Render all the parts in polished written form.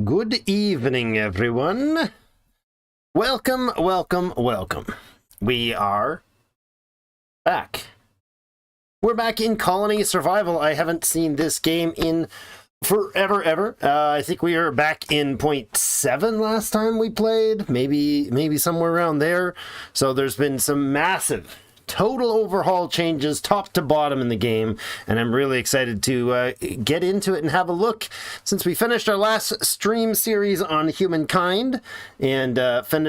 Good evening, everyone. Welcome, welcome, welcome. We are back. We're back in Colony Survival. I haven't seen this game in forever, ever. I think we were back in 0.7 last time we played. Maybe somewhere around there. So there's been some massive total overhaul changes top to bottom in the game, and I'm really excited to get into it and have a look. Since we finished our last stream series on humankind and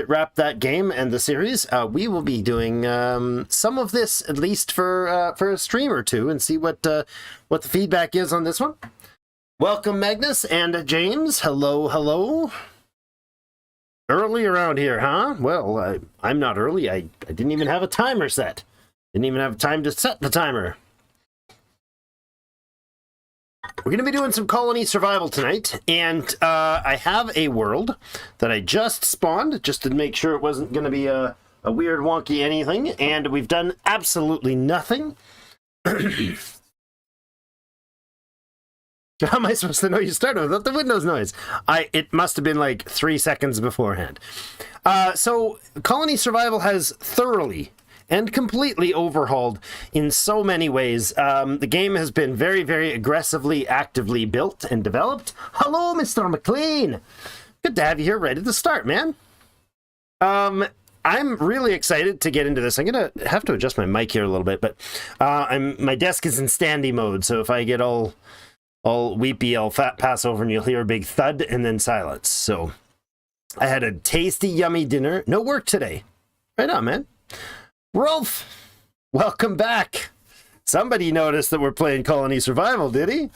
wrapped that game and the series, we will be doing some of this at least for a stream or two and see what the feedback is on this one. Welcome, Magnus and James. Hello, hello. Early around here, huh? Well, I'm not early. I didn't even have a timer set. Didn't even have time to set the timer. We're going to be doing some colony survival tonight, and I have a world that I just spawned, just to make sure it wasn't going to be a weird, wonky anything, and we've done absolutely nothing. How am I supposed to know you started without the Windows noise? It must have been like 3 seconds beforehand. So, Colony Survival has thoroughly and completely overhauled in so many ways. The game has been very, very aggressively, actively built and developed. Hello, Mr. McLean! Good to have you here right at the start, man. I'm really excited to get into this. I'm going to have to adjust my mic here a little bit, but my desk is in standy mode, so if I get all weepy, I'll pass over and you'll hear a big thud and then silence. So I had a tasty, yummy dinner. No work today. Right on, man. Rolf, welcome back. Somebody noticed that we're playing Colony Survival, did he?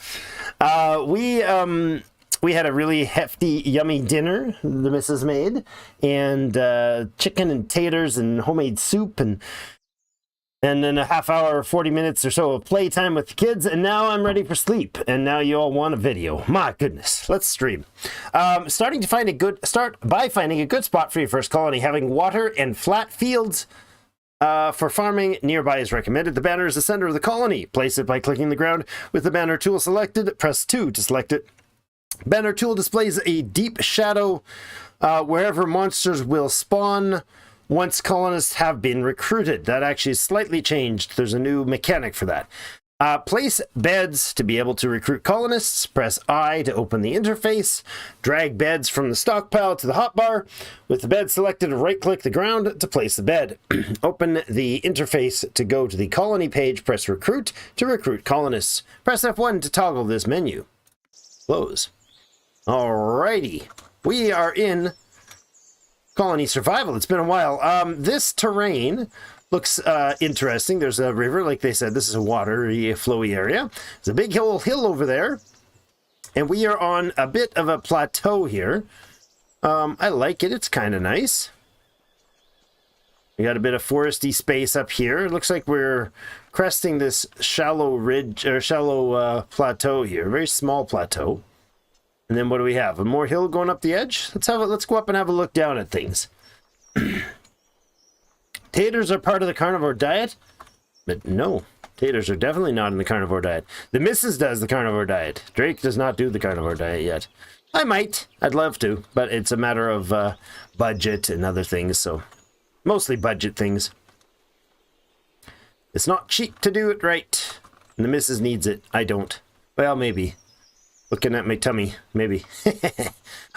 We had a really hefty, yummy dinner the missus made, and chicken and taters and homemade soup, and then a half hour, 40 minutes or so of playtime with the kids, and now I'm ready for sleep. And now you all want a video. My goodness, let's stream. Start by finding a good spot for your first colony. Having water and flat fields for farming nearby is recommended. The banner is the center of the colony. Place it by clicking the ground with the banner tool selected. Press 2 to select it. Banner tool displays a deep shadow wherever monsters will spawn once colonists have been recruited. That actually is slightly changed. There's a new mechanic for that. Place beds to be able to recruit colonists. Press I to open the interface. Drag beds from the stockpile to the hotbar. With the bed selected, right-click the ground to place the bed. Open the interface to go to the colony page. Press recruit to recruit colonists. Press F1 to toggle this menu. Close. Alrighty. We are in Colony Survival. It's been a while. This terrain looks interesting. There's a river, like they said. This is a watery, flowy area. There's a big hill over there, and we are on a bit of a plateau here. I like it. It's kind of nice. We got a bit of foresty space up here. It looks like we're cresting this shallow ridge or shallow plateau here. Very small plateau. And then what do we have? A more hill going up the edge? Let's go up and have a look down at things. Taters are part of the carnivore diet? But no, taters are definitely not in the carnivore diet. The missus does the carnivore diet. Drake does not do the carnivore diet yet. I might. I'd love to, but it's a matter of budget and other things, so mostly budget things. It's not cheap to do it right, and the missus needs it. I don't. Well, maybe. Looking at my tummy, maybe.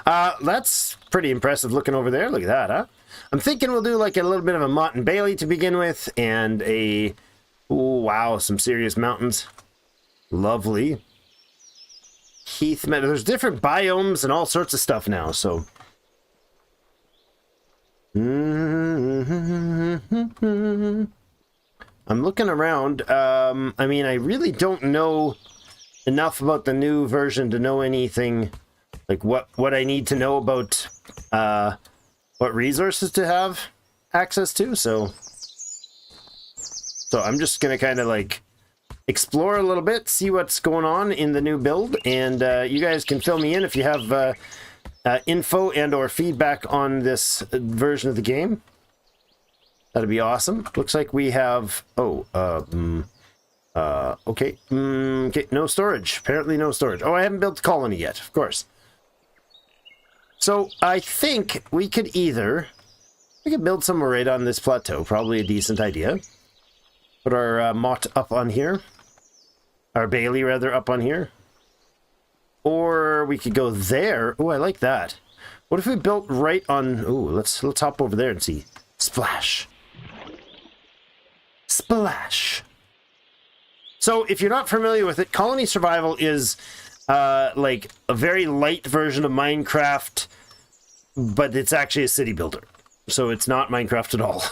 That's pretty impressive looking over there. Look at that, huh? I'm thinking we'll do like a little bit of a Mott and Bailey to begin with, and oh wow, some serious mountains. Lovely. Heath meadow. There's different biomes and all sorts of stuff now, so. I'm looking around. I mean, I really don't know enough about the new version to know anything, like what I need to know about what resources to have access to, so I'm just gonna kind of like explore a little bit, see what's going on in the new build, and you guys can fill me in if you have info and or feedback on this version of the game. That'd be awesome. Looks like we have okay. Okay, no storage. Apparently no storage. Oh, I haven't built the colony yet, of course. So I think we could build somewhere right on this plateau. Probably a decent idea. Put our motte up on here. Our Bailey, rather, up on here. Or we could go there. Oh, I like that. What if we built right on... Oh, let's hop over there and see. Splash. Splash. So, if you're not familiar with it, colony survival is like a very light version of Minecraft, but it's actually a city builder. So it's not Minecraft at all.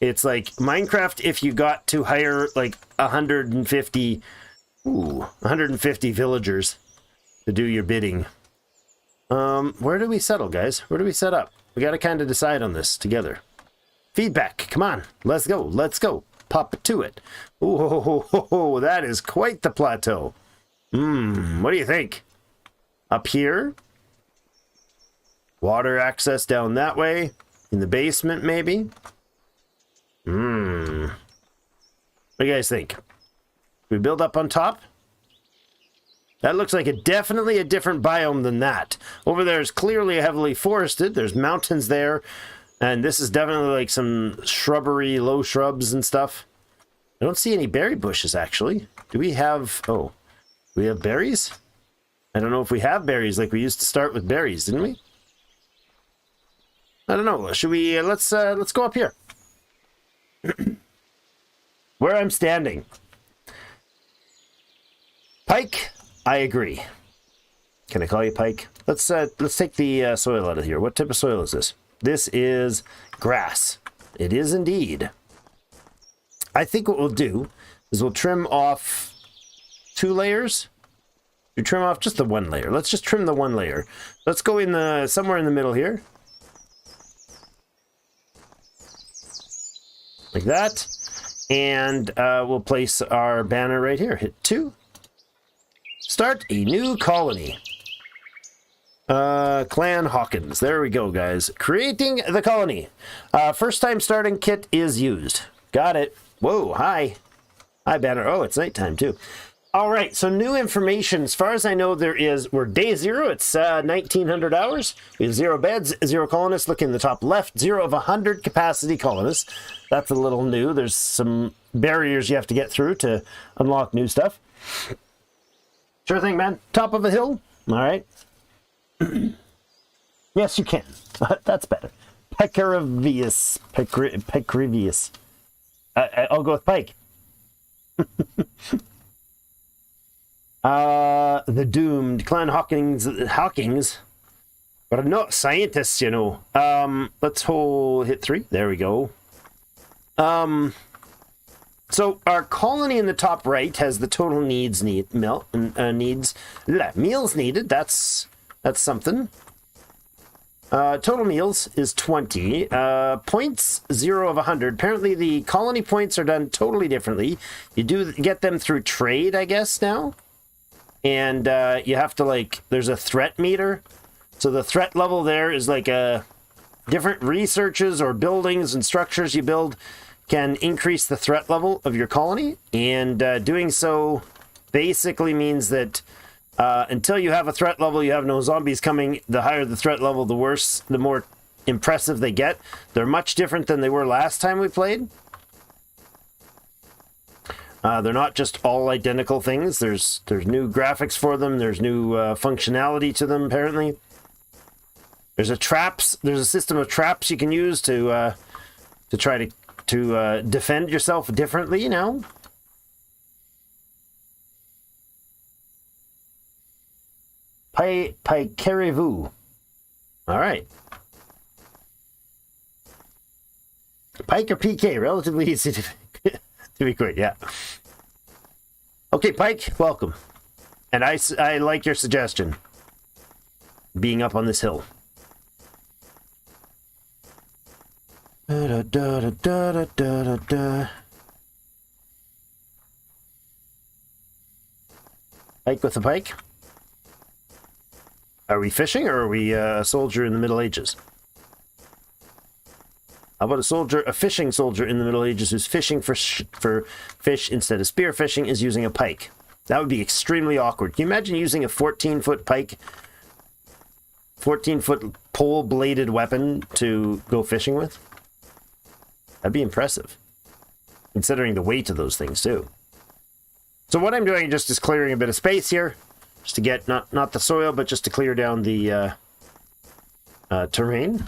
It's like Minecraft if you got to hire like 150 villagers to do your bidding. Where do we settle, guys? Where do we set up? We got to kind of decide on this together. Feedback, come on, let's go, let's go. Pop to it. Oh, that is quite the plateau. What do you think? Up here? Water access down that way? In the basement, maybe? What do you guys think? We build up on top? That looks like definitely a different biome than that. Over there is clearly heavily forested. There's mountains there. And this is definitely like some shrubbery, low shrubs and stuff. I don't see any berry bushes, actually. Do we have... Oh, do we have berries? I don't know if we have berries like we used to start with berries, didn't we? I don't know. Should we... let's go up here. Where I'm standing. Pike, I agree. Can I call you Pike? Let's take the soil out of here. What type of soil is this? This is grass. It is indeed. I think what we'll do is we'll trim off 2 layers. We trim off just the 1 layer. Let's just trim the 1 layer. Let's go in somewhere in the middle here. Like that. And we'll place our banner right here. Hit 2. Start a new colony. Clan Hawkins. There we go, guys. Creating the colony. First time starting kit is used. Got it. Whoa, hi. Hi, banner. Oh, it's nighttime, too. All right, so new information. As far as I know, we're day 0. It's 1900 hours. We have 0 beds, 0 colonists. Look in the top left, 0 of 100 capacity colonists. That's a little new. There's some barriers you have to get through to unlock new stuff. Sure thing, man. Top of a hill. All right. Yes, you can. That's better. Pecarivius. Pecarivius. I'll go with Pike. The doomed Clan Hawkins, but I'm not scientists, you know. Let's hit 3. There we go. So our colony in the top right has the total meals needed. That's something. Total meals is 20. Points 0 of 100. Apparently the colony points are done totally differently. You do get them through trade, I guess, now. And you have to, there's a threat meter. So the threat level there is different researches or buildings and structures you build can increase the threat level of your colony. And doing so basically means that until you have a threat level, you have no zombies coming. The higher the threat level, the worse, the more impressive they get. They're much different than they were last time we played. They're not just all identical things. There's new graphics for them. There's new functionality to them, apparently. There's a system of traps you can use to try to defend yourself differently, you know. Paikerivu. All right. Pike or PK, relatively easy to be quick, yeah. Okay, Pike, welcome. And I like your suggestion. Being up on this hill. Pike with a pike? Are we fishing, or are we a soldier in the Middle Ages? How about a fishing soldier in the Middle Ages who's fishing for fish instead of spear fishing is using a pike? That would be extremely awkward. Can you imagine using a 14-foot pike 14-foot pole-bladed weapon to go fishing with? That'd be impressive, considering the weight of those things, too. So what I'm doing just is clearing a bit of space here, just to get, not the soil, but just to clear down the terrain.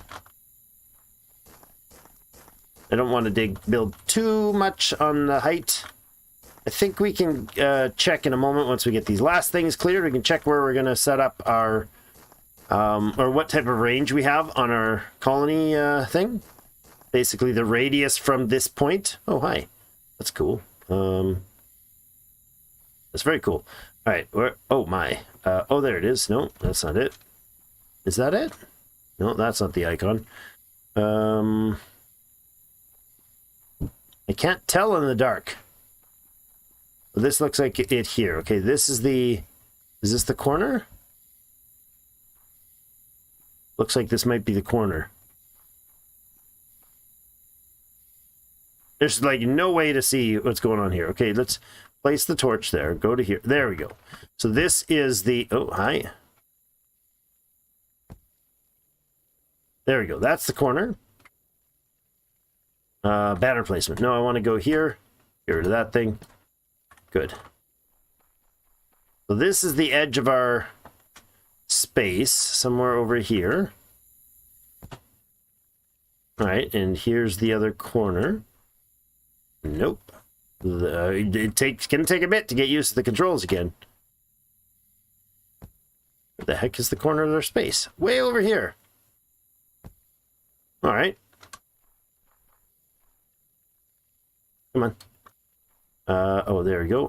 I don't want to build too much on the height. I think we can check in a moment once we get these last things cleared. We can check where we're going to set up our, or what type of range we have on our colony thing. Basically the radius from this point. Oh, hi. That's cool. That's very cool. All right. Oh, my. Oh, there it is. No, that's not it. Is that it? No, that's not the icon. I can't tell in the dark. This looks like it here. Okay, this is the... Is this the corner? Looks like this might be the corner. There's like no way to see what's going on here. Okay, let's place the torch there. Go to here. There we go. So this is the... Oh, hi. There we go. That's the corner. Banner placement. No, I want to go here. Get rid of that thing. Good. So this is the edge of our space, somewhere over here. All right, and here's the other corner. Nope. It's gonna take a bit to get used to the controls again. Where the heck is the corner of their space? Way over here. All right. Come on. Oh, there we go.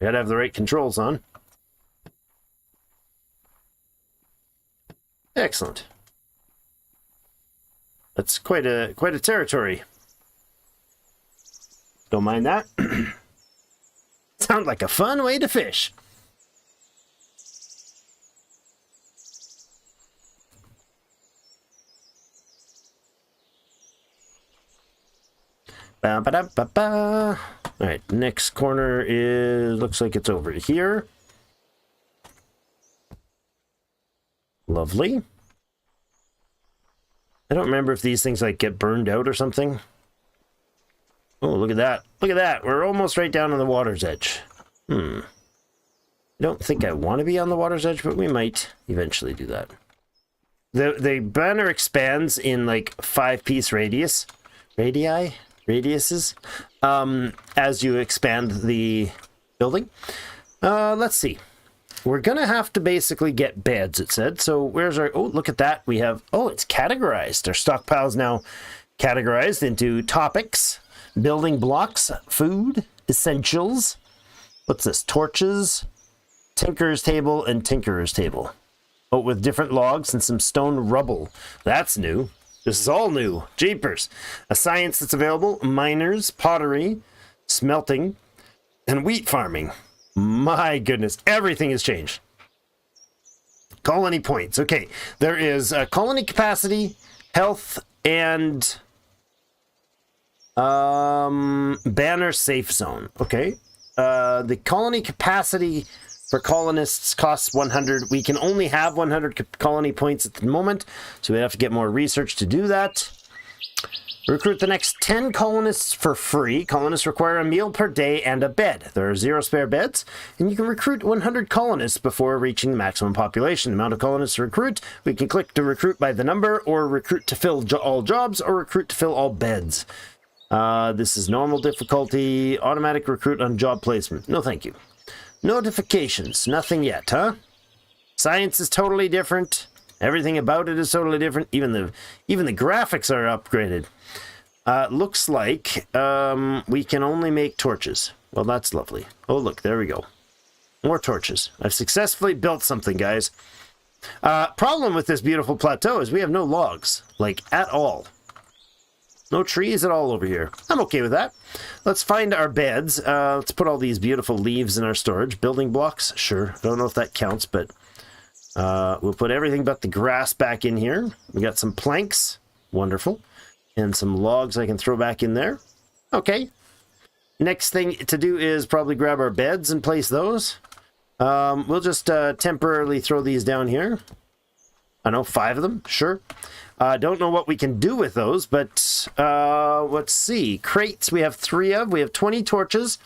We gotta have the right controls on. Excellent. That's quite a territory. Don't mind that. Sounds like a fun way to fish. Ba ba da ba ba. All right, next corner is looks like it's over here. Lovely. I don't remember if these things like get burned out or something. Oh, look at that. Look at that. We're almost right down on the water's edge. I don't think I want to be on the water's edge, but we might eventually do that. The banner expands in like 5-piece radiuses, as you expand the building. Let's see. We're going to have to basically get beds, it said. So where's our... Oh, look at that. We have... Oh, it's categorized. Our stockpile's now categorized into topics, building blocks, food, essentials. What's this? Torches, tinkerer's table, and tinkerer's table. Oh, with different logs and some stone rubble. That's new. This is all new. Jeepers. A science that's available. Miners, pottery, smelting, and wheat farming. My goodness. Everything has changed. Colony points. Okay. There is colony capacity, health, and banner safe zone. Okay. The colony capacity for colonists costs 100. We can only have 100 colony points at the moment, so we have to get more research to do that. Recruit the next 10 colonists for free. Colonists require a meal per day and a bed. There are 0 spare beds, and you can recruit 100 colonists before reaching the maximum population. The amount of colonists to recruit, we can click to recruit by the number, or recruit to fill all jobs, or recruit to fill all beds. This is normal difficulty, automatic recruit on job placement. No, thank you. Notifications, nothing yet, huh? Science is totally different. Everything about it is totally different. Even the graphics are upgraded. Looks like we can only make torches. Well, that's lovely. Oh, look, there we go. More torches. I've successfully built something, guys. Problem with this beautiful plateau is we have no logs, like, at all. No trees at all over here. I'm okay with that. Let's find our beds. Let's put all these beautiful leaves in our storage. Building blocks, sure. Don't know if that counts, but we'll put everything but the grass back in here. We got some planks. Wonderful. And some logs I can throw back in there. Okay. Next thing to do is probably grab our beds and place those. We'll just temporarily throw these down here. I know, 5 of them, sure. Don't know what we can do with those, but let's see. Crates we have 3 of. We have 20 torches,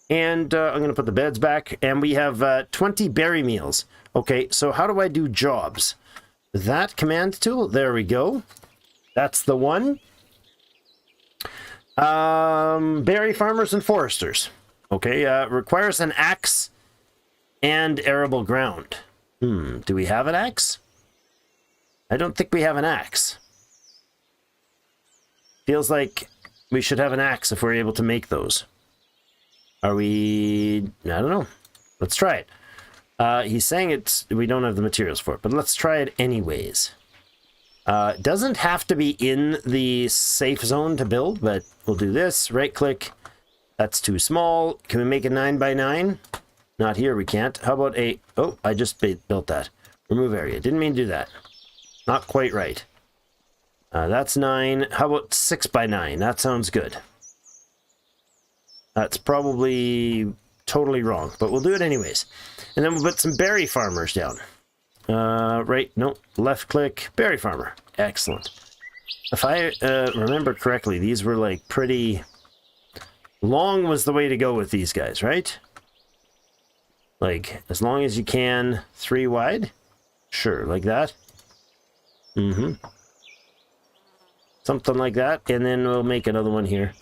and I'm going to put the beds back, and we have 20 berry meals. Okay, so how do I do jobs? That command tool, there we go. That's the one. Berry farmers and foresters. Okay, requires an axe and arable ground. Do we have an axe? I don't think we have an axe. Feels like we should have an axe if we're able to make those. Are we... I don't know. Let's try it. He's saying we don't have the materials for it, but let's try it anyways. It doesn't have to be in the safe zone to build, but we'll do this. Right click. That's too small. Can we make a 9x9? Not here, we can't. How about a... Oh, I just built that. Remove area. Didn't mean to do that. Not quite right. That's 9. How about 6x9? That sounds good. That's probably totally wrong, but we'll do it anyways. And then we'll put some berry farmers down. Right, no, left click, berry farmer. Excellent. If I remember correctly, these were like pretty... Long was the way to go with these guys, right? Like, as long as you can, 3 wide? Sure, like that. Something like that, and then we'll make another one here.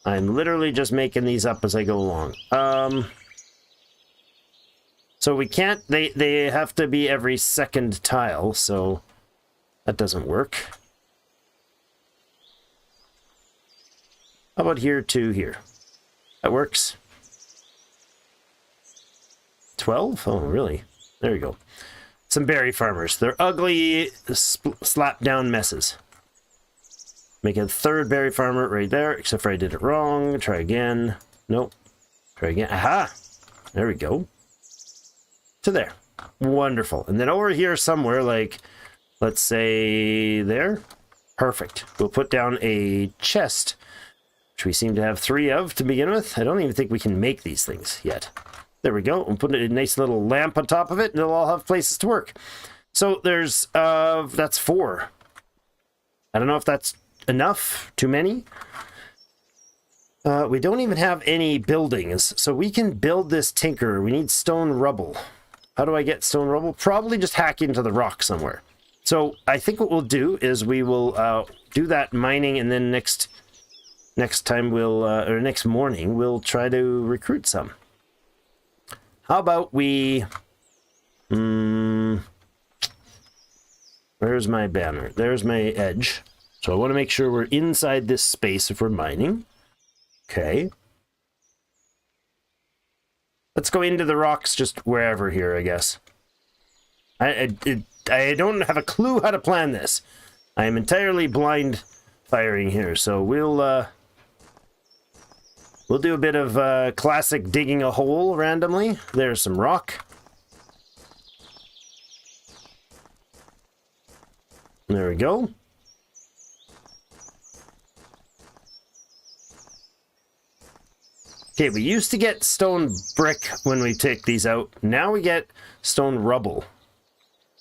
I'm literally just making these up as I go along. So we can't, they have to be every second tile, so that doesn't work. How about here to here? That works. 12? Oh, really? There you go. Some berry farmers. They're ugly, slap down messes. Make a 3rd berry farmer right there, except for I did it wrong. Try again. Nope. Try again. Aha! There we go. To there. Wonderful. And then over here somewhere, like, let's say there. Perfect. We'll put down a chest, which we seem to have 3 of to begin with. I don't even think we can make these things yet. There we go. We'll put a nice little lamp on top of it, and they'll all have places to work. So there's, that's 4. I don't know if that's enough. Too many. We don't even have any buildings, so we can build this tinker. We need stone rubble. How do I get stone rubble? Probably just hack into the rock somewhere. So I think what we'll do is we will do that mining, and then next time we'll, or next morning, we'll try to recruit some. How about we... where's my banner? There's my edge. So I want to make sure we're inside this space if we're mining. Okay. Let's go into the rocks just wherever here, I guess. I don't have a clue how to plan this. I am entirely blind firing here, so we'll do a bit of classic digging a hole randomly. There's some rock. There we go. Okay, we used to get stone brick when we take these out. Now we get stone rubble.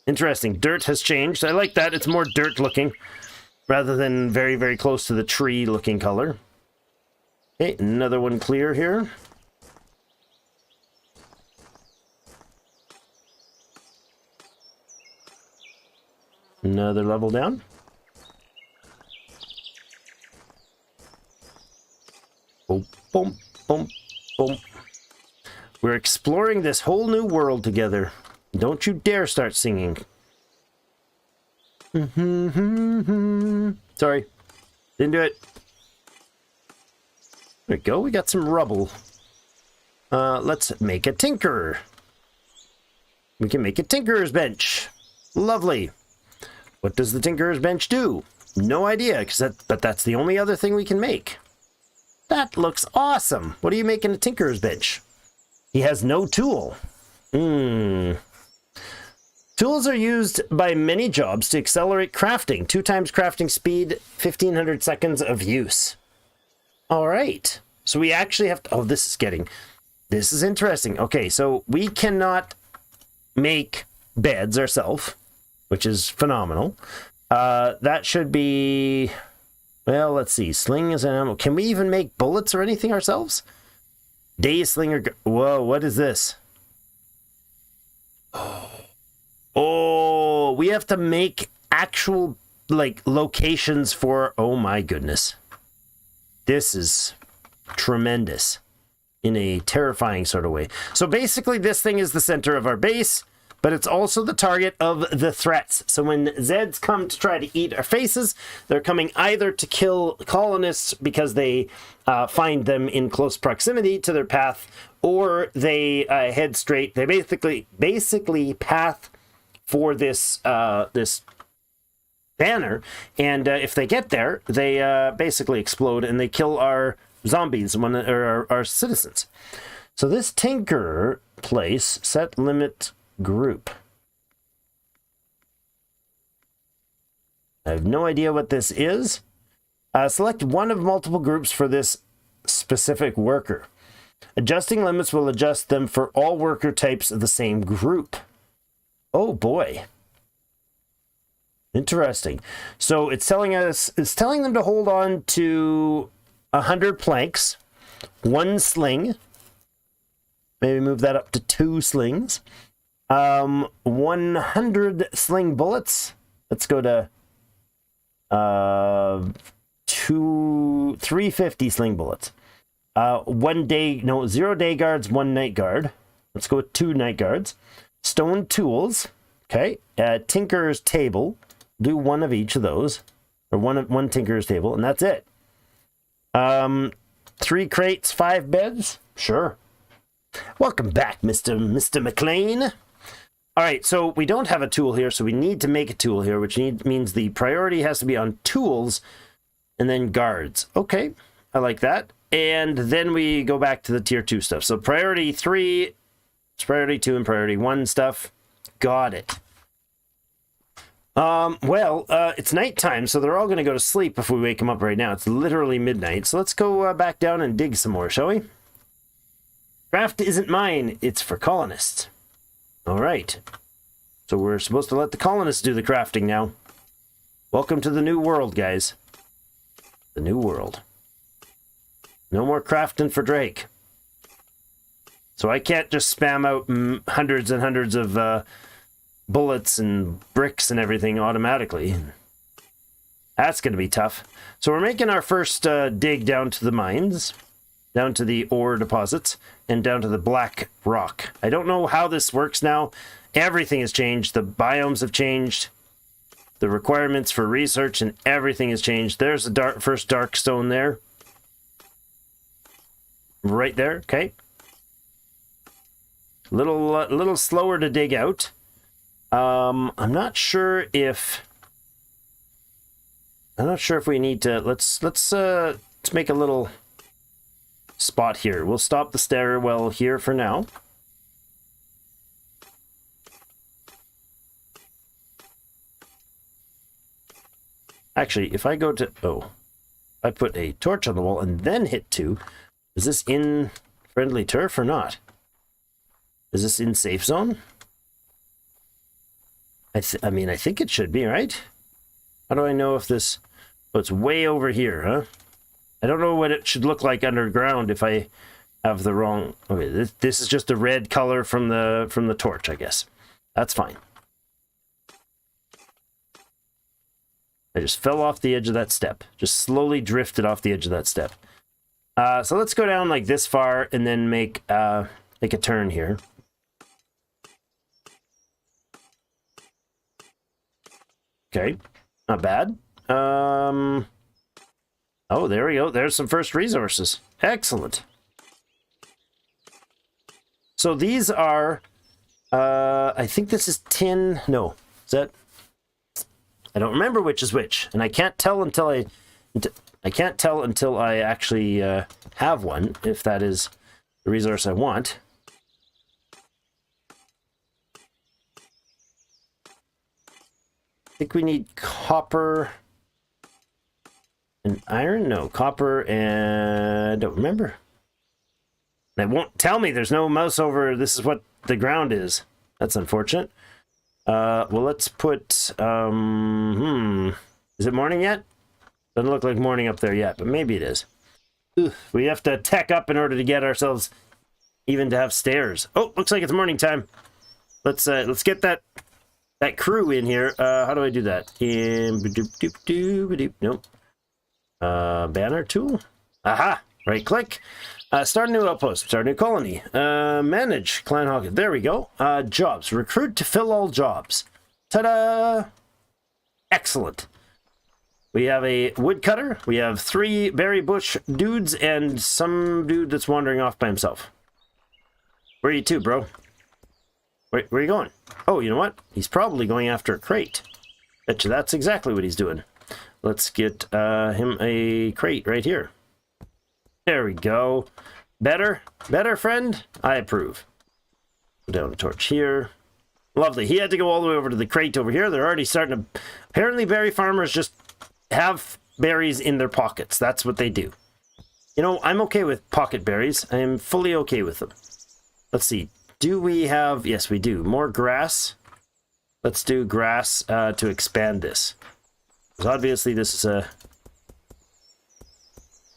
Interesting. Dirt has changed. I like that. It's more dirt looking rather than very, very close to the tree looking color. Okay, another one clear here. Another level down. Boom, boom, boom, boom. We're exploring this whole new world together. Don't you dare start singing. Sorry. Didn't do it. There we go. We got some rubble. Let's make a tinker. We can make a tinker's bench. Lovely. What does the tinker's bench do? No idea, but that's the only other thing we can make. That looks awesome. What are you making a tinker's bench? He has no tool. Tools are used by many jobs to accelerate crafting. 2 times crafting speed, 1500 seconds of use. All right. So we actually have to... Oh, this is interesting. Okay, so we cannot make beds ourselves, which is phenomenal. That should be... Well, let's see. Sling is an ammo. Can we even make bullets or anything ourselves? Day slinger... Whoa, what is this? Oh, we have to make actual, like, locations for... Oh, my goodness. This is tremendous in a terrifying sort of way. So basically, this thing is the center of our base, but it's also the target of the threats. So when Zeds come to try to eat our faces, they're coming either to kill colonists because they find them in close proximity to their path, or they head straight. They basically path for this this banner, and if they get there, they basically explode and they kill our zombies, or our citizens. So this Tinker place, set limit group. I have no idea what this is. Select one of multiple groups for this specific worker. Adjusting limits will adjust them for all worker types of the same group. Oh boy. Interesting. So it's telling them to hold on to 100 planks, 1 sling. Maybe move that up to 2 slings. 100 sling bullets. Let's go to 350 sling bullets. 0 day guards, 1 night guard. Let's go with 2 night guards. Stone tools. Okay. Tinker's table. Do 1 of each of those, or one Tinker's table, and that's it. 3 crates, 5 beds. Sure. Welcome back, Mr. McLean. All right, so we don't have a tool here, so we need to make a tool here, which means the priority has to be on tools and then guards. Okay, I like that. And then we go back to the tier 2 stuff. So priority 3, it's priority 2 and priority 1 stuff. Got it. It's nighttime, so they're all going to go to sleep if we wake them up right now. It's literally midnight, so let's go back down and dig some more, shall we? Craft isn't mine, it's for colonists. All right. So we're supposed to let the colonists do the crafting now. Welcome to the new world, guys. The new world. No more crafting for Drake. So I can't just spam out hundreds and hundreds of bullets and bricks and everything automatically. That's going to be tough. So we're making our first dig down to the mines, down to the ore deposits, and down to the black rock. I don't know how this works now. Everything has changed. The biomes have changed. The requirements for research and everything has changed. There's the first dark stone there. Right there, okay. Little slower to dig out. I'm not sure if we need to. Let's make a little spot here. We'll stop the stairwell here for now. Actually, if I go to I put a torch on the wall and then hit 2. Is this in friendly turf or not? Is this in safe zone? I think it should be, right? How do I know if this... Oh, it's way over here, huh? I don't know what it should look like underground if I have the wrong... Okay, this is just a red color from the torch, I guess. That's fine. I just fell off the edge of that step. Just slowly drifted off the edge of that step. So let's go down like this far and then make a turn here. Okay, not bad. Oh, there we go. There's some first resources. Excellent. So these are, I think this is tin. No, is that? I don't remember which is which, and I can't tell until I actually have one, if that is the resource I want. I think we need copper and iron. No, copper and I don't remember. It won't tell me. There's no mouse over. This is what the ground is. That's unfortunate. Well, let's put, is it morning yet? Doesn't look like morning up there yet, but maybe it is. We have to tech up in order to get ourselves even to have stairs. Oh, looks like it's morning time. Let's get that crew in here. How do I do that? Nope. Banner tool. Aha! Right click. Start a new outpost. Start a new colony. Manage clan hawk. There we go. Jobs. Recruit to fill all jobs. Ta-da! Excellent. We have a woodcutter. We have 3 berry bush dudes and some dude that's wandering off by himself. Where are you two, bro? Where are you going? Oh, you know what? He's probably going after a crate. Betcha that's exactly what he's doing. Let's get him a crate right here. There we go. Better? Better, friend? I approve. Put down a torch here. Lovely. He had to go all the way over to the crate over here. They're already starting to... Apparently, berry farmers just have berries in their pockets. That's what they do. You know, I'm okay with pocket berries. I am fully okay with them. Let's see. Do we have... Yes, we do. More grass. Let's do grass to expand this. Because obviously this is a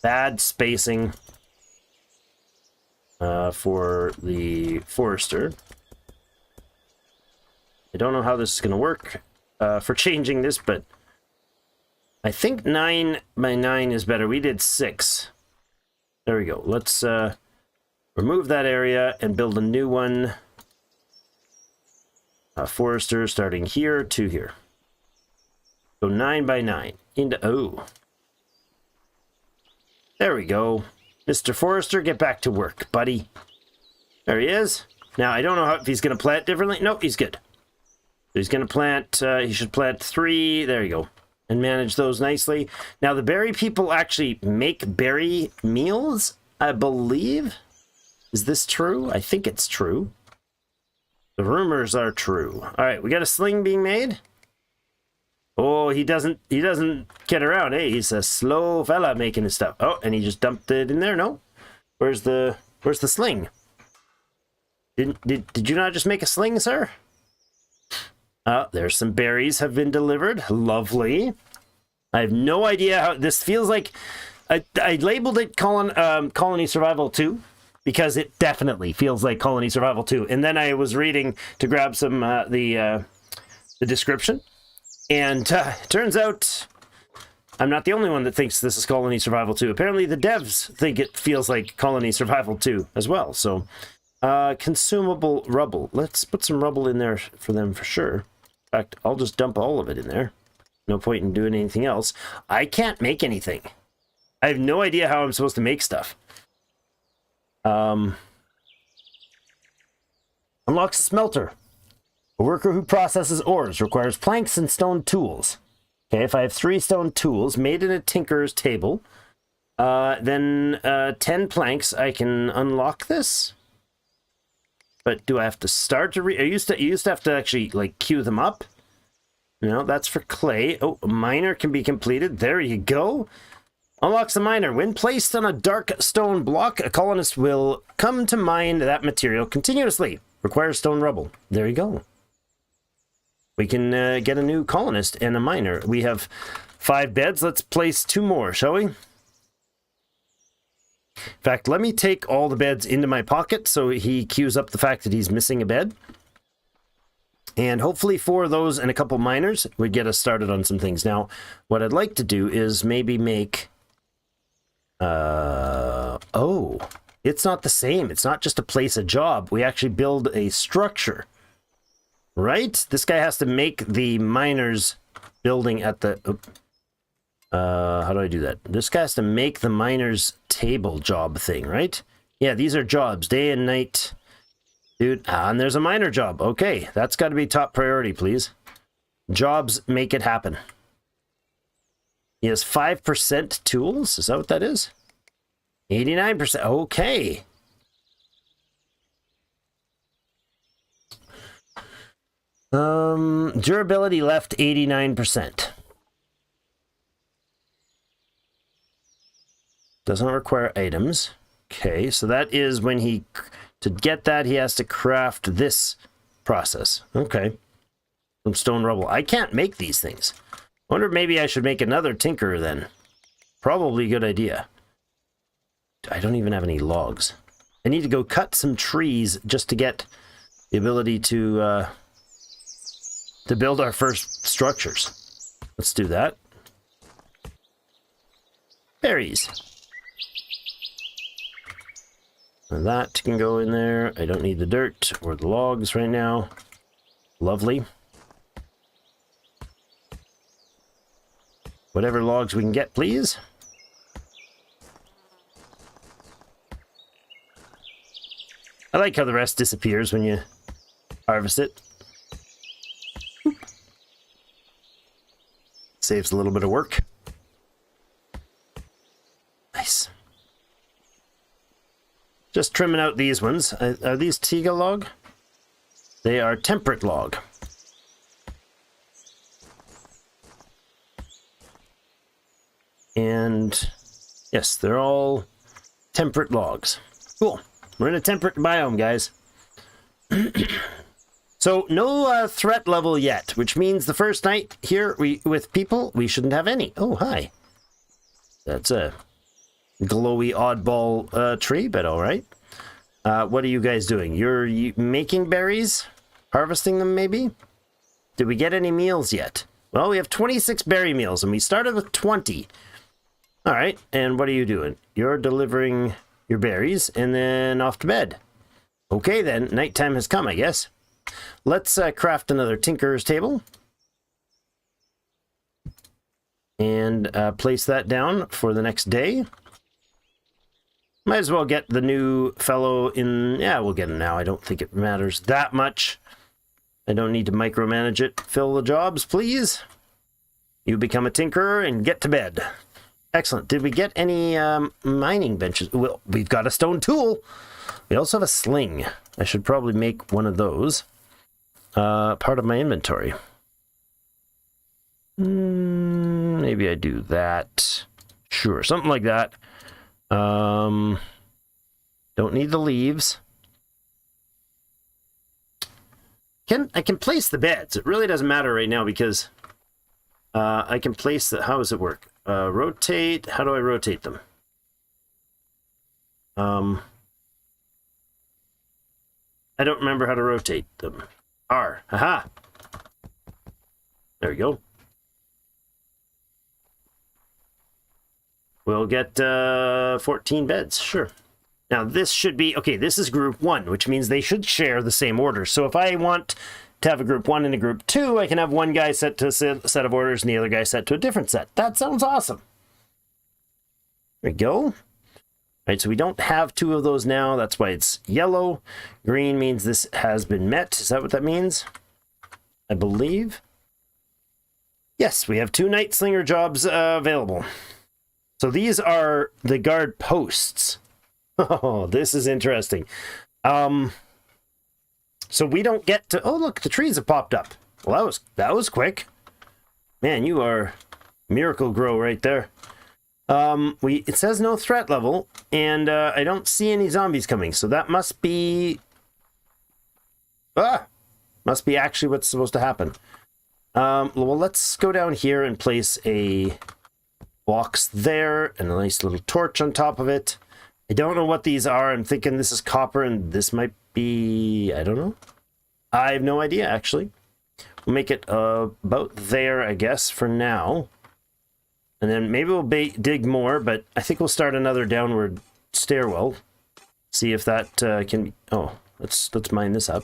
bad spacing for the forester. I don't know how this is going to work for changing this, but I think 9 by 9 is better. We did 6. There we go. Let's remove that area and build a new one. Forester starting here to here. So 9 by 9 into... Oh. There we go. Mr. Forester, get back to work, buddy. There he is. Now, I don't know if he's going to plant differently. Nope, he's good. He's going to plant... he should plant 3. There you go. And manage those nicely. Now, the berry people actually make berry meals, I believe. Is this true? I think it's true. The rumors are true. All right, we got a sling being made. Oh, he doesn't get around. Hey, he's a slow fella making his stuff. Oh, and he just dumped it in there. No, where's the sling? Did you not just make a sling, sir? There's some berries have been delivered. Lovely. I have no idea how this feels like. I labeled it Colony Survival 2 because it definitely feels like Colony Survival 2. And then I was reading to grab some the description. And turns out I'm not the only one that thinks this is Colony Survival 2. Apparently the devs think it feels like Colony Survival 2 as well. So, consumable rubble. Let's put some rubble in there for them for sure. In fact, I'll just dump all of it in there. No point in doing anything else. I can't make anything. I have no idea how I'm supposed to make stuff. Unlocks a smelter. A worker who processes ores requires planks and stone tools. Okay, if I have 3 stone tools made in a tinker's table, then 10 planks, I can unlock this. But do I have to start to you used to have to actually like queue them up? No, that's for clay. Oh, a miner can be completed. There you go. Unlocks the miner. When placed on a dark stone block, a colonist will come to mine that material continuously. Requires stone rubble. There you go. We can get a new colonist and a miner. We have 5 beds. Let's place 2 more, shall we? In fact, let me take all the beds into my pocket so he queues up the fact that he's missing a bed. And hopefully 4 of those and a couple miners would get us started on some things. Now, what I'd like to do is maybe make... Oh, it's not the same. It's not just to place a job. We actually build a structure. Right? This guy has to make the miners building at the... how do I do that? This guy has to make the miners table job thing, right? Yeah, these are jobs. Day and night. Dude, and there's a miner job. Okay, that's got to be top priority, please. Jobs make it happen. He has 5% tools. Is that what that is? 89%. Okay. Durability left 89%. Doesn't require items. Okay, so that is when he, to get that, he has to craft this process. Okay. Some stone rubble. I can't make these things. I wonder if maybe I should make another tinkerer then. Probably a good idea. I don't even have any logs. I need to go cut some trees just to get the ability to build our first structures. Let's do that. Berries. And that can go in there. I don't need the dirt or the logs right now. Lovely. Whatever logs we can get, please. I like how the rest disappears when you harvest it. Saves a little bit of work. Nice. Just trimming out these ones. Are these Tiga log? They are temperate log. And yes, they're all temperate logs. Cool. We're in a temperate biome, guys. So no threat level yet, which means the first night here with people, we shouldn't have any. Oh, hi. That's a glowy oddball tree, but all right. What are you guys doing? You're making berries? Harvesting them, maybe? Did we get any meals yet? Well, we have 26 berry meals, and we started with 20. All right, and what are you doing? You're delivering your berries, and then off to bed. Okay, then. Nighttime has come, I guess. Let's craft another tinkerer's table. And place that down for the next day. Might as well get the new fellow in... Yeah, we'll get him now. I don't think it matters that much. I don't need to micromanage it. Fill the jobs, please. You become a tinkerer and get to bed. Excellent. Did we get any mining benches? Well, we've got a stone tool. We also have a sling. I should probably make one of those. Part of my inventory. Maybe I do that. Sure, something like that. Don't need the leaves. I can place the beds. It really doesn't matter right now because I can place the... How does it work? Rotate. How do I rotate them? I don't remember how to rotate them. R. Haha. There we go. We'll get 14 beds. Sure. Now this should be... Okay, this is group 1, which means they should share the same order. So if I want to have a group 1 and a group 2, I can have one guy set to a set of orders and the other guy set to a different set. That sounds awesome. There we go. All right, so we don't have 2 of those now. That's why it's yellow. Green means this has been met. Is that what that means? I believe. Yes, we have 2 night slinger jobs available. So these are the guard posts. Oh, this is interesting. So we don't get to... Oh, look, the trees have popped up. Well, that was quick. Man, you are miracle grow right there. It says no threat level, and I don't see any zombies coming, so that must be... Must be actually what's supposed to happen. Well, let's go down here and place a box there, and a nice little torch on top of it. I don't know what these are. I'm thinking this is copper, and this might be... I don't know. I have no idea, actually. We'll make it about there, I guess, for now. And then maybe we'll dig more, but I think we'll start another downward stairwell. See if that can be... Oh, let's mine this up.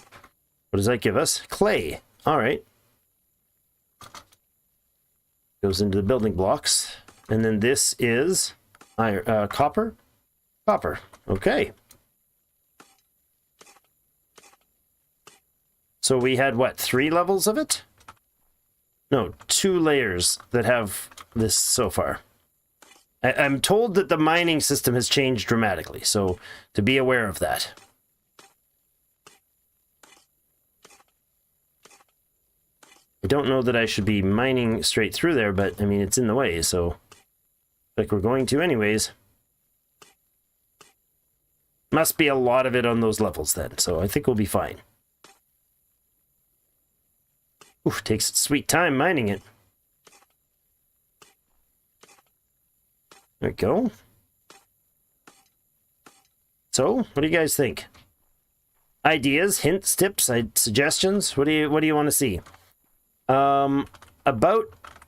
What does that give us? Clay. All right. Goes into the building blocks. And then this is copper. Copper. Okay. So we had, what, 3 levels of it? No, 2 layers that have this so far. I'm told that the mining system has changed dramatically, so to be aware of that. I don't know that I should be mining straight through there, but, I mean, it's in the way, so... Like we're going to anyways. Must be a lot of it on those levels then, so I think we'll be fine. Oof, takes its sweet time mining it. There we go. So, what do you guys think? Ideas, hints, tips, suggestions? What do you want to see? About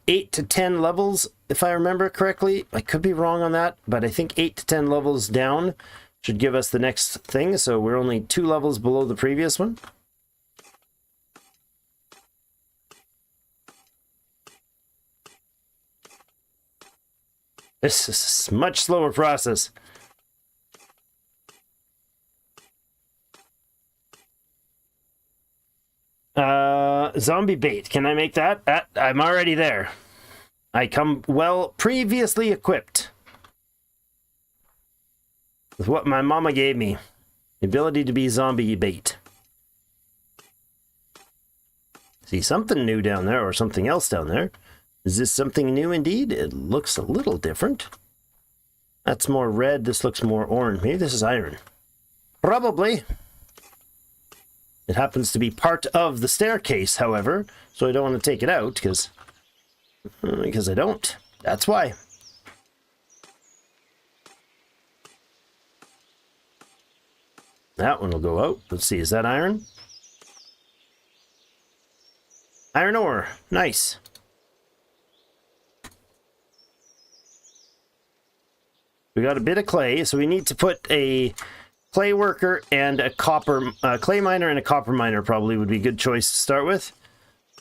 8 to 10 levels, if I remember correctly. I could be wrong on that, but I think 8 to 10 levels down should give us the next thing. So we're only 2 levels below the previous one. This is a much slower process. Zombie bait. Can I make that? I'm already there. I come well previously equipped with what my mama gave me. The ability to be zombie bait. See something new down there, or something else down there. Is this something new indeed? It looks a little different. That's more red. This looks more orange. Maybe this is iron. Probably. It happens to be part of the staircase, however, so I don't want to take it out, because I don't. That's why. That one will go out. Let's see, is that iron? Iron ore. Nice. We got a bit of clay, so we need to put a clay worker and a copper clay miner and a copper miner probably would be a good choice to start with.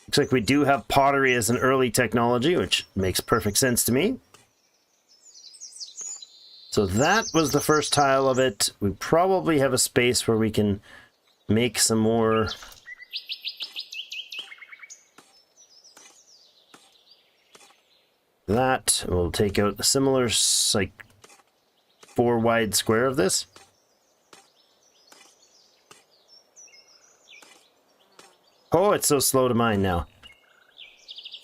Looks like we do have pottery as an early technology, which makes perfect sense to me. So that was the first tile of it. We probably have a space where we can make some more. That we'll take out a similar, like, 4 wide square of this. Oh, it's so slow to mine now.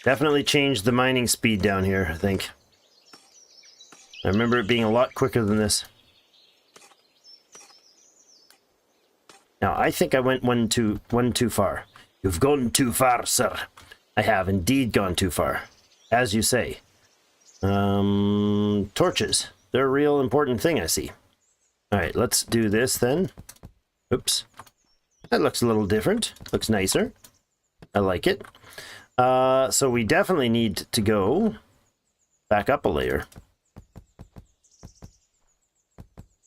Definitely changed the mining speed down here, I think. I remember it being a lot quicker than this. Now, I think I went one too far. You've gone too far, sir. I have indeed gone too far. As you say. Torches. They're a real important thing, I see. Alright, let's do this then. Oops. That looks a little different. Looks nicer. I like it. So we definitely need to go back up a layer.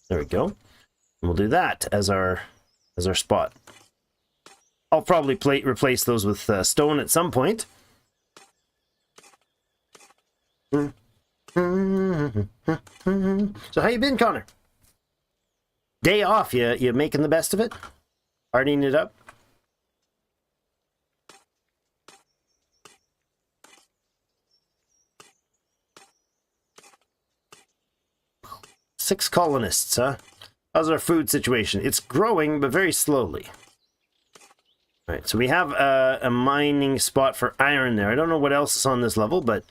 There we go. And we'll do that as our spot. I'll probably replace those with stone at some point. So how you been, Connor? Day off, you making the best of it? Partying it up? Six colonists, huh? How's our food situation? It's growing, but very slowly. All right, so we have a mining spot for iron there. I don't know what else is on this level, but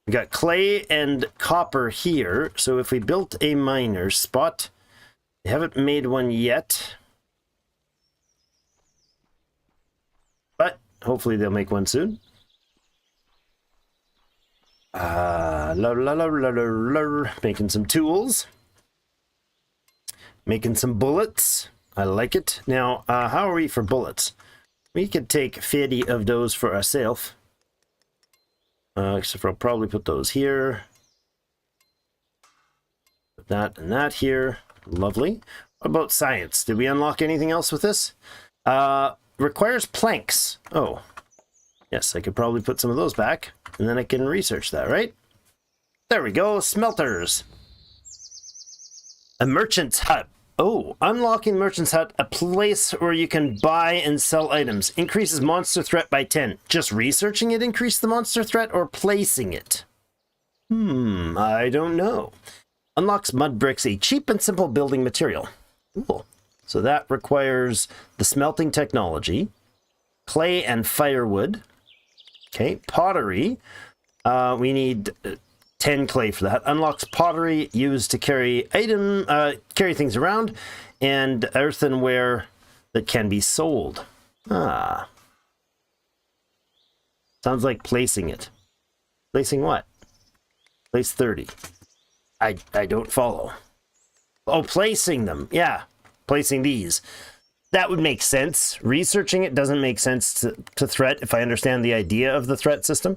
we got clay and copper here. So if we built a miner spot, we haven't made one yet. But hopefully they'll make one soon. Making some tools. Making some bullets. I like it. Now, how are we for bullets? We could take 50 of those for ourselves. Except for I'll probably put those here. Put that and that here. Lovely. What about science? Did we unlock anything else with this? Requires planks. Oh. Yes, I could probably put some of those back. And then I can research that, right? There we go. Smelters. A merchant's hut. Oh, unlocking Merchant's Hut, a place where you can buy and sell items. Increases monster threat by 10. Just researching it increase the monster threat or placing it? I don't know. Unlocks mud bricks, a cheap and simple building material. Cool. So that requires the smelting technology, clay and firewood. Okay, pottery. We need 10 clay for that. Unlocks pottery used to carry things around, and earthenware that can be sold. Sounds like placing it. Placing what? Place 30. I don't follow. Oh, placing them. Yeah, placing these. That would make sense. Researching it doesn't make sense to threat if I understand the idea of the threat system.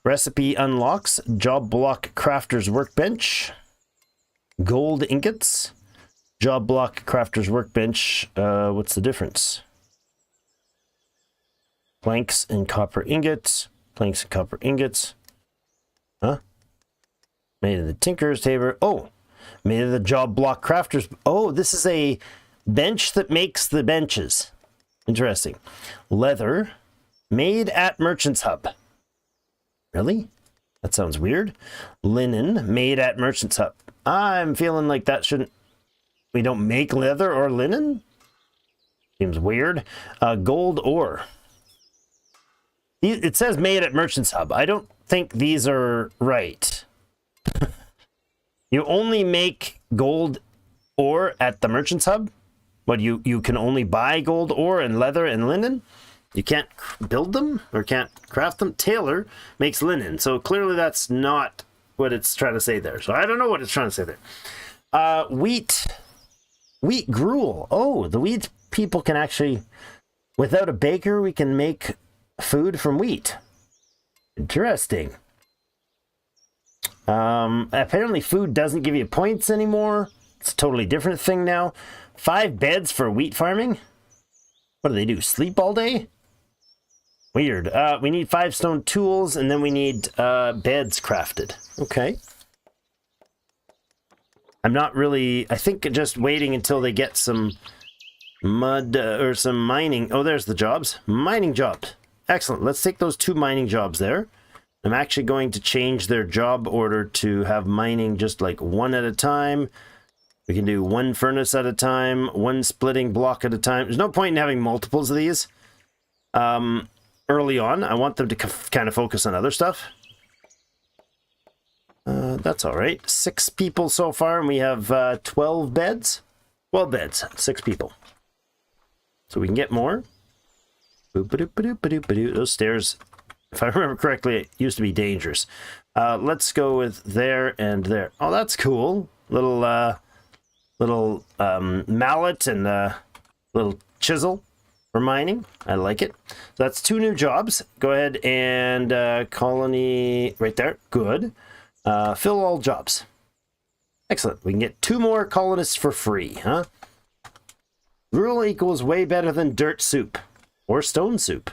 Recipe unlocks. Job block crafter's workbench. Gold ingots. Job block crafter's workbench. What's the difference? Planks and copper ingots. Planks and copper ingots. Huh? Made of the tinker's table. Oh, made of the job block crafters. Oh, this is a bench that makes the benches. Interesting. Leather. Made at Merchant's Hub. Really? That sounds weird. Linen. Made at Merchant's Hub. I'm feeling like that shouldn't... We don't make leather or linen? Seems weird. Gold ore. It says made at Merchant's Hub. I don't think these are right. You only make gold ore at the Merchant's Hub? But you can only buy gold ore and leather and linen? You can't build them or can't craft them? Tailor makes linen. So clearly that's not what it's trying to say there. So I don't know what it's trying to say there. Wheat gruel. Oh, the wheat people can actually, without a baker, we can make food from wheat. Interesting. Apparently food doesn't give you points anymore. It's a totally different thing now. 5 beds for wheat farming. What do they do? Sleep all day? Weird. We need 5 stone tools, and then we need beds crafted. Okay. I'm not really... I think just waiting until they get some mud or some mining... Oh, there's the jobs. Mining jobs. Excellent. Let's take those 2 mining jobs there. I'm actually going to change their job order to have mining just like 1 at a time. We can do 1 furnace at a time, 1 splitting block at a time. There's no point in having multiples of these. Early on, I want them to kind of focus on other stuff. That's all right. 6 people so far, and we have 12 beds. 12 beds, 6 people. So we can get more. Those stairs, if I remember correctly, it used to be dangerous. Let's go with there and there. Oh, that's cool. Little mallet and little chisel for mining. I like it. So that's 2 new jobs. Go ahead and colony right there. Good. Fill all jobs. Excellent. We can get 2 more colonists for free, huh? Gruel equals way better than dirt soup or stone soup.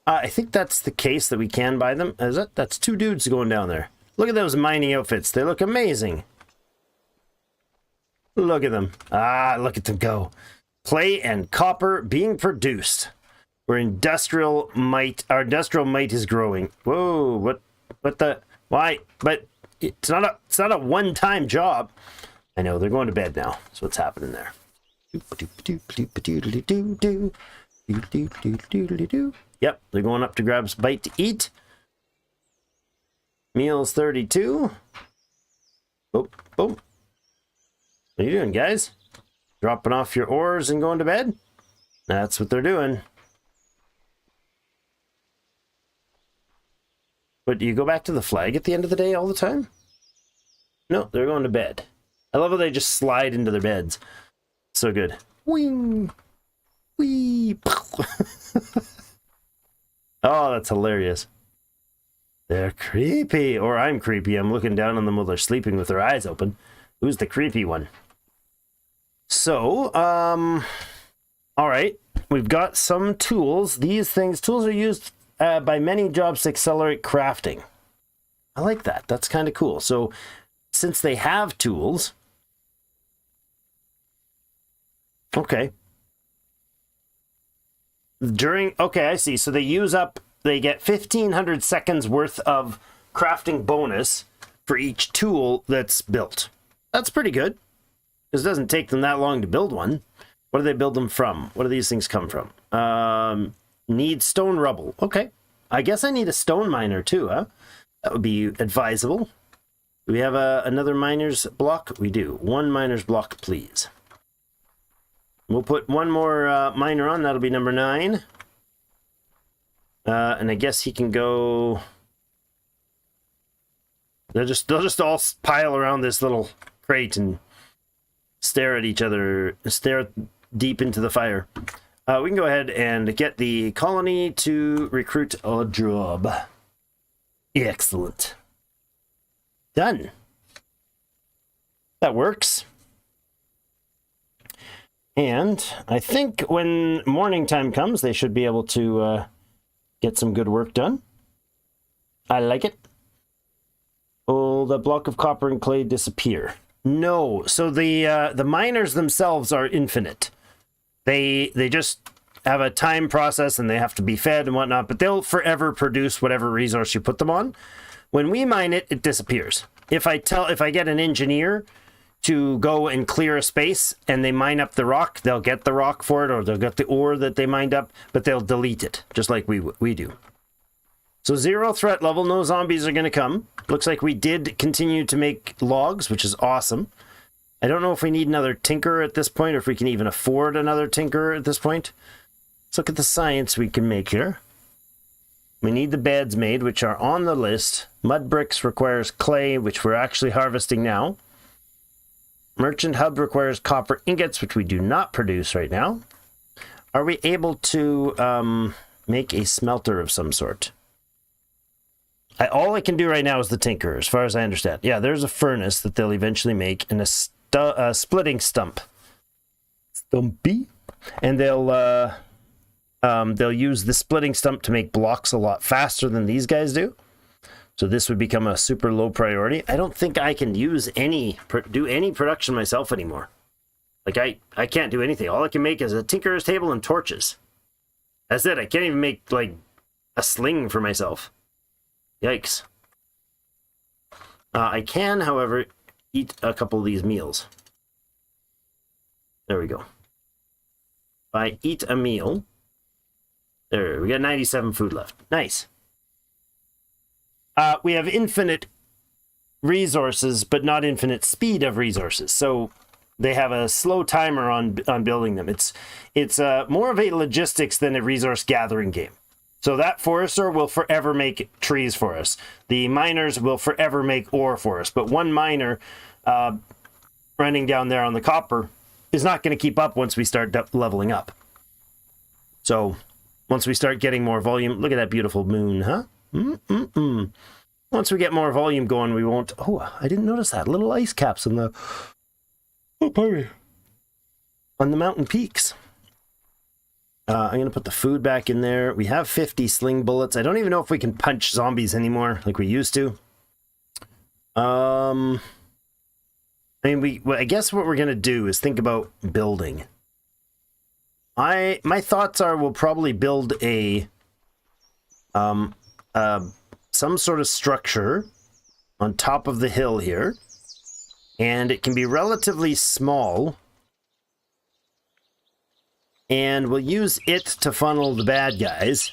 I think that's the case that we can buy them. Is it? That's 2 dudes going down there. Look at those mining outfits. They look amazing. Look at them. Ah, look at them go. Clay and copper being produced. Our industrial might is growing. Whoa, what the, why? But it's not a one-time job. I know, they're going to bed now. That's what's happening there. Yep, they're going up to grab a bite to eat. Meals 32. Boom, boom. What are you doing, guys? Dropping off your ores and going to bed? That's what they're doing. But do you go back to the flag at the end of the day all the time? No, they're going to bed. I love how they just slide into their beds. So good. Wing. Wee. Oh, that's hilarious. They're creepy. Or I'm creepy. I'm looking down on them while they're sleeping with their eyes open. Who's the creepy one? So, all right. We've got some tools. Tools are used by many jobs to accelerate crafting. I like that. That's kind of cool. So, since they have tools... Okay. Okay, I see. So they get 1,500 seconds worth of crafting bonus for each tool that's built. That's pretty good. Because it doesn't take them that long to build one. What do they build them from? What do these things come from? Need stone rubble. Okay. I guess I need a stone miner too, huh? That would be advisable. Do we have another miner's block? We do. 1 miner's block, please. We'll put one more miner on. That'll be number 9. And I guess he can go... They'll just all pile around this little crate and stare at each other, stare deep into the fire. We can go ahead and get the colony to recruit a job. Excellent. Done. That works. And I think when morning time comes, they should be able to get some good work done. I like it. Will the block of copper and clay disappear? No. So the miners themselves are infinite. They just have a time process and they have to be fed and whatnot, but they'll forever produce whatever resource you put them on. When we mine it, it disappears. If I get an engineer to go and clear a space and they mine up the rock, they'll get the rock for it, or they'll get the ore that they mined up, but they'll delete it, just like we do. So 0 threat level, no zombies are going to come. Looks like we did continue to make logs, which is awesome. I don't know if we need another tinker at this point, or if we can even afford another tinker at this point. Let's look at the science we can make here. We need the beds made, which are on the list. Mud bricks requires clay, which we're actually harvesting now. Merchant hub requires copper ingots, which we do not produce right now. Are we able to make a smelter of some sort? All I can do right now is the tinker, as far as I understand. Yeah, there's a furnace that they'll eventually make, and a splitting stump. Stumpy. And they'll use the splitting stump to make blocks a lot faster than these guys do. So this would become a super low priority. I don't think I can do any production myself anymore. Like, I can't do anything. All I can make is a tinker's table and torches. That's it. I can't even make, like, a sling for myself. Yikes. I can, however, eat a couple of these meals. There we go. If I eat a meal... There, we got 97 food left. Nice. We have infinite resources, but not infinite speed of resources. So they have a slow timer on building them. It's more of a logistics than a resource gathering game. So that forester will forever make trees for us. The miners will forever make ore for us. But one miner running down there on the copper is not going to keep up once we start leveling up. So once we start getting more volume, look at that beautiful moon, huh? Once we get more volume going, we won't... Oh, I didn't notice that. Little ice caps on the... Oh, pardon. On the mountain peaks. I'm going to put the food back in there. We have 50 sling bullets. I don't even know if we can punch zombies anymore like we used to. I mean, I guess what we're going to do is think about building. My thoughts are we'll probably build some sort of structure on top of the hill here. And it can be relatively small. And we'll use it to funnel the bad guys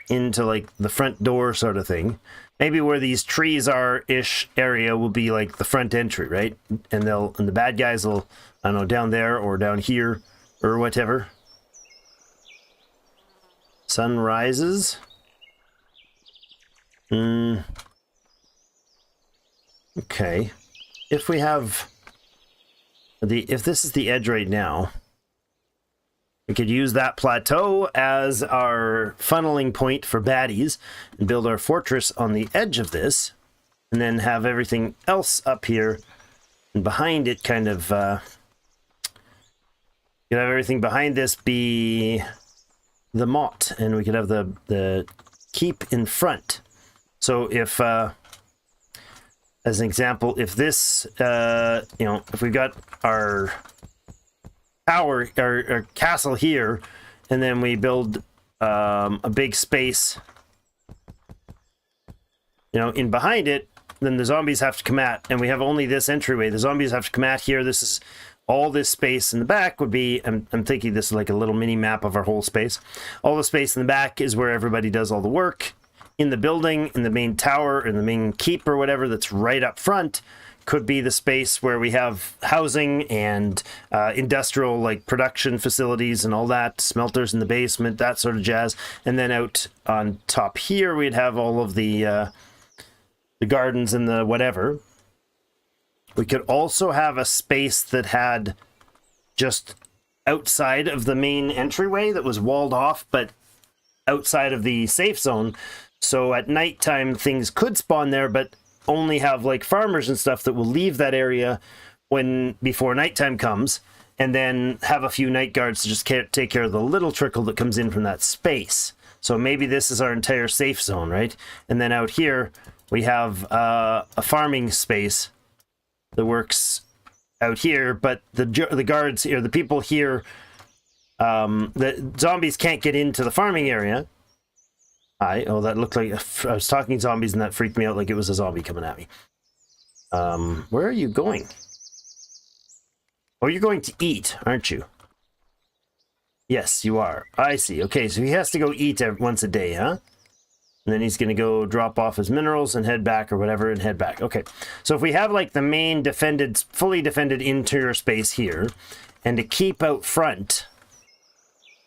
into, like, the front door sort of thing. Maybe where these trees are-ish area will be, like, the front entry, right? And the bad guys will, I don't know, down there or down here or whatever. Sun rises. Okay. If we have... If this is the edge right now... We could use that plateau as our funneling point for baddies and build our fortress on the edge of this, and then have everything else up here and behind it kind of, you could have everything behind this be the moat, and we could have the keep in front. So if, as an example, if this, if we've got our tower or castle here, and then we build a big space, in behind it, then the zombies have to come at, and we have only this entryway. The zombies have to come at here. This is all this space in the back would be, I'm thinking this is like a little mini map of our whole space. All the space in the back is where everybody does all the work. In the building, in the main tower, in the main keep or whatever that's right up front, could be the space where we have housing and industrial like production facilities and all that, smelters in the basement, that sort of jazz. And then out on top here, we'd have all of the gardens and the whatever. We could also have a space that had just outside of the main entryway that was walled off, but outside of the safe zone. So at nighttime, things could spawn there, but only have like farmers and stuff that will leave that area before nighttime comes, and then have a few night guards to just take care of the little trickle that comes in from that space. So maybe this is our entire safe zone, right? And then out here, we have a farming space that works out here, but the guards here, the people here, the zombies can't get into the farming area. Oh, that looked like I was talking zombies, and that freaked me out like it was a zombie coming at me. Where are you going? Oh, you're going to eat, aren't you? Yes, you are. I see. Okay, so he has to go eat once a day, huh? And then he's going to go drop off his minerals and head back or whatever and head back. Okay, so if we have like the main fully defended interior space here, and to keep out front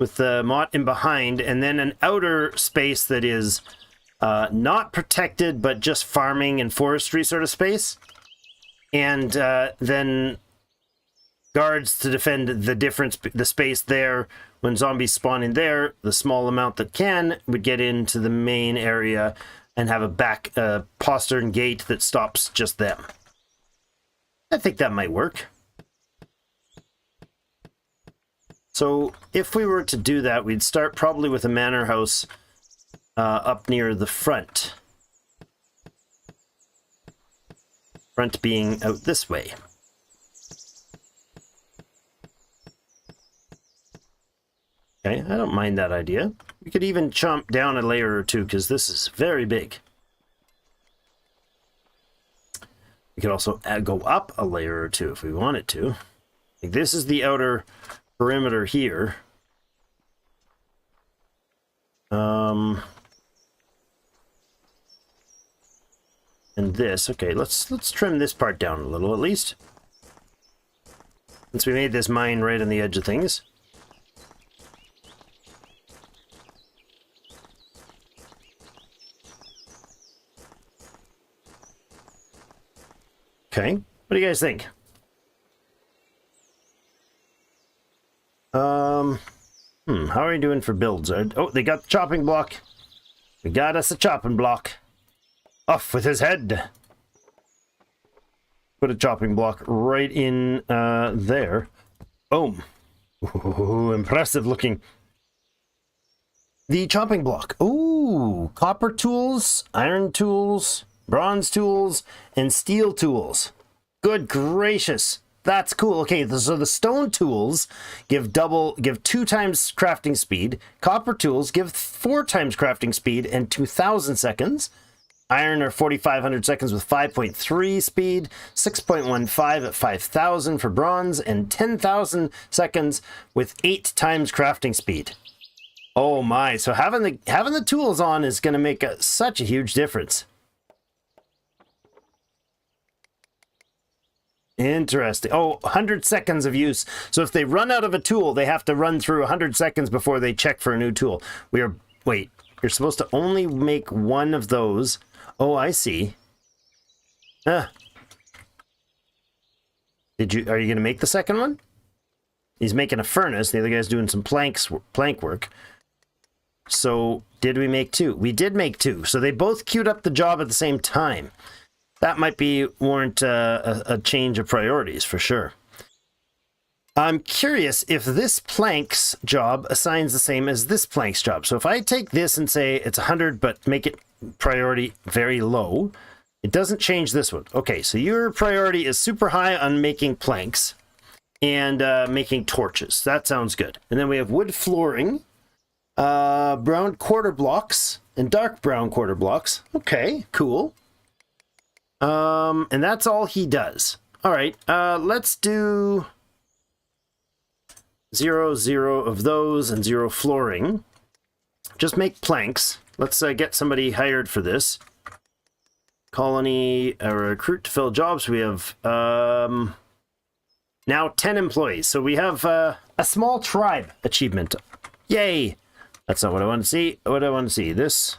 with the motte in behind, and then an outer space that is not protected, but just farming and forestry sort of space. And then guards to defend the space there. When zombies spawn in there, the small amount that would get into the main area and have a postern gate that stops just them. I think that might work. So if we were to do that, we'd start probably with a manor house up near the front. Front being out this way. Okay, I don't mind that idea. We could even chomp down a layer or two, because this is very big. We could also go up a layer or two if we wanted to. Like this is the outer perimeter here. And this, okay, let's trim this part down a little at least. Since we made this mine right on the edge of things. Okay, what do you guys think? How are we doing for builds? Oh, they got the chopping block. We got us a chopping block. Off with his head. Put a chopping block right in there. Boom. Ooh, impressive looking. The chopping block. Ooh, copper tools, iron tools, bronze tools, and steel tools. Good gracious. That's cool. Okay, so the stone tools give 2 times crafting speed. Copper tools give 4 times crafting speed and 2,000 seconds. Iron are 4,500 seconds with 5.3 speed, 6.15 at 5,000 for bronze, and 10,000 seconds with 8 times crafting speed. Oh my! So having the tools on is going to make such a huge difference. Interesting. Oh, 100 seconds of use. So if they run out of a tool, they have to run through 100 seconds before they check for a new tool. Wait, you're supposed to only make one of those. Oh, I see. Are you going to make the second one? He's making a furnace. The other guy's doing some plank work. So did we make 2? We did make 2. So they both queued up the job at the same time. That might warrant a change of priorities for sure. I'm curious if this plank's job assigns the same as this plank's job. So if I take this and say it's 100, but make it priority very low, it doesn't change this one. Okay, so your priority is super high on making planks and making torches. That sounds good. And then we have wood flooring, brown quarter blocks, and dark brown quarter blocks. Okay, cool. And that's all he does. All right, let's do 0, 0 of those and 0 flooring. Just make planks. Let's get somebody hired for this. colony, recruit to fill jobs. We have now 10 employees. So we have a small tribe achievement. Yay! That's not what I want to see. What I want to see, this.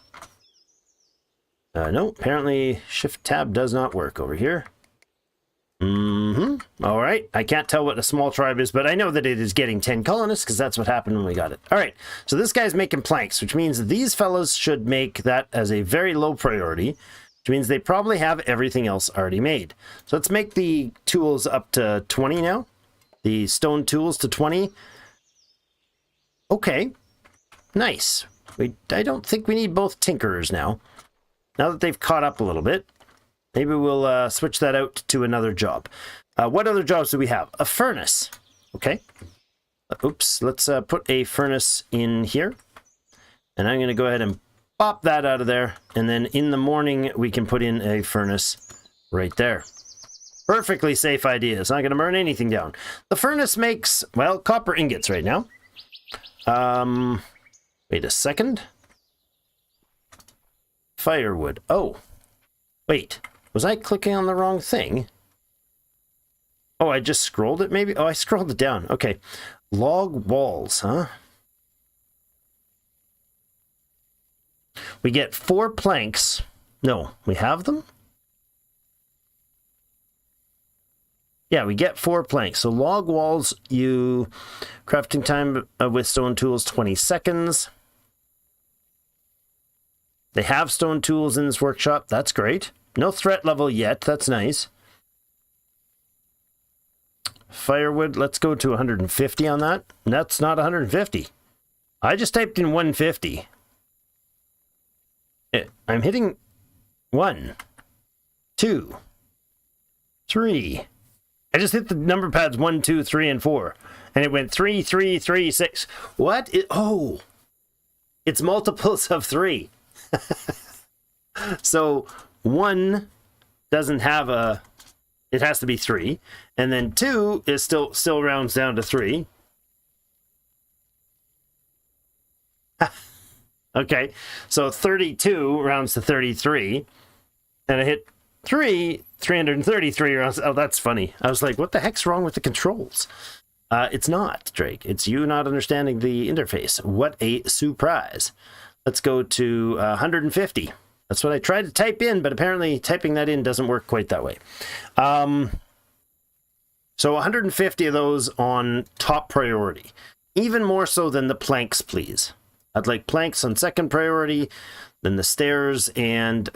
No, apparently shift tab does not work over here. All right. I can't tell what a small tribe is, but I know that it is getting 10 colonists because that's what happened when we got it. All right. So this guy's making planks, which means these fellows should make that as a very low priority, which means they probably have everything else already made. So let's make the tools up to 20 now. The stone tools to 20. Okay. Nice. I don't think we need both tinkerers now. Now that they've caught up a little bit, maybe we'll switch that out to another job. What other jobs do we have? A furnace. Okay. Oops. Let's put a furnace in here. And I'm going to go ahead and pop that out of there. And then in the morning, we can put in a furnace right there. Perfectly safe idea. It's not going to burn anything down. The furnace makes, well, copper ingots right now. Wait a second. Firewood. Oh. Wait. Was I clicking on the wrong thing? Oh, I just scrolled it maybe? Oh, I scrolled it down. Okay. Log walls, huh? We get 4 planks. No, we have them? Yeah, we get 4 planks. So log walls, crafting time with stone tools, 20 seconds. They have stone tools in this workshop. That's great. No threat level yet. That's nice. Firewood, let's go to 150 on that. That's not 150. I just typed in 150. I'm hitting 1, 2, 3. I just hit the number pads 1, 2, 3, and 4. And it went 3, 3, 3, 6. What? Oh. It's multiples of 3. So 1 doesn't have a, it has to be 3, and then 2 is still rounds down to 3. Okay, so 32 rounds to 33, and I hit 333 rounds. Oh, that's funny. I was like, what the heck's wrong with the controls? It's not, Drake. It's you not understanding the interface. What a surprise. Let's go to 150. That's what I tried to type in, but apparently typing that in doesn't work quite that way. So 150 of those on top priority. Even more so than the planks, please. I'd like planks on second priority, then the stairs and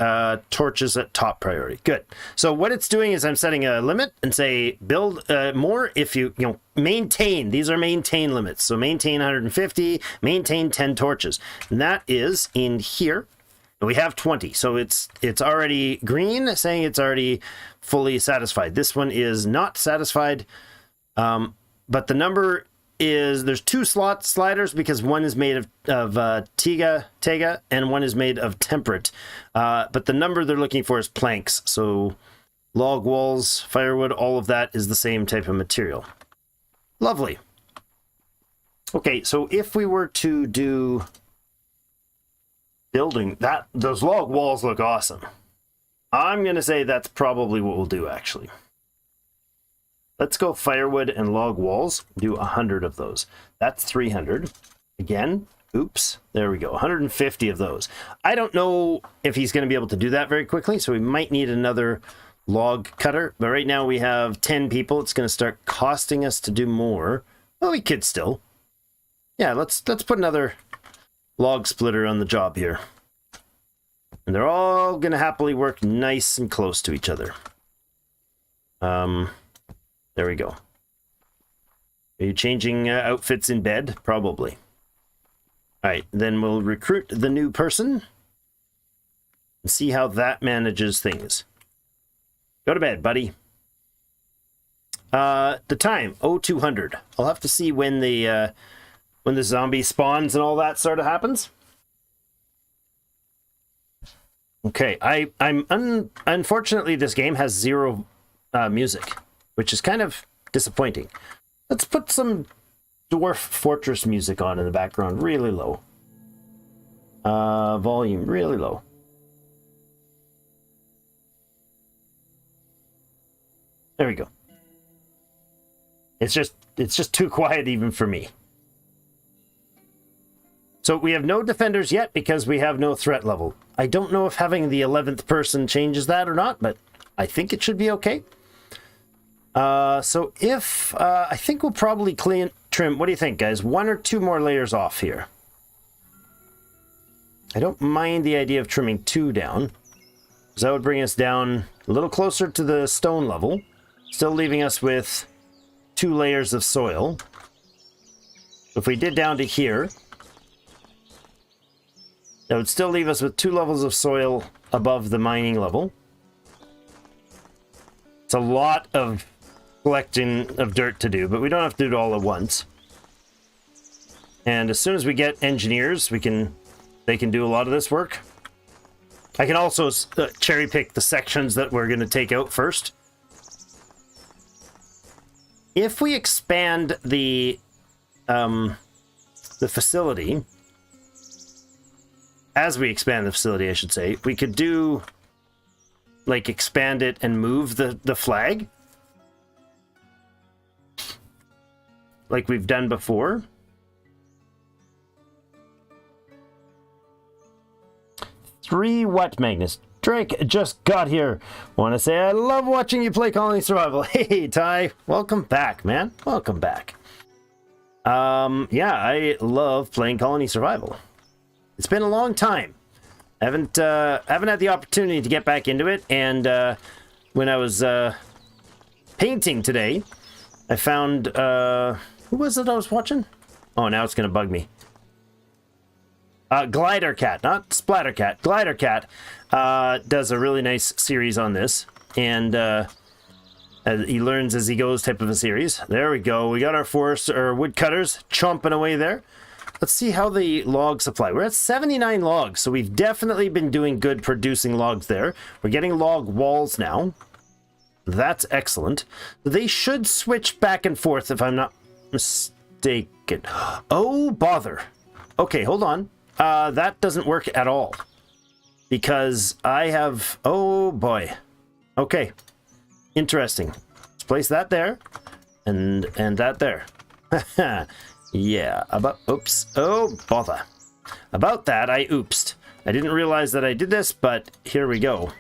torches at top priority. Good. So what it's doing is I'm setting a limit and say build more if you maintain. These are maintain limits. So maintain 150, maintain 10 torches. And that is in here. We have 20. So it's already green, saying it's already fully satisfied. This one is not satisfied. But the number is, there's 2 slot sliders because one is made of Tega and one is made of temperate. But the number they're looking for is planks. So log walls, firewood, all of that is the same type of material. Lovely. Okay, so if we were to do building, those log walls look awesome. I'm going to say that's probably what we'll do, actually. Let's go firewood and log walls. Do 100 of those. That's 300. Again, oops, there we go. 150 of those. I don't know if he's going to be able to do that very quickly, so we might need another log cutter. But right now we have 10 people. It's going to start costing us to do more. Well, we could still. Yeah, let's put another log splitter on the job here. And they're all going to happily work nice and close to each other. There we go. Are you changing outfits in bed? Probably. All right, then we'll recruit the new person and see how that manages things. Go to bed, buddy. The time, 0200. I'll have to see when the zombie spawns and all that sort of happens. Okay, unfortunately this game has 0 music, which is kind of disappointing. Let's put some Dwarf Fortress music on in the background, really low. Volume really low. There we go. It's just too quiet even for me. So we have no defenders yet because we have no threat level. I don't know if having the 11th person changes that or not, but I think it should be okay. So if, I think we'll probably trim, what do you think, guys? 1 or 2 more layers off here. I don't mind the idea of trimming 2 down, because that would bring us down a little closer to the stone level, still leaving us with 2 layers of soil. If we did down to here, that would still leave us with 2 levels of soil above the mining level. It's a lot of collecting of dirt to do, but we don't have to do it all at once. And as soon as we get engineers, they can do a lot of this work. I can also cherry pick the sections that we're going to take out first. If we expand the facility, as we expand the facility, I should say, we could do like expand it and move the flag like we've done before. Three what, Magnus? Drake just got here. Want to say I love watching you play Colony Survival. Hey, Ty. Welcome back, man. Welcome back. Yeah, I love playing Colony Survival. It's been a long time. I haven't had the opportunity to get back into it, and when I was painting today, I found who was it I was watching? Oh, now it's gonna bug me. Glider Cat, not Splatter Cat. Glider Cat does a really nice series on this, and he learns as he goes type of a series. There we go. We got our forest or woodcutters chomping away there. Let's see how the log supply. We're at 79 logs, so we've definitely been doing good producing logs there. We're getting log walls now. That's excellent. They should switch back and forth if I'm not mistaken. Oh, bother. Okay, hold on. That doesn't work at all. Because I have... Oh, boy. Okay. Interesting. Let's place that there. And that there. Yeah. Oops. Oh, bother. About that, I oopsed. I didn't realize that I did this, but here we go.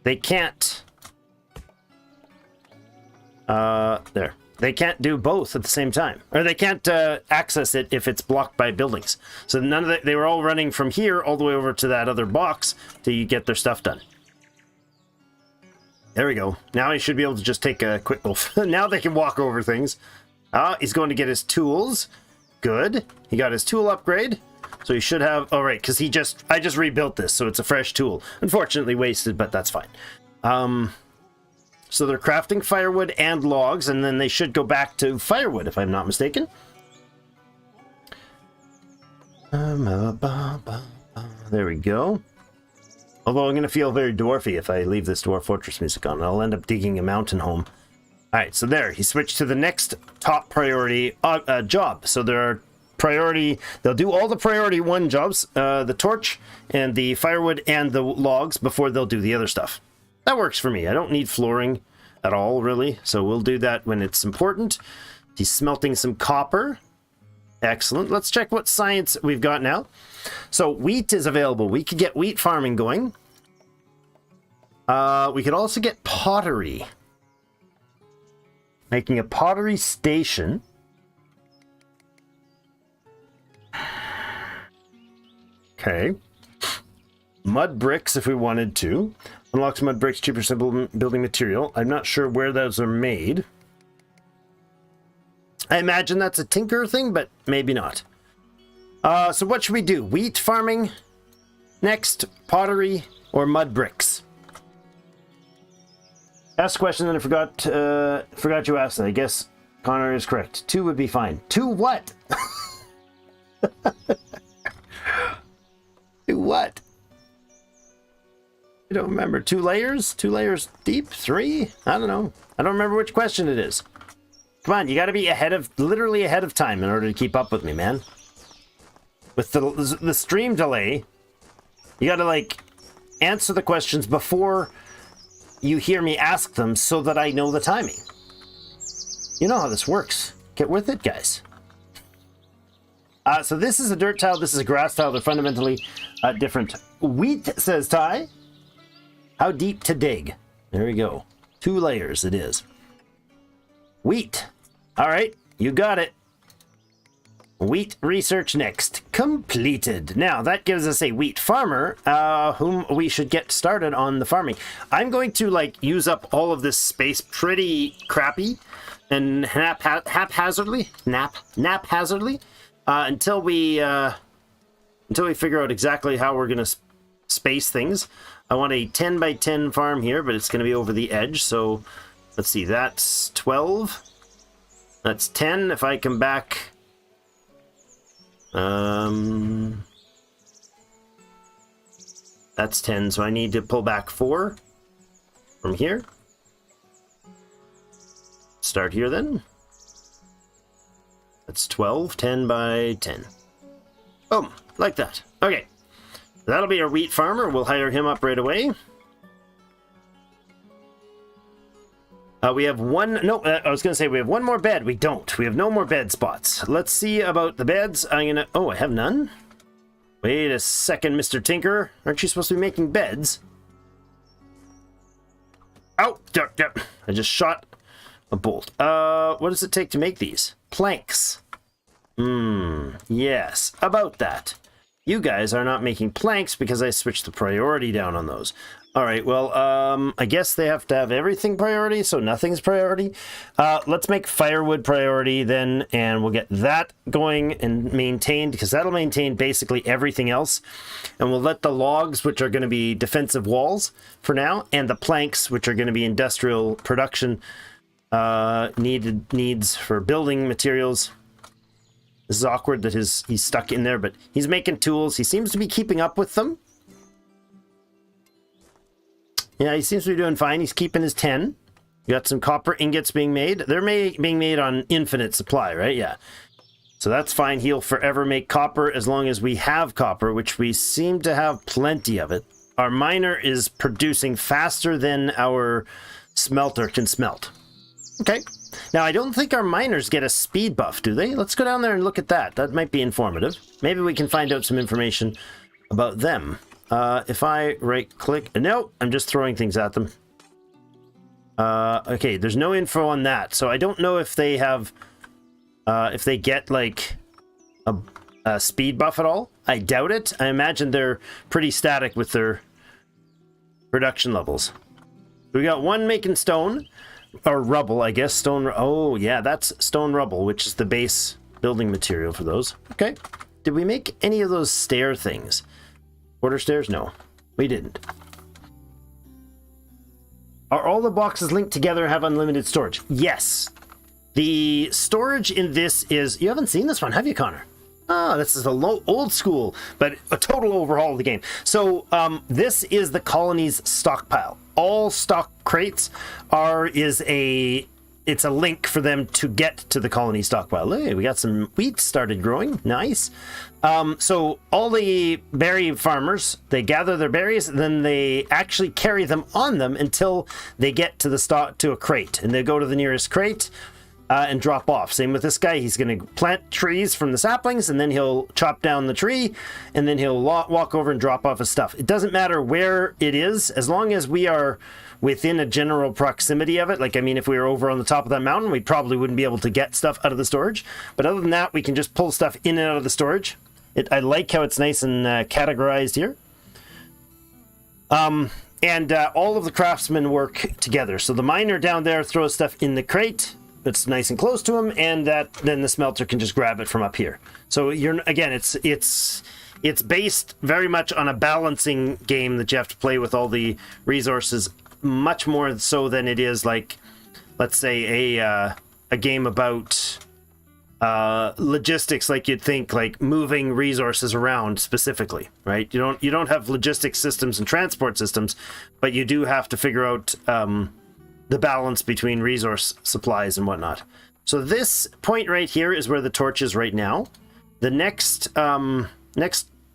They can't... there. They can't do both at the same time. Or they can't access it if it's blocked by buildings. So none of they were all running from here all the way over to that other box to get their stuff done. There we go. Now he should be able to just take a quick little... Now they can walk over things. He's going to get his tools. Good. He got his tool upgrade. So he should have... Oh, right, because I just rebuilt this, so it's a fresh tool. Unfortunately wasted, but that's fine. So they're crafting firewood and logs, and then they should go back to firewood, if I'm not mistaken. There we go. Although I'm going to feel very dwarfy if I leave this Dwarf Fortress music on. I'll end up digging a mountain home. Alright, so there. He switched to the next top priority job. So there are priority... They'll do all the priority 1 jobs. The torch and the firewood and the logs before they'll do the other stuff. That works for me. I don't need flooring at all, really. So we'll do that when it's important. He's smelting some copper. Excellent. Let's check what science we've got now. So wheat is available. We could get wheat farming going. We could also get pottery. Making a pottery station. Okay. Mud bricks if we wanted to. Unlocks mud bricks, cheaper, simple building material. I'm not sure where those are made. I imagine that's a tinker thing, but maybe not. So what should we do? Wheat farming next, pottery, or mud bricks? Ask a question and I forgot you asked it. I guess Connor is correct. 2 would be fine. 2 what? 2 what? I don't remember. 2 layers? 2 layers deep? 3? I don't know. I don't remember which question it is. Come on, you gotta be literally ahead of time in order to keep up with me, man. With the stream delay, you gotta, like, answer the questions before you hear me ask them so that I know the timing. You know how this works. Get with it, guys. So this is a dirt tile, this is a grass tile. They're fundamentally different. Wheat, says Ty. How deep to dig? There we go. 2 layers it is. Wheat. All right, you got it. Wheat research next. Completed. Now, that gives us a wheat farmer, whom we should get started on the farming. I'm going to, like, use up all of this space pretty crappy and haphazardly, until we figure out exactly how we're going to space things. I want a 10 by 10 farm here, but it's going to be over the edge. So let's see, that's 12. That's 10. If I come back, that's 10. So I need to pull back 4 from here. Start here then. That's 12, 10 by 10. Boom, like that. Okay, that'll be our wheat farmer. We'll hire him up right away. We have one, no, I was going to say we have one more bed. We don't. We have no more bed spots. Let's see about the beds. I'm going to, oh, I have none? Wait a second, Mr. Tinker. Aren't you supposed to be making beds? Ow, I just shot a bolt. What does it take to make these? Planks. Yes, about that. You guys are not making planks because I switched the priority down on those. All right, well, I guess they have to have everything priority, so nothing's priority. Let's make firewood priority then, and we'll get that going and maintained, because that'll maintain basically everything else. And we'll let the logs, which are going to be defensive walls for now, and the planks, which are going to be industrial production needs for building materials. This is awkward that he's stuck in there, but he's making tools. He seems to be keeping up with them. Yeah, he seems to be doing fine. He's keeping his 10. You got some copper ingots being made. They're being made on infinite supply, right? Yeah. So that's fine. He'll forever make copper as long as we have copper, which we seem to have plenty of it. Our miner is producing faster than our smelter can smelt. Okay. Now, I don't think our miners get a speed buff, do they? Let's go down there and look at that. That might be informative. Maybe we can find out some information about them. If I right-click... No, I'm just throwing things at them. Okay, there's no info on that. So I don't know if they have... if they get, like, a speed buff at all. I doubt it. I imagine they're pretty static with their production levels. We got one making stone. Or rubble, I guess. Stone... Oh, yeah, that's stone rubble, which is the base building material for those. Okay. Did we make any of those stair things? Quarter stairs? No, we didn't. Are all the boxes linked together and have unlimited storage? Yes. The storage in this is... You haven't seen this one, have you, Connor? Oh, this is a old school, but a total overhaul of the game. So this is the colony's stockpile. All stock crates it's a link for them to get to the colony stockpile. Hey, we got some wheat started growing. Nice. So all the berry farmers, they gather their berries, and then they actually carry them on them until they get to to a crate, and they go to the nearest crate and drop off. Same with this guy. He's going to plant trees from the saplings, and then he'll chop down the tree, and then he'll walk over and drop off his stuff. It doesn't matter where it is, as long as we are within a general proximity of it. Like, I mean, if we were over on the top of that mountain, we probably wouldn't be able to get stuff out of the storage. But other than that, we can just pull stuff in and out of the storage. I like how it's nice and categorized here. And all of the craftsmen work together. So the miner down there throws stuff in the crate that's nice and close to him, and then the smelter can just grab it from up here. So it's based very much on a balancing game that you have to play with all the resources, much more so than it is like, let's say, a game about logistics, like you'd think, like moving resources around specifically, right? You don't have logistics systems and transport systems, but you do have to figure out the balance between resource supplies and whatnot. So this point right here is where the torch is right now. The next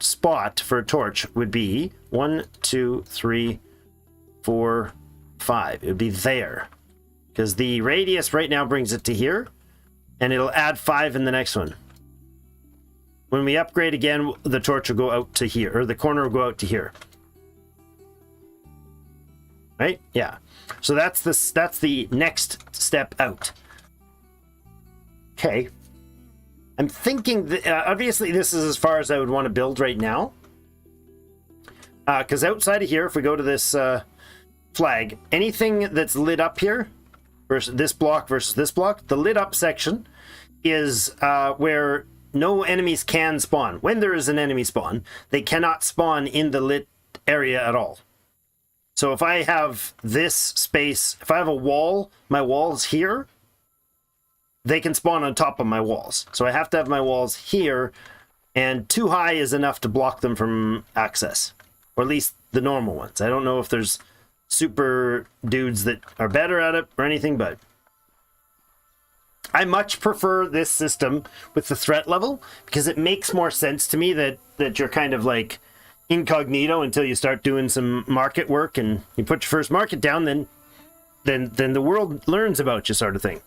spot for a torch would be 1, 2, 3, 4, 5. It would be there. Because the radius right now brings it to here. And it'll add 5 in the next one. When we upgrade again, the torch will go out to here. Or the corner will go out to here. Right? Yeah. So that's the next step out. Okay. I'm thinking that, obviously this is as far as I would want to build right now. Because outside of here, if we go to this flag, anything that's lit up here, versus this block, the lit up section is where no enemies can spawn. When there is an enemy spawn, they cannot spawn in the lit area at all. So if I have this space, if I have a wall, my wall's here, they can spawn on top of my walls. So I have to have my walls here, and too high is enough to block them from access. Or at least the normal ones. I don't know if there's super dudes that are better at it or anything, but I much prefer this system with the threat level, because it makes more sense to me that you're kind of like incognito until you start doing some market work and you put your first market down, then the world learns about you, sort of thing.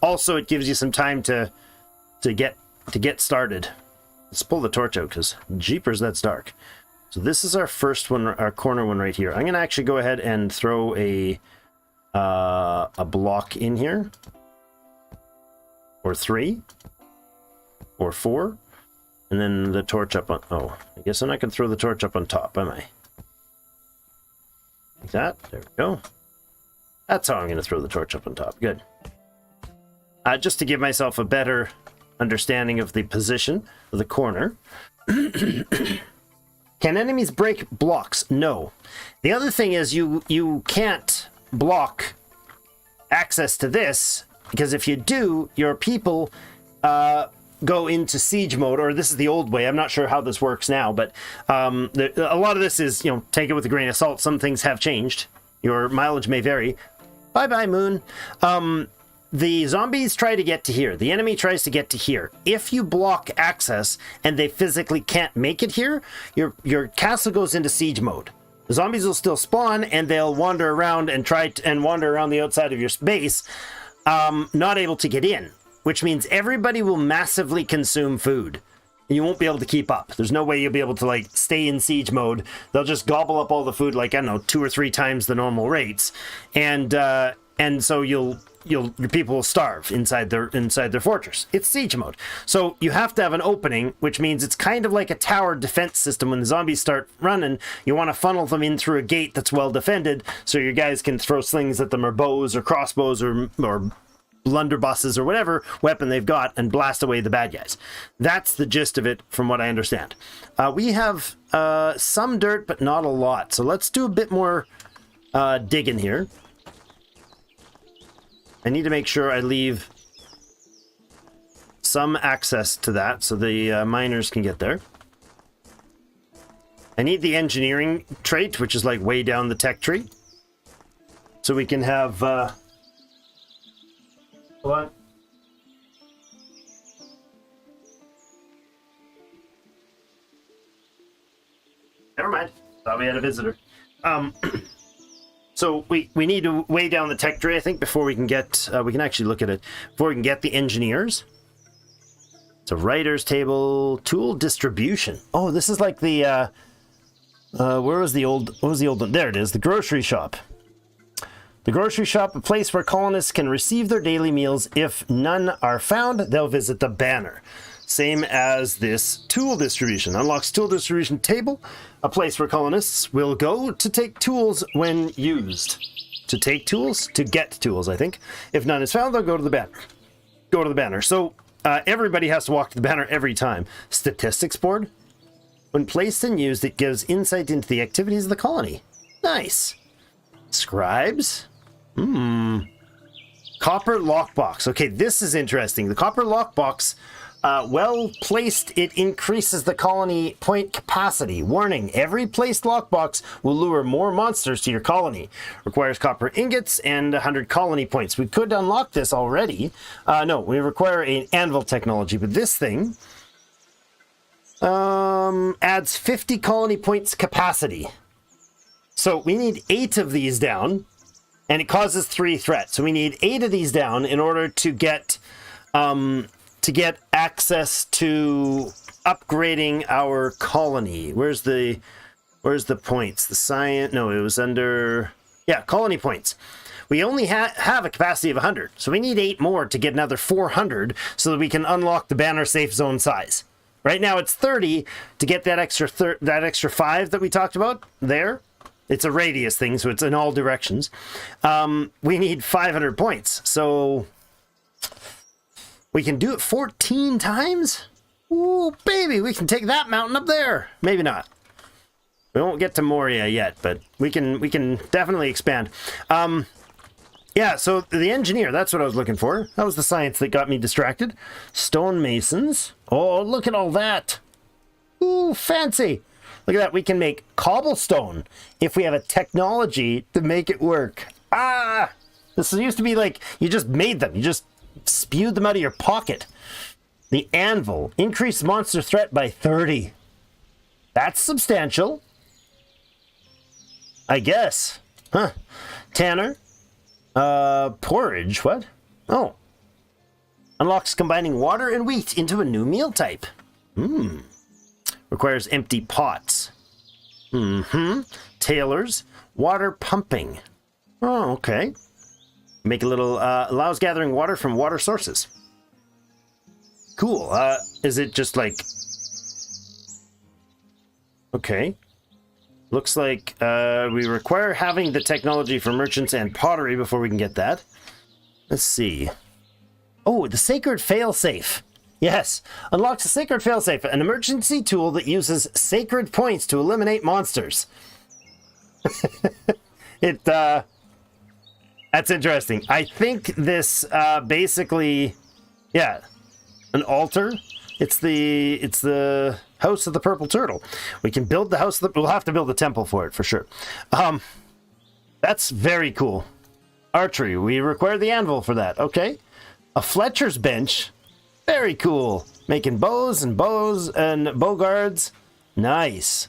Also, it gives you some time to get started. Let's pull the torch out, because jeepers, that's dark. So this is our first one, our corner one right here. I'm gonna actually go ahead and throw a block in here, or 3, or 4. And then the torch up on... Oh, I guess I'm not going to throw the torch up on top, am I? Like that. There we go. That's how I'm going to throw the torch up on top. Good. Just to give myself a better understanding of the position of the corner. Can enemies break blocks? No. The other thing is you can't block access to this, because if you do, your people... go into siege mode, or this is the old way. I'm not sure how this works now, but a lot of this is, take it with a grain of salt. Some things have changed. Your mileage may vary. Bye-bye, moon. The zombies try to get to here. The enemy tries to get to here. If you block access and they physically can't make it here, your castle goes into siege mode. The zombies will still spawn, and they'll wander around and wander around the outside of your base, not able to get in. Which means everybody will massively consume food. You won't be able to keep up. There's no way you'll be able to, like, stay in siege mode. They'll just gobble up all the food, like, I don't know, 2 or 3 times the normal rates. And so your people will starve inside their fortress. It's siege mode. So you have to have an opening, which means it's kind of like a tower defense system. When the zombies start running, you want to funnel them in through a gate that's well defended, so your guys can throw slings at them, or bows, or crossbows, or blunderbusses, or whatever weapon they've got, and blast away the bad guys. That's the gist of it, from what I understand. We have some dirt, but not a lot. So let's do a bit more digging here. I need to make sure I leave some access to that so the miners can get there. I need the engineering trait, which is like way down the tech tree, so we can have... Hold on. Never mind. Thought we had a visitor. So we need to weigh down the tech tree, I think, before we can get... we can actually look at it. Before we can get the engineers. It's a writer's table. Tool distribution. Oh, this is like the... where was the old... What was the old one? There it is. The grocery shop. The grocery shop, a place where colonists can receive their daily meals. If none are found, they'll visit the banner. Same as this tool distribution. Unlocks tool distribution table, a place where colonists will go to take tools when used. To take tools? To get tools, I think. If none is found, they'll go to the banner. Go to the banner. So everybody has to walk to the banner every time. Statistics board. When placed and used, it gives insight into the activities of the colony. Nice. Scribes. Copper lockbox. Okay, this is interesting. The copper lockbox, well placed, it increases the colony point capacity. Warning, every placed lockbox will lure more monsters to your colony. Requires copper ingots and 100 colony points. We could unlock this already. No, we require an anvil technology, but this thing Adds 50 colony points capacity. So we need 8 of these down, and it causes 3 threats. So we need 8 of these down in order to get access to upgrading our colony. Where's the points? The science? No, it was under, yeah, colony points. We only have a capacity of 100, so we need 8 more to get another 400 so that we can unlock the banner safe zone size. Right now it's 30 to get that extra 5 that we talked about there. It's a radius thing, so it's in all directions. We need 500 points, so we can do it 14 times? Ooh, baby, we can take that mountain up there. Maybe not. We won't get to Moria yet, but we can definitely expand. Yeah, so the engineer, that's what I was looking for. That was the science that got me distracted. Stonemasons. Oh, look at all that. Ooh, fancy. Look at that. We can make cobblestone if we have a technology to make it work. Ah! This used to be like, you just made them. You just spewed them out of your pocket. The anvil. Increased monster threat by 30. That's substantial. I guess. Huh. Tanner. Porridge. What? Oh. Unlocks combining water and wheat into a new meal type. Requires empty pots. Tailors. Water pumping. Oh, okay. Make a little, allows gathering water from water sources. Cool. Is it just like... Okay. Looks like we require having the technology for merchants and pottery before we can get that. Let's see. Oh, the sacred failsafe. Yes. Unlocks a sacred failsafe, an emergency tool that uses sacred points to eliminate monsters. That's interesting. I think this basically, yeah, an altar. It's the house of the purple turtle. We can build the house. We'll have to build a temple for it for sure. That's very cool. Archery. We require the anvil for that. Okay. A Fletcher's bench. Very cool. Making bows and bow guards. Nice.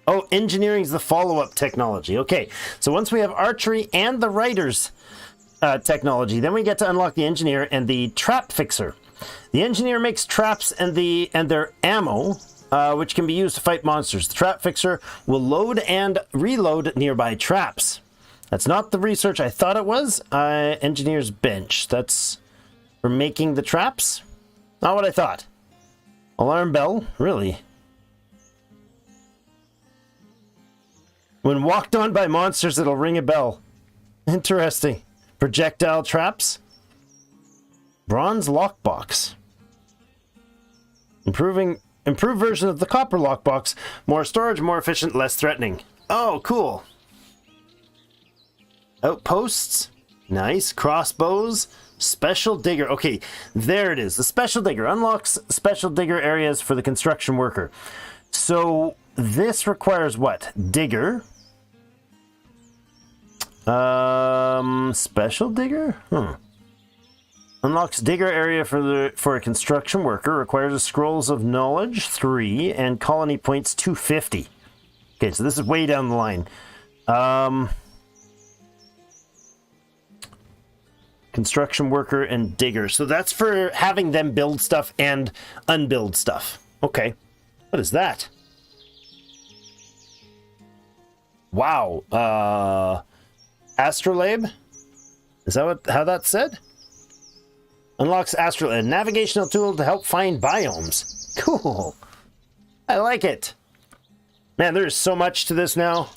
Oh, engineering's the follow-up technology. Okay. So once we have archery and the writer's technology, then we get to unlock the engineer and the trap fixer. The engineer makes traps and their ammo, which can be used to fight monsters. The trap fixer will load and reload nearby traps. That's not the research I thought it was. Engineer's bench. That's for making the traps. Not what I thought. Alarm bell. Really? When walked on by monsters, it'll ring a bell. Interesting. Projectile traps. Bronze lockbox. Improved version of the copper lockbox. More storage, more efficient, less threatening. Oh, cool. Outposts. Nice. Crossbows. Special digger. Okay, there it is. The special digger unlocks special digger areas for the construction worker. So this requires what? Digger. Special digger? Unlocks digger area for a construction worker. Requires scrolls of knowledge 3 and colony points 250. Okay, so this is way down the line. Construction worker and digger. So that's for having them build stuff and unbuild stuff. Okay. What is that? Wow. Astrolabe? Is that how that's said? Unlocks Astrolabe, a navigational tool to help find biomes. Cool. I like it. Man, there's so much to this now.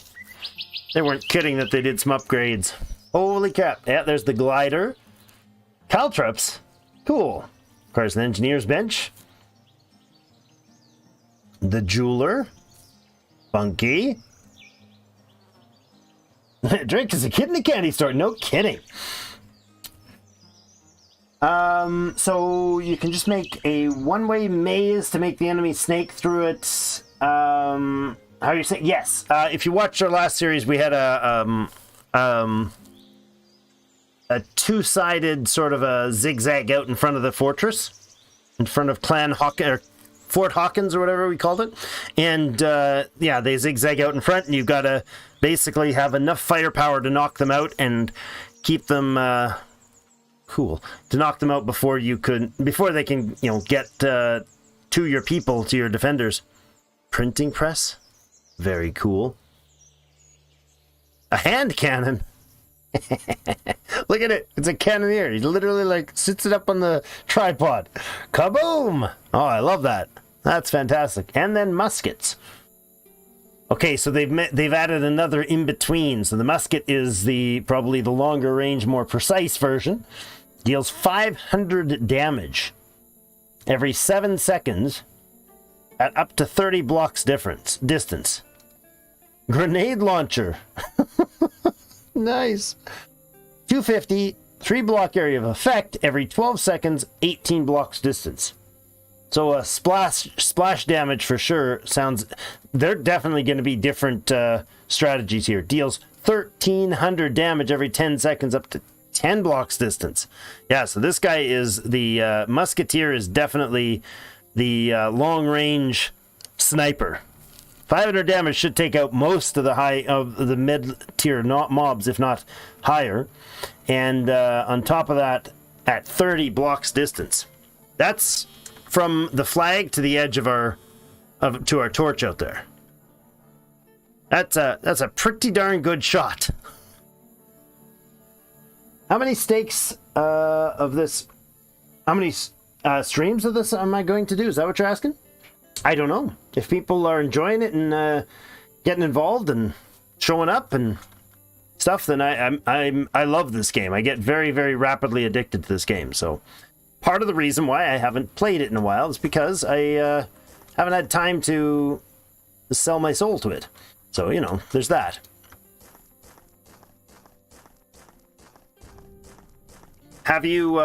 They weren't kidding that they did some upgrades. Holy crap. Yeah, there's the glider. Caltrops. Cool. Requires an engineer's bench. The jeweler. Funky. Drake is a kid in a candy store. No kidding. So you can just make a one-way maze to make the enemy snake through it. How are you saying? Yes. If you watched our last series, we had a two-sided sort of a zigzag out in front of the fortress, in front of Clan Hawk, or Fort Hawkins or whatever we called it. And yeah, they zigzag out in front, and you've got to basically have enough firepower to knock them out and keep them cool, to knock them out before they can, you know, get to your people, to your defenders. Printing press, very cool. A hand cannon. Look at it. It's a cannoneer. He literally like sits it up on the tripod. Kaboom! Oh, I love that. That's fantastic. And then muskets. Okay, so they've added another in between. So the musket is probably the longer range, more precise version. Deals 500 damage every 7 seconds at up to 30 blocks distance. Grenade launcher. Nice. 250, 3 block area of effect every 12 seconds, 18 blocks distance. So a splash damage for sure sounds... They're definitely going to be different strategies here. Deals 1,300 damage every 10 seconds up to 10 blocks distance. Yeah, so this guy is the... Musketeer is definitely the long-range sniper. 500 damage should take out most of the mid-tier mobs, if not higher. And on top of that, at 30 blocks distance. That's from the flag to the edge of our torch out there. That's a pretty darn good shot. How many stakes of this? How many streams of this am I going to do? Is that what you're asking? I don't know. If people are enjoying it and getting involved and showing up and stuff, then I love this game. I get very, very rapidly addicted to this game. So part of the reason why I haven't played it in a while is because I haven't had time to sell my soul to it. So, you know, there's that. Have you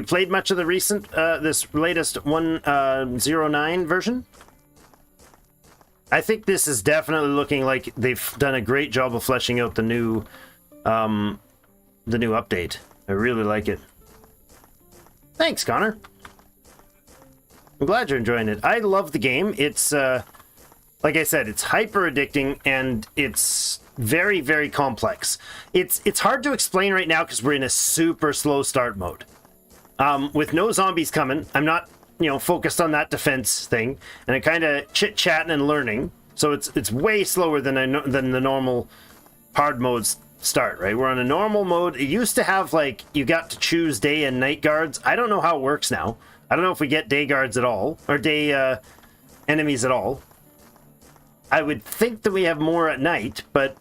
played much of the recent, this latest 1.09 version? I think this is definitely looking like they've done a great job of fleshing out the new update. I really like it. Thanks, Connor. I'm glad you're enjoying it. I love the game. It's, like I said, it's hyper addicting and it's very, very complex. It's hard to explain right now because we're in a super slow start mode. With no zombies coming, I'm not, you know, focused on that defense thing, and I kind of chit-chatting and learning. So it's way slower than the normal hard modes start, right? We're on a normal mode. It used to have, like, you got to choose day and night guards. I don't know how it works now. I don't know if we get day guards at all, or day enemies at all. I would think that we have more at night, but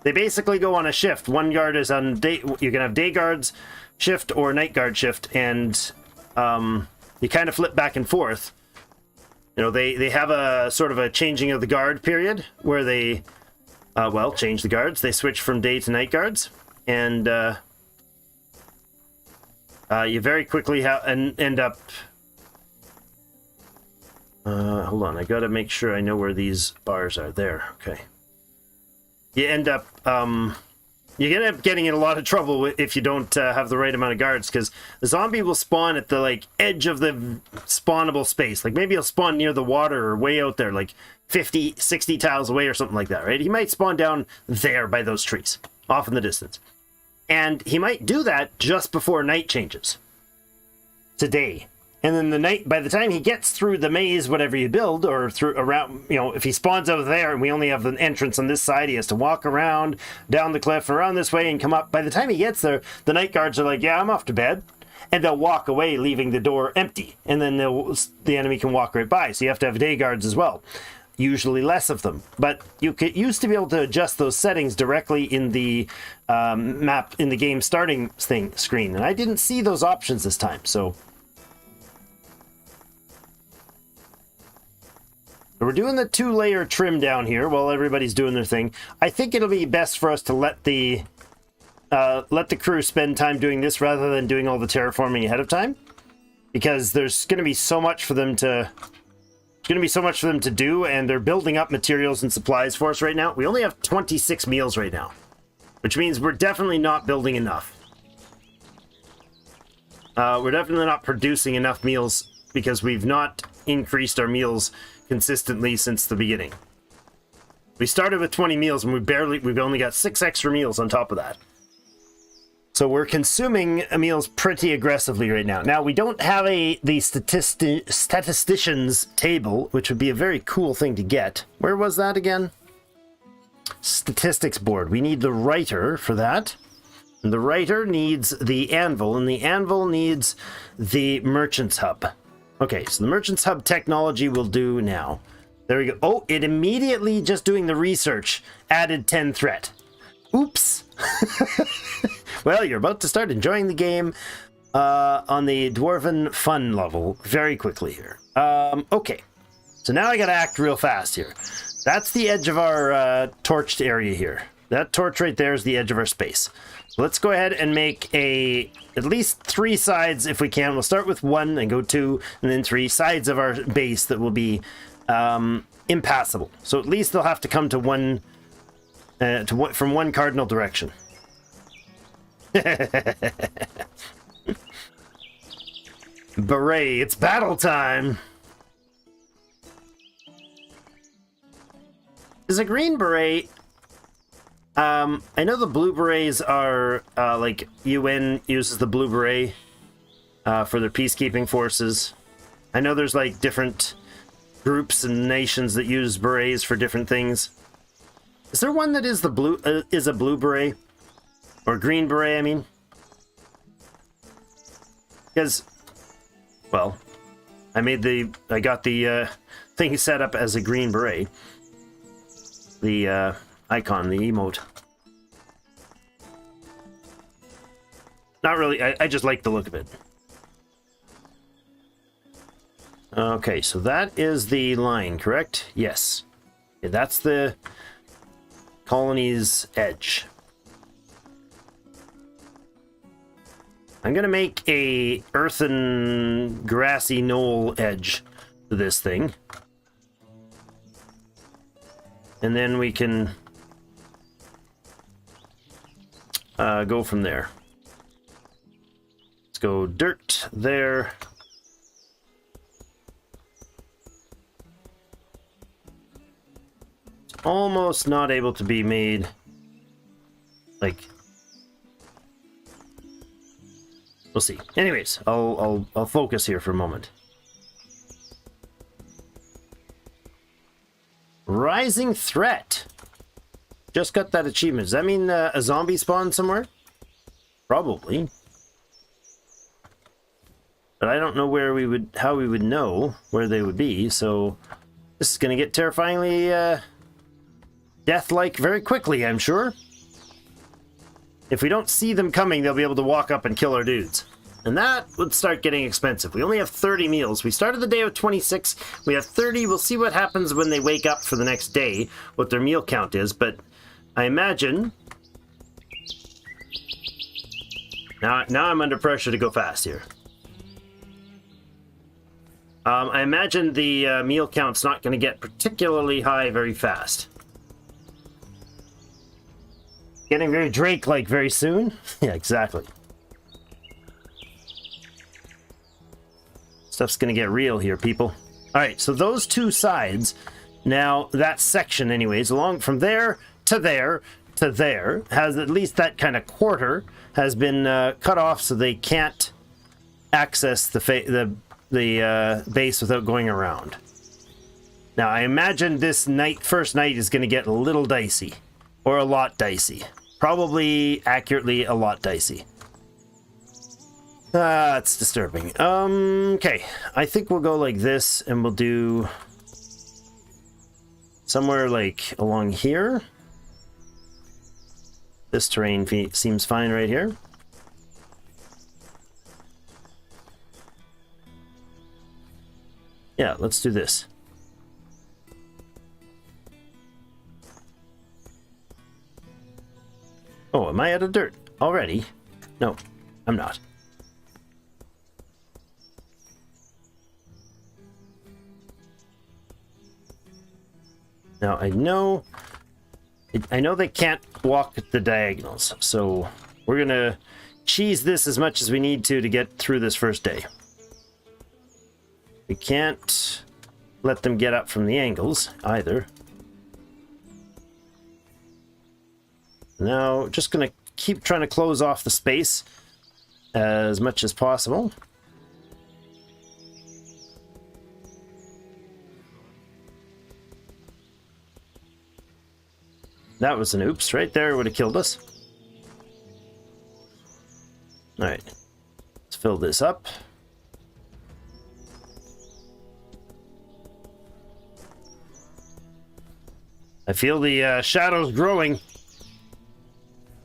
they basically go on a shift. One guard is on day. You can have day guards shift or night guard shift, and you kind of flip back and forth. You know, they have a sort of a changing of the guard period where they change the guards. They switch from day to night guards, and you very quickly end up hold on, I gotta make sure I know where these bars are. There, okay. You end up you end up getting in a lot of trouble if you don't have the right amount of guards, because the zombie will spawn at the like edge of the spawnable space. Like maybe he'll spawn near the water or way out there, like 50, 60 tiles away or something like that, right? He might spawn down there by those trees, off in the distance. And he might do that just before night changes to day. And then the night, by the time he gets through the maze, whatever you build, or through around, you know, if he spawns out there and we only have the entrance on this side, he has to walk around, down the cliff, around this way and come up. By the time he gets there, the night guards are like, yeah, I'm off to bed. And they'll walk away, leaving the door empty. And then the enemy can walk right by. So you have to have day guards as well. Usually less of them. But you used to be able to adjust those settings directly in the map, in the game starting screen. And I didn't see those options this time, so... We're doing the 2-layer trim down here while everybody's doing their thing. I think it'll be best for us to let the crew spend time doing this rather than doing all the terraforming ahead of time, because there's going to be so much for them to do, and they're building up materials and supplies for us right now. We only have 26 meals right now, which means we're definitely not building enough. We're definitely not producing enough meals because we've not increased our meals consistently since the beginning. We started with 20 meals and we've only got 6 extra meals on top of that. So we're consuming meals pretty aggressively right now. Now, we don't have the statistician's table, which would be a very cool thing to get. Where was that again? Statistics board. We need the writer for that. And the writer needs the anvil, and the anvil needs the merchant's hub. Okay, so the merchant's hub technology will do now. There we go. Oh, it immediately, just doing the research, added 10 threat. Oops. Well, you're about to start enjoying the game on the Dwarven Fun level very quickly here. Okay, so now I gotta act real fast here. That's the edge of our torched area here. That torch right there is the edge of our space. So let's go ahead and make at least 3 sides if we can. We'll start with 1 and go 2 and then 3 sides of our base that will be impassable. So at least they'll have to come to from one cardinal direction. Beret, it's battle time. Is a green beret? I know the blue berets are like UN uses the blue beret for their peacekeeping forces. I know there's like different groups and nations that use berets for different things. Is there one that is the blue is a blue beret or green beret? I mean, because, well, I got the thing set up as a green beret. The icon, the emote. Not really. I just like the look of it. Okay, so that is the line, correct? Yes. Okay, that's the colony's edge. I'm gonna make a earthen grassy knoll edge to this thing. And then we can go from there. Let's go dirt there. It's almost not able to be made like. We'll see. Anyways, I'll focus here for a moment. Rising threat. Just got that achievement. Does that mean a zombie spawned somewhere? Probably. But I don't know where how we would know where they would be, so this is gonna get terrifyingly death-like very quickly, I'm sure. If we don't see them coming, they'll be able to walk up and kill our dudes. And that would start getting expensive. We only have 30 meals. We started the day with 26. We have 30. We'll see what happens when they wake up for the next day, what their meal count is. But I imagine... Now I'm under pressure to go fast here. I imagine the meal count's not going to get particularly high very fast. Getting very Drake-like very soon? Yeah, exactly. Stuff's gonna get real here, people. Alright, so those 2 sides, now that section anyways, along from there to there to there, has at least that kind of quarter, has been cut off so they can't access the base without going around. Now, I imagine this first night is gonna get a little dicey. Or a lot dicey. Probably, accurately, a lot dicey. It's disturbing. Okay. I think we'll go like this, and we'll do... somewhere, like, along here. This terrain seems fine right here. Yeah, let's do this. Oh, am I out of dirt already? No, I'm not. Now, I know they can't walk the diagonals, so we're gonna cheese this as much as we need to get through this first day. We can't let them get up from the angles either. Now, just going to keep trying to close off the space as much as possible. That was an oops. Right there would have killed us. Alright. Let's fill this up. I feel the shadows growing.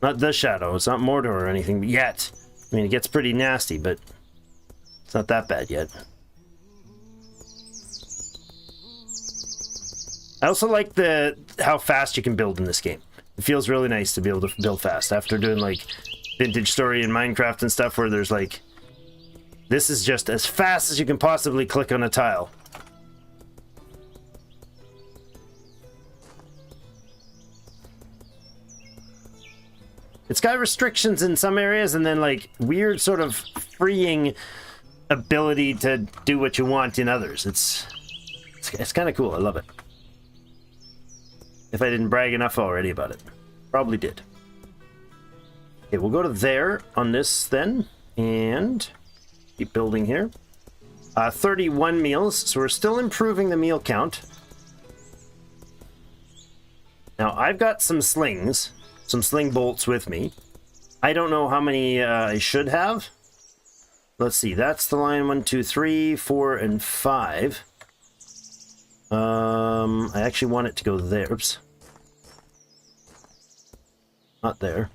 Not the shadow. It's not Mordor or anything yet. I mean, it gets pretty nasty, but it's not that bad yet. I also like how fast you can build in this game. It feels really nice to be able to build fast after doing like Vintage Story in Minecraft and stuff where there's like, this is just as fast as you can possibly click on a tile. It's got restrictions in some areas and then like weird sort of freeing ability to do what you want in others. It's kind of cool. I love it. If I didn't brag enough already about it. Probably did. Okay, we'll go to there on this then. And keep building here. 31 meals. So we're still improving the meal count. Now, I've got some slings. Some sling bolts with me. I don't know how many I should have. Let's see. That's the line 1, 2, 3, 4, and 5. I actually want it to go there. Oops. Not there.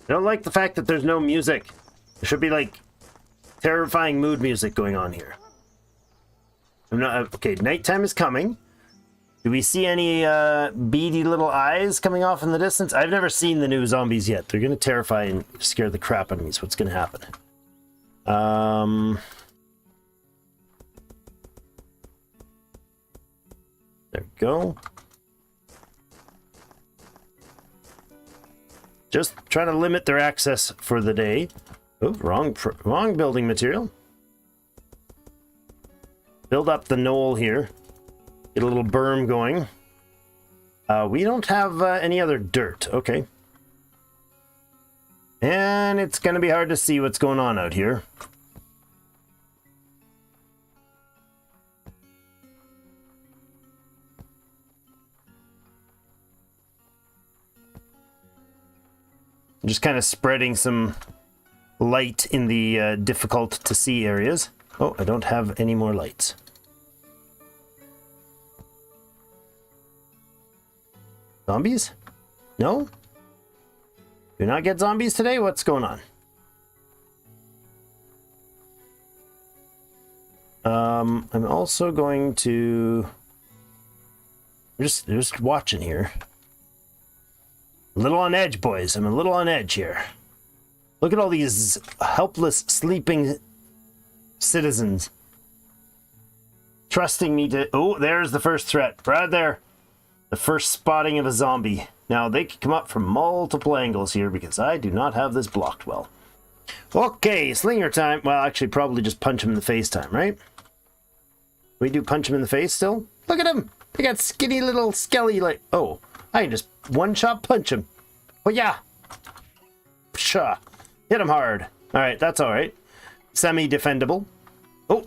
I don't like the fact that there's no music. There should be like terrifying mood music going on here. Okay, nighttime is coming. Do we see any beady little eyes coming off in the distance? I've never seen the new zombies yet. They're going to terrify and scare the crap out of me. So what's going to happen? There we go. Just trying to limit their access for the day. Oh, wrong building material. Build up the knoll here. Get a little berm going. We don't have any other dirt. Okay. And it's going to be hard to see what's going on out here. I'm just kind of spreading some light in the difficult to see areas. Oh, I don't have any more lights. Zombies? No? Do not get zombies today? What's going on? I'm also going to... just watching here. A little on edge, boys. I'm a little on edge here. Look at all these helpless, sleeping citizens. Trusting me to... Oh, there's the first threat. Right there. The first spotting of a zombie. Now, they can come up from multiple angles here because I do not have this blocked well. Okay, slinger time. Well, actually, probably just punch him in the face time, right? We do punch him in the face still? Look at him! They got skinny little skelly like... Oh, I can just one-shot punch him. Oh, yeah! Pshaw. Hit him hard. Alright, that's alright. Semi-defendable. Oh,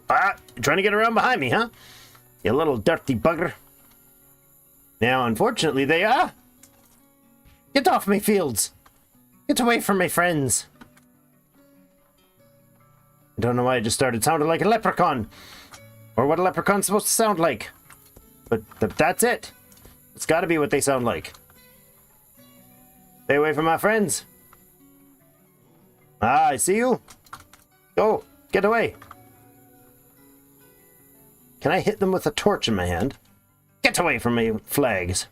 trying to get around behind me, huh? You little dirty bugger. Now, unfortunately, they are. Get off me, Fields. Get away from my friends. I don't know why I just started sounding like a leprechaun. Or what a leprechaun's supposed to sound like. But that's it. It's got to be what they sound like. Stay away from my friends. Ah, I see you. Go, get away. Can I hit them with a torch in my hand? Get away from me, flags.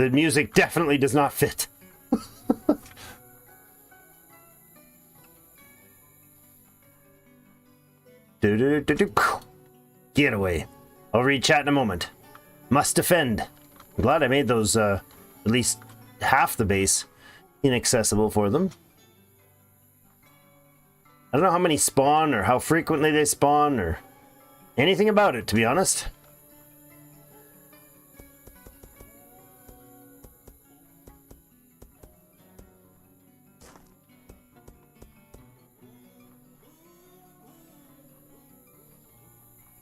The music definitely does not fit. Get away. I'll read chat in a moment. Must defend. I'm glad I made those, at least half the base inaccessible for them. I don't know how many spawn or how frequently they spawn or anything about it, to be honest.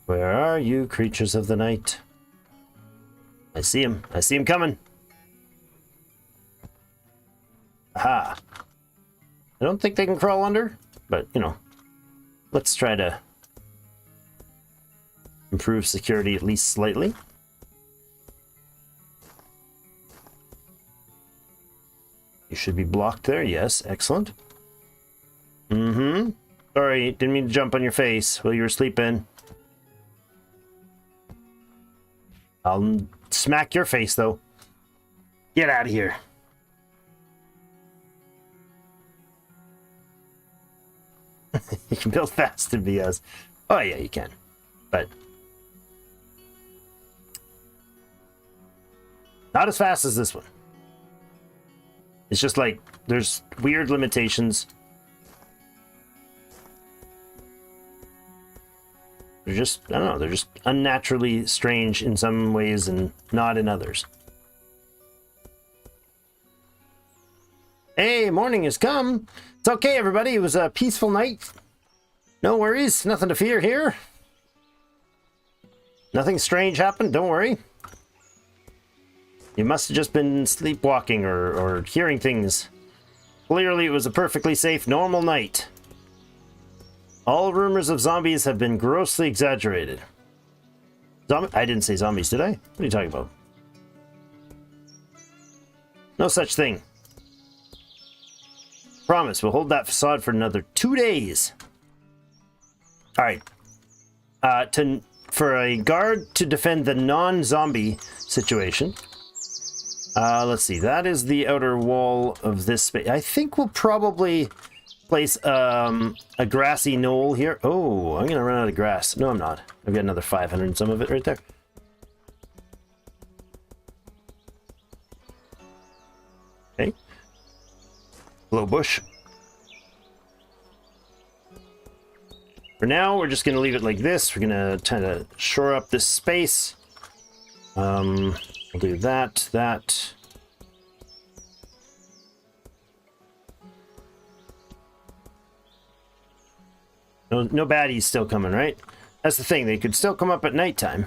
Where are you, creatures of the night? I see him. I see him coming. Aha. I don't think they can crawl under, but, you know, let's try to improve security at least slightly. You should be blocked there. Yes, excellent. Mm-hmm. Sorry, didn't mean to jump on your face while you were sleeping. I'll smack your face, though. Get out of here. You can build fast in VS. Oh, yeah, you can. But not as fast as this one. It's just like, there's weird limitations. They're just, I don't know, they're just unnaturally strange in some ways and not in others. Hey, morning has come. It's okay, everybody. It was a peaceful night. No worries. Nothing to fear here. Nothing strange happened. Don't worry. You must have just been sleepwalking or hearing things. Clearly, it was a perfectly safe, normal night. All rumors of zombies have been grossly exaggerated. I didn't say zombies, did I? What are you talking about? No such thing. Promise, we'll hold that facade for another 2 days. Alright. For a guard to defend the non-zombie situation. Let's see. That is the outer wall of this space. I think we'll probably place a grassy knoll here. Oh, I'm gonna run out of grass. No, I'm not. I've got another 500 and some of it right there. Okay. Low bush. For now, we're just gonna leave it like this. We're gonna kind of shore up this space. We'll do that. No baddies still coming, right? That's the thing. They could still come up at nighttime.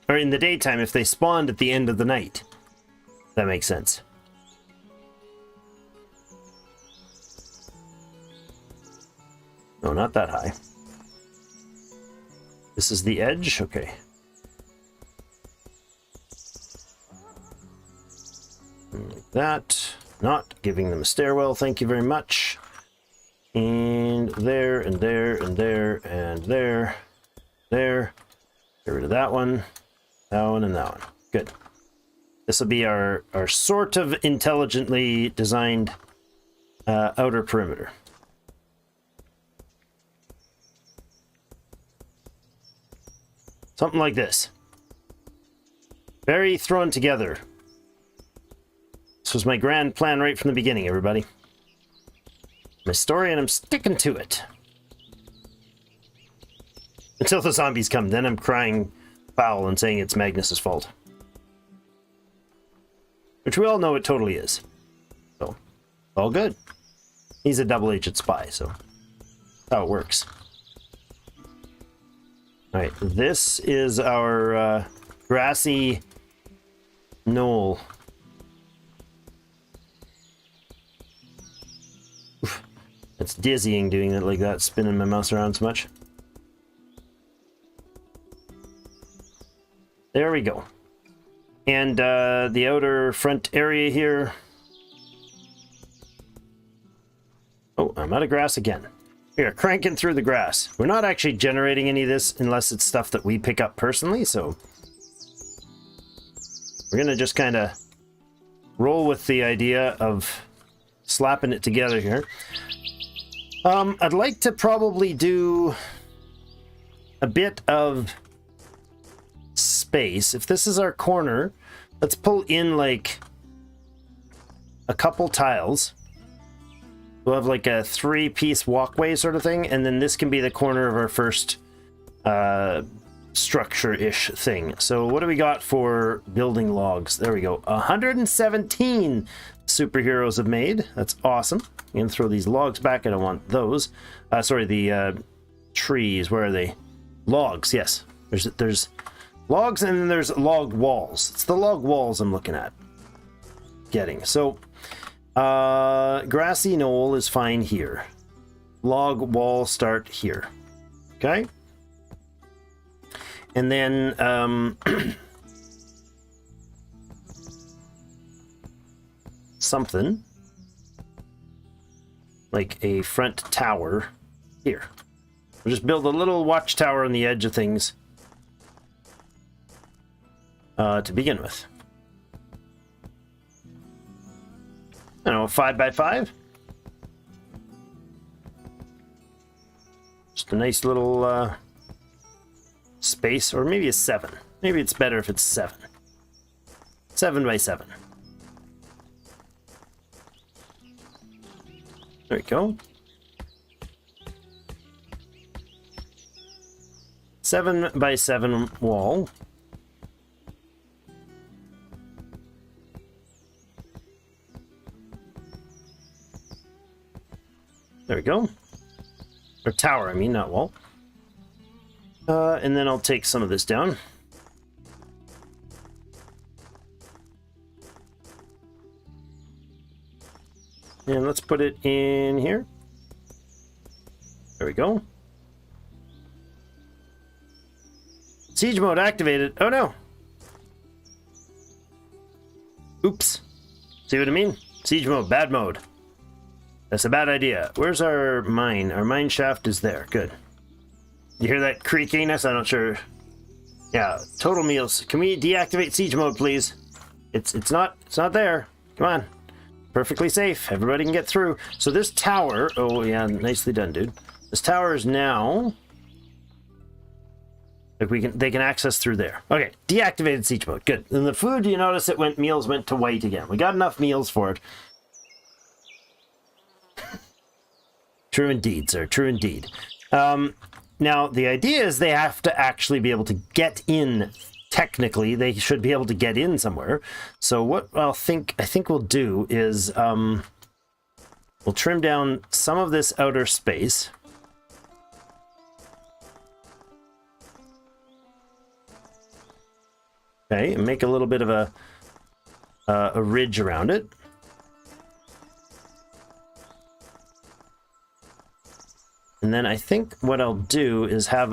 Or in the daytime if they spawned at the end of the night. That makes sense. No, not that high. This is the edge? Okay. Like that. Not giving them a stairwell, thank you very much. And there, and there, and there, and there. There. Get rid of that one. That one, and that one. Good. This will be our sort of intelligently designed outer perimeter. Something like this. Very thrown together. This was my grand plan right from the beginning, everybody. My story, and I'm sticking to it. Until the zombies come, then I'm crying foul and saying it's Magnus's fault. Which we all know it totally is. So, all good. He's a double-agent spy, so that's how it works. Alright, this is our grassy knoll. Oof, that's dizzying doing it like that, spinning my mouse around so much. There we go. And the outer front area here. Oh, I'm out of grass again. We are cranking through the grass. We're not actually generating any of this unless it's stuff that we pick up personally, so we're gonna just kind of roll with the idea of slapping it together here. I'd like to probably do a bit of space. If this is our corner, let's pull in like a couple tiles. We'll have like a 3-piece walkway sort of thing, and then this can be the corner of our first structure-ish thing. So what do we got for building logs? There we go. 117 superheroes have made. That's awesome. I'm gonna throw these logs back. I don't want those. Sorry, the trees. Where are they? Logs. Yes. There's logs, and then there's log walls. It's the log walls I'm looking at. Getting so. Grassy knoll is fine here. Log wall start here. Okay. And then something like a front tower here. We'll just build a little watchtower on the edge of things to begin with. I don't know, 5 by 5. Just a nice little space, or maybe a 7. Maybe it's better if it's 7. 7 by 7. There we go. 7 by 7 wall. There we go. Or tower, I mean, not wall. And then I'll take some of this down. And let's put it in here. There we go. Siege mode activated. Oh no. Oops. See what I mean? Siege mode, bad mode. That's a bad idea. Where's our mine? Our mine shaft is there. Good. You hear that creakiness? I'm not sure. Yeah, total meals. Can we deactivate siege mode, please? It's not there. Come on. Perfectly safe. Everybody can get through. So this tower, oh yeah, nicely done, dude. This tower is now like they can access through there. Okay, deactivated siege mode. Good. And the food, you notice meals went to white again. We got enough meals for it. True indeed, sir. True indeed. Now, the idea is they have to actually be able to get in. Technically, they should be able to get in somewhere. So what I think we'll do is we'll trim down some of this outer space. Okay, and make a little bit of a ridge around it. And then I think what I'll do is have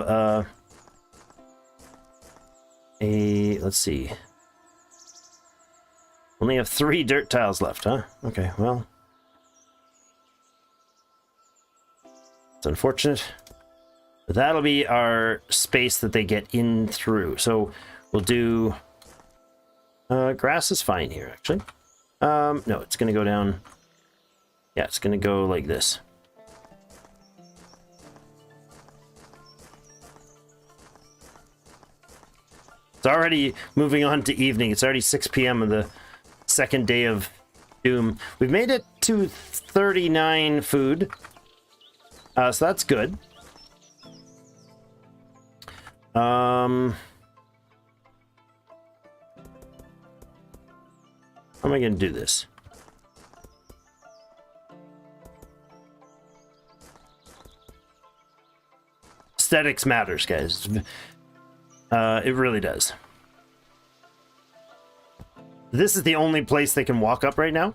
let's see. Only have 3 dirt tiles left, huh? Okay, well. It's unfortunate. But that'll be our space that they get in through. So we'll do... grass is fine here, actually. No, it's going to go down... Yeah, it's going to go like this. It's already moving on to evening. It's already 6 p.m. on the second day of Doom. We've made it to 39 food. So that's good. How am I going to do this? Aesthetics matters, guys. It really does. This is the only place they can walk up right now.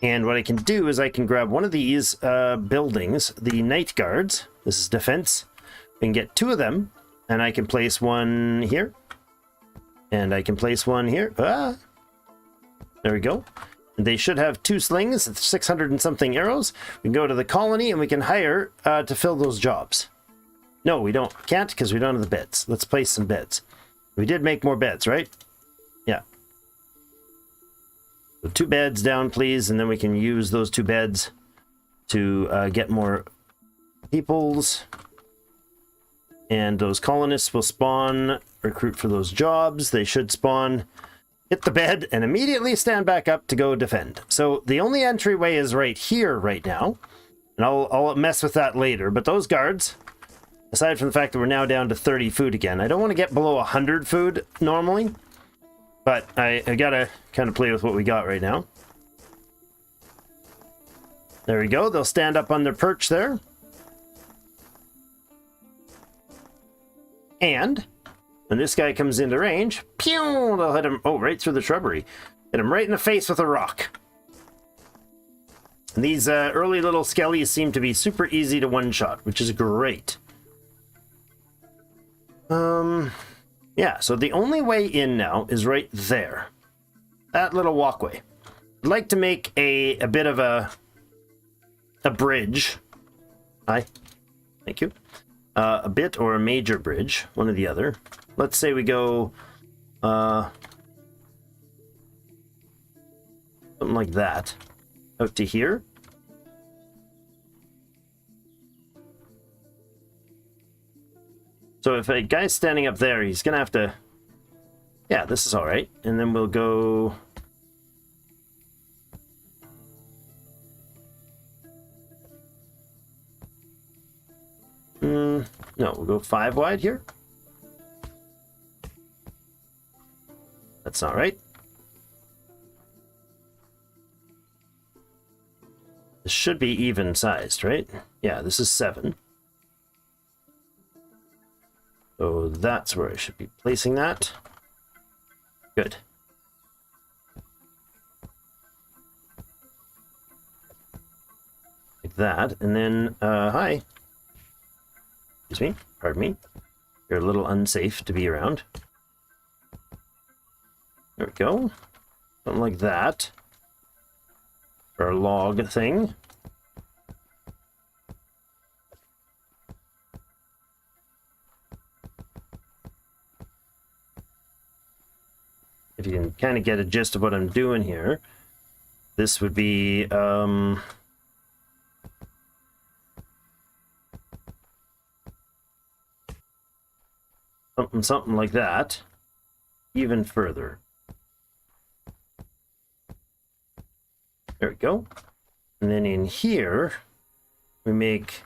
And what I can do is I can grab one of these buildings, the night guards. This is defense. We can get 2 of them, and I can place one here. And I can place one here. Ah! There we go. And they should have 2 slings, 600 and something arrows. We can go to the colony and we can hire to fill those jobs. No, we can't because we don't have the beds. Let's place some beds. We did make more beds, right? Yeah. So 2 beds down, please, and then we can use those 2 beds to get more peoples. And those colonists will spawn, recruit for those jobs. They should spawn, hit the bed, and immediately stand back up to go defend. So the only entryway is right here right now. And I'll mess with that later. But those guards, aside from the fact that we're now down to 30 food again, I don't want to get below 100 food normally. But I gotta kind of play with what we got right now. There we go. They'll stand up on their perch there. And when this guy comes into range, pew, they'll hit him, right through the shrubbery. Hit him right in the face with a rock. And these early little skellies seem to be super easy to one-shot, which is great. Yeah, so the only way in now is right there. That little walkway. I'd like to make a bit of a bridge. Hi. Thank you. A bit or a major bridge, one or the other. Let's say we go something like that out to here. So if a guy's standing up there, he's gonna have to, yeah, this is all right. And then we'll go no, we'll go 5 wide here. That's not right. This should be even sized, right? Yeah, this is 7. So that's where I should be placing that. Good. Like that, and then, hi. Excuse me, pardon me. You're a little unsafe to be around. There we go. Something like that. For a log thing. If you can kind of get a gist of what I'm doing here, this would be something like that, even further. There we go. And then in here, we make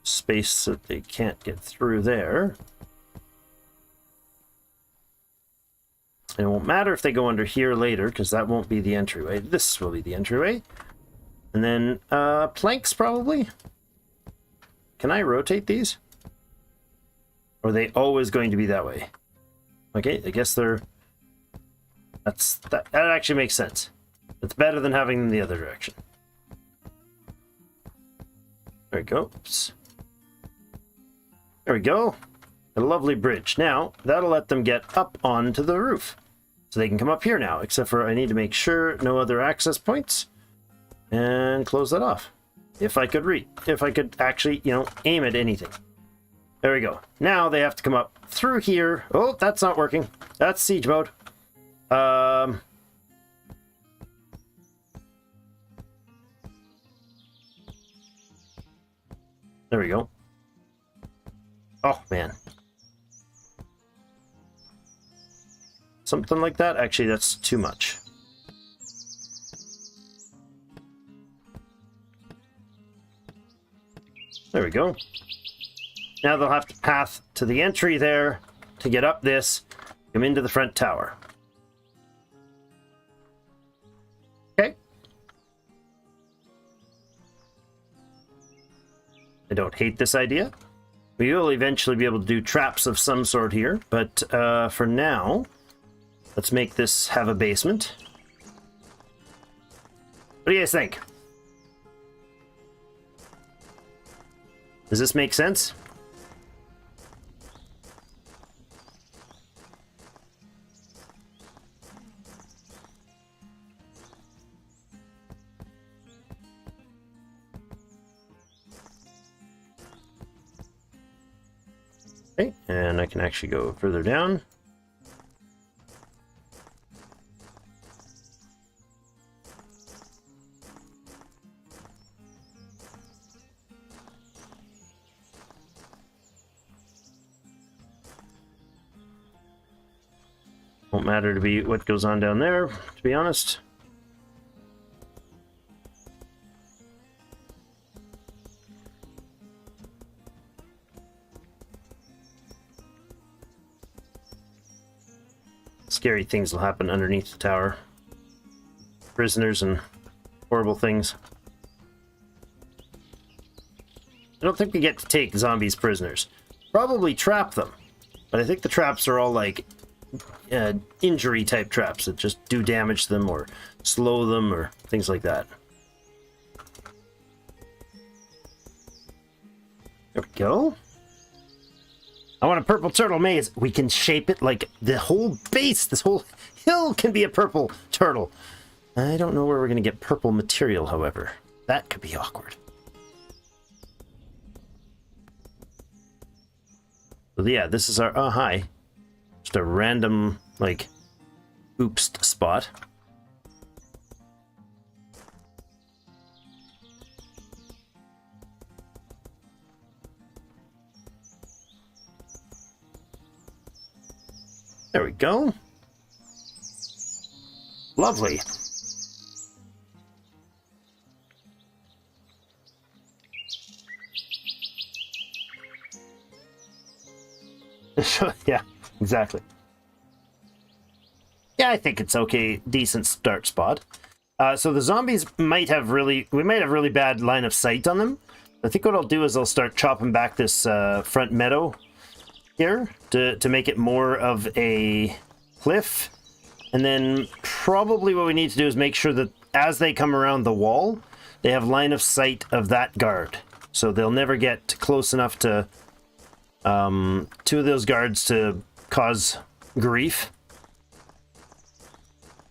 space so that they can't get through there. And it won't matter if they go under here later, because that won't be the entryway. This will be the entryway. And then planks, probably. Can I rotate these? Or are they always going to be that way? Okay, I guess they're... That actually makes sense. It's better than having them the other direction. There we go. Oops. There we go. A lovely bridge. Now, that'll let them get up onto the roof. So they can come up here now, except for I need to make sure no other access points. And close that off. If I could actually, aim at anything. There we go. Now they have to come up through here. Oh, that's not working. That's siege mode. There we go. Oh, man. Something like that? Actually, that's too much. There we go. Now they'll have to path to the entry there to get up this, come into the front tower. Okay. I don't hate this idea. We will eventually be able to do traps of some sort here, but for now, let's make this have a basement. What do you guys think? Does this make sense? Okay, and I can actually go further down. Won't matter to be what goes on down there, to be honest. Scary things will happen underneath the tower. Prisoners and horrible things. I don't think we get to take zombies prisoners. Probably trap them. But I think the traps are all like injury type traps that just do damage to them or slow them or things like that. There we go. I want a purple turtle maze. We can shape it like the whole base, this whole hill can be a purple turtle. I don't know where we're going to get purple material, however. That could be awkward. So yeah, this is our, oh hi. Just a random, like, oopsed spot. There we go. Lovely. Yeah, exactly. Yeah, I think it's okay. Decent start spot. So the zombies might have we might have really bad line of sight on them. I think what I'll do is I'll start chopping back this front meadow here to make it more of a cliff. And then probably what we need to do is make sure that as they come around the wall, they have line of sight of that guard. So they'll never get close enough to two of those guards to cause grief.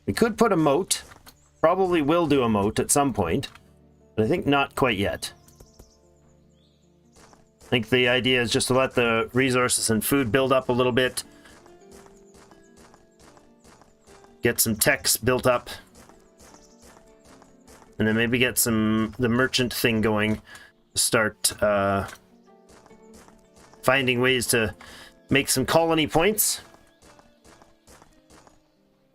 We could put a moat. Probably will do a moat at some point. But I think not quite yet. I think the idea is just to let the resources and food build up a little bit. Get some techs built up. And then maybe get the merchant thing going. Start finding ways to make some colony points.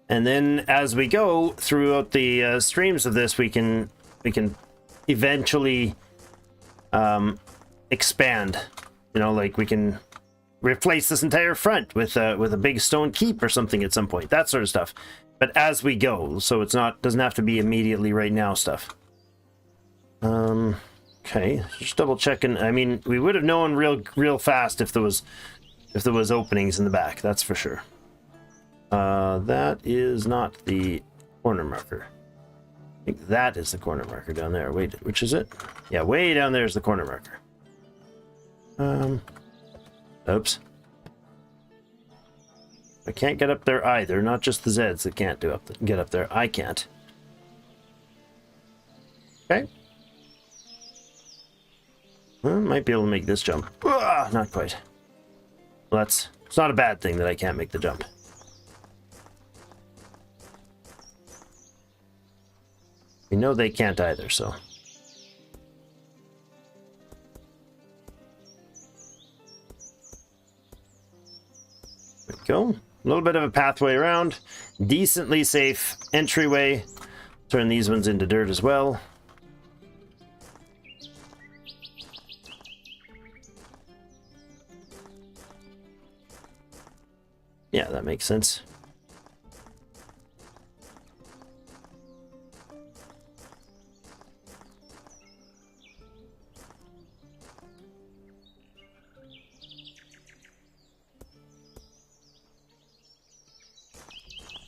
And then as we go throughout the streams of this, we can eventually expand. You know, like we can replace this entire front with a big stone keep or something at some point. That sort of stuff. But as we go, so it's doesn't have to be immediately right now stuff. Okay, just double checking. I mean, we would have known real fast if there was openings in the back. That's for sure. That is not the corner marker. I think that is the corner marker down there. Wait, which is it? Yeah, way down there is the corner marker. Oops. I can't get up there either. Not just the Zeds that can't get up there. I can't. Okay. Well, might be able to make this jump. Not quite. Well, it's not a bad thing that I can't make the jump. We know they can't either, so. There we go. A little bit of a pathway around. Decently safe entryway. Turn these ones into dirt as well. Yeah, that makes sense.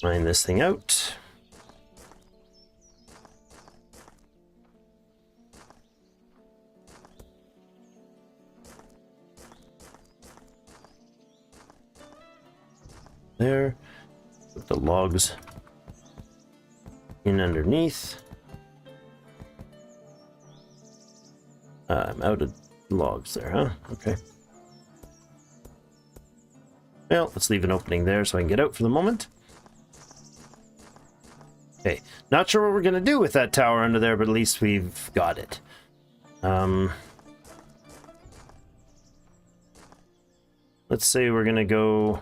Line this thing out. There. Put the logs in underneath. I'm out of logs there, huh? Okay. Well, let's leave an opening there so I can get out for the moment. Okay, not sure what we're going to do with that tower under there, but at least we've got it. Let's say we're going to go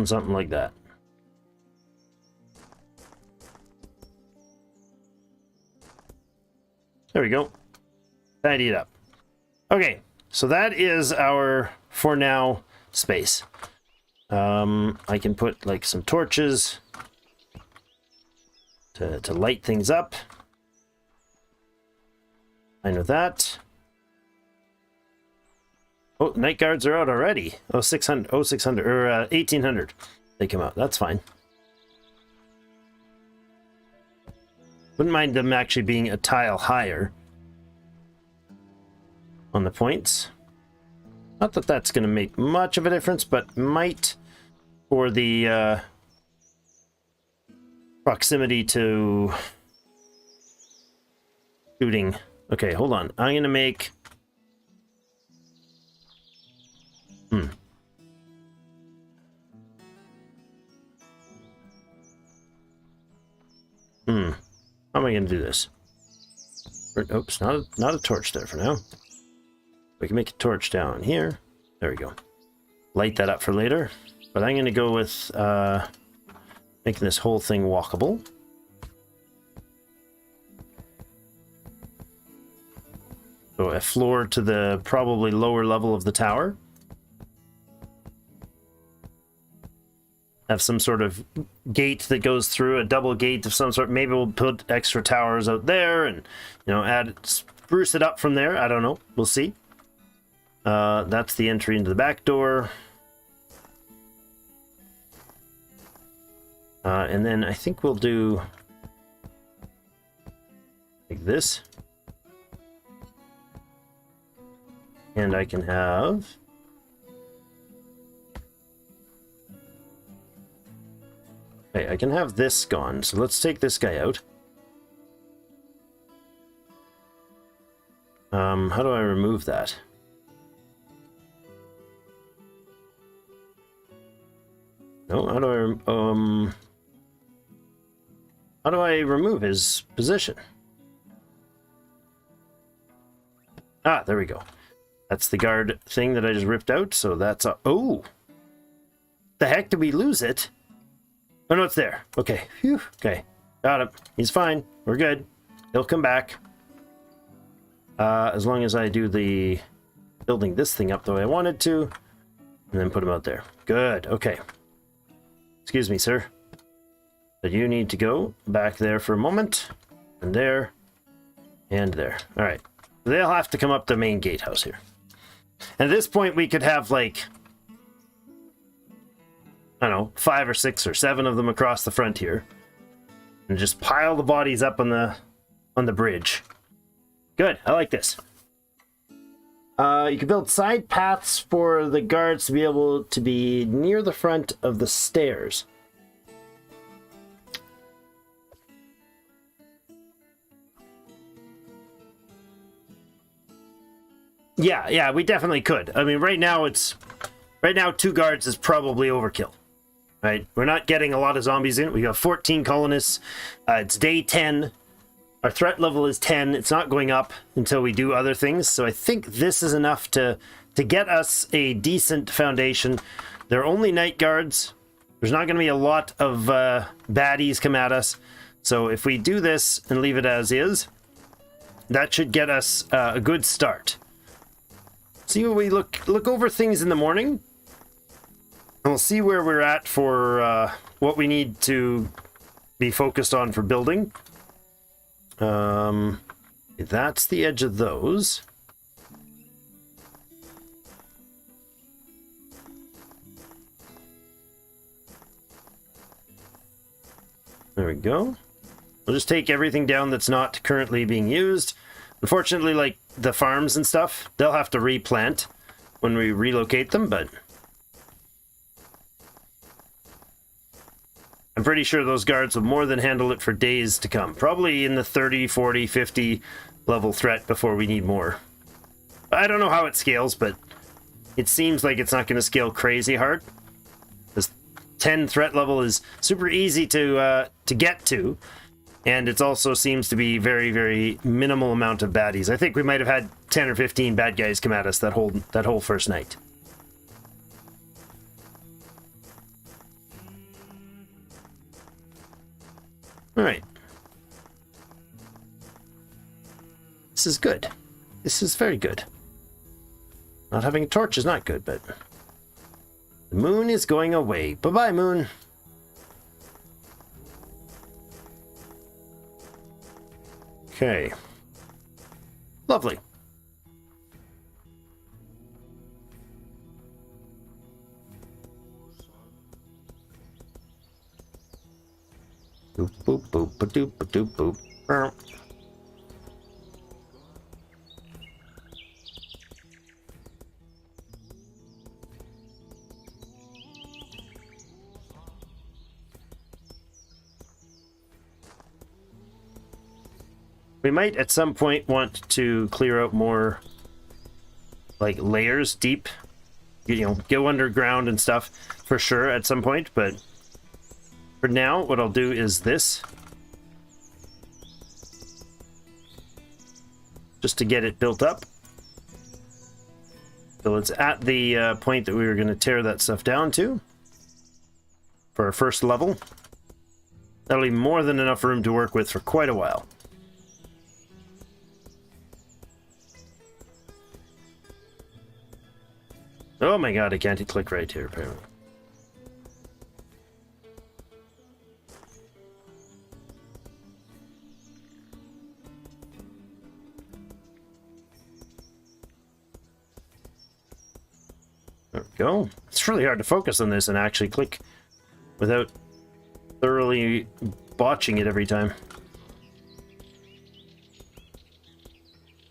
Something like that. There we go. Tidy it up. Okay, so that is our, for now, space. I can put like some torches to light things up. Fine with that. Oh, night guards are out already. Oh, 600, oh, 600, or 1800. They come out. That's fine. Wouldn't mind them actually being a tile higher on the points. Not that that's going to make much of a difference, but might for the proximity to shooting. Okay, hold on. I'm going to make... How am I going to do this? Oops, not a torch there for now. We can make a torch down here. There we go. Light that up for later. But I'm going to go with making this whole thing walkable. So a floor to the probably lower level of the tower. Have some sort of gate that goes through, a double gate of some sort. Maybe we'll put extra towers out there and, you know, spruce it up from there. I don't know. We'll see. That's the entry into the back door. And then I think we'll do like this. And I can have... Okay, I can have this gone, so let's take this guy out. How do I remove that? No, how do I remove his position? Ah, there we go. That's the guard thing that I just ripped out, so that's a... Oh! The heck, did we lose it? Oh, no, it's there. Okay. Phew. Okay. Got him. He's fine. We're good. He'll come back. As long as I do the... building this thing up the way I wanted to. And then put him out there. Good. Okay. Excuse me, sir. But you need to go back there for a moment. And there. And there. Alright. They'll have to come up the main gatehouse here. And at this point, we could have, like... I don't know, 5 or 6 or 7 of them across the front here. And just pile the bodies up on the bridge. Good, I like this. You can build side paths for the guards to be able to be near the front of the stairs. Yeah, we definitely could. I mean, right now 2 guards is probably overkill. Right, we're not getting a lot of zombies in. We got 14 colonists. It's day 10. Our threat level is 10. It's not going up until we do other things. So I think this is enough to get us a decent foundation. They're only night guards. There's not going to be a lot of baddies come at us. So if we do this and leave it as is, that should get us a good start. See what we look over things in the morning. And we'll see where we're at for what we need to be focused on for building. That's the edge of those. There we go. We'll just take everything down that's not currently being used. Unfortunately, like the farms and stuff, they'll have to replant when we relocate them, but... I'm pretty sure those guards will more than handle it for days to come. Probably in the 30, 40, 50 level threat before we need more. I don't know how it scales, but it seems like it's not going to scale crazy hard. This 10 threat level is super easy to get to, and it also seems to be very, very minimal amount of baddies. I think we might have had 10 or 15 bad guys come at us that whole first night. All right. This is good. This is very good. Not having a torch is not good, but the moon is going away. Bye-bye, moon. Okay. Lovely. Boop, boop, boop, ba-doop, ba-doop, boop. We might at some point want to clear out more like layers deep, you know, go underground and stuff for sure at some point, but for now what I'll do is this, just to get it built up. So it's at the point that we were going to tear that stuff down to for our first level. That'll be more than enough room to work with for quite a while. Oh my god, I can't click right here, apparently. There we go. It's really hard to focus on this and actually click without thoroughly botching it every time.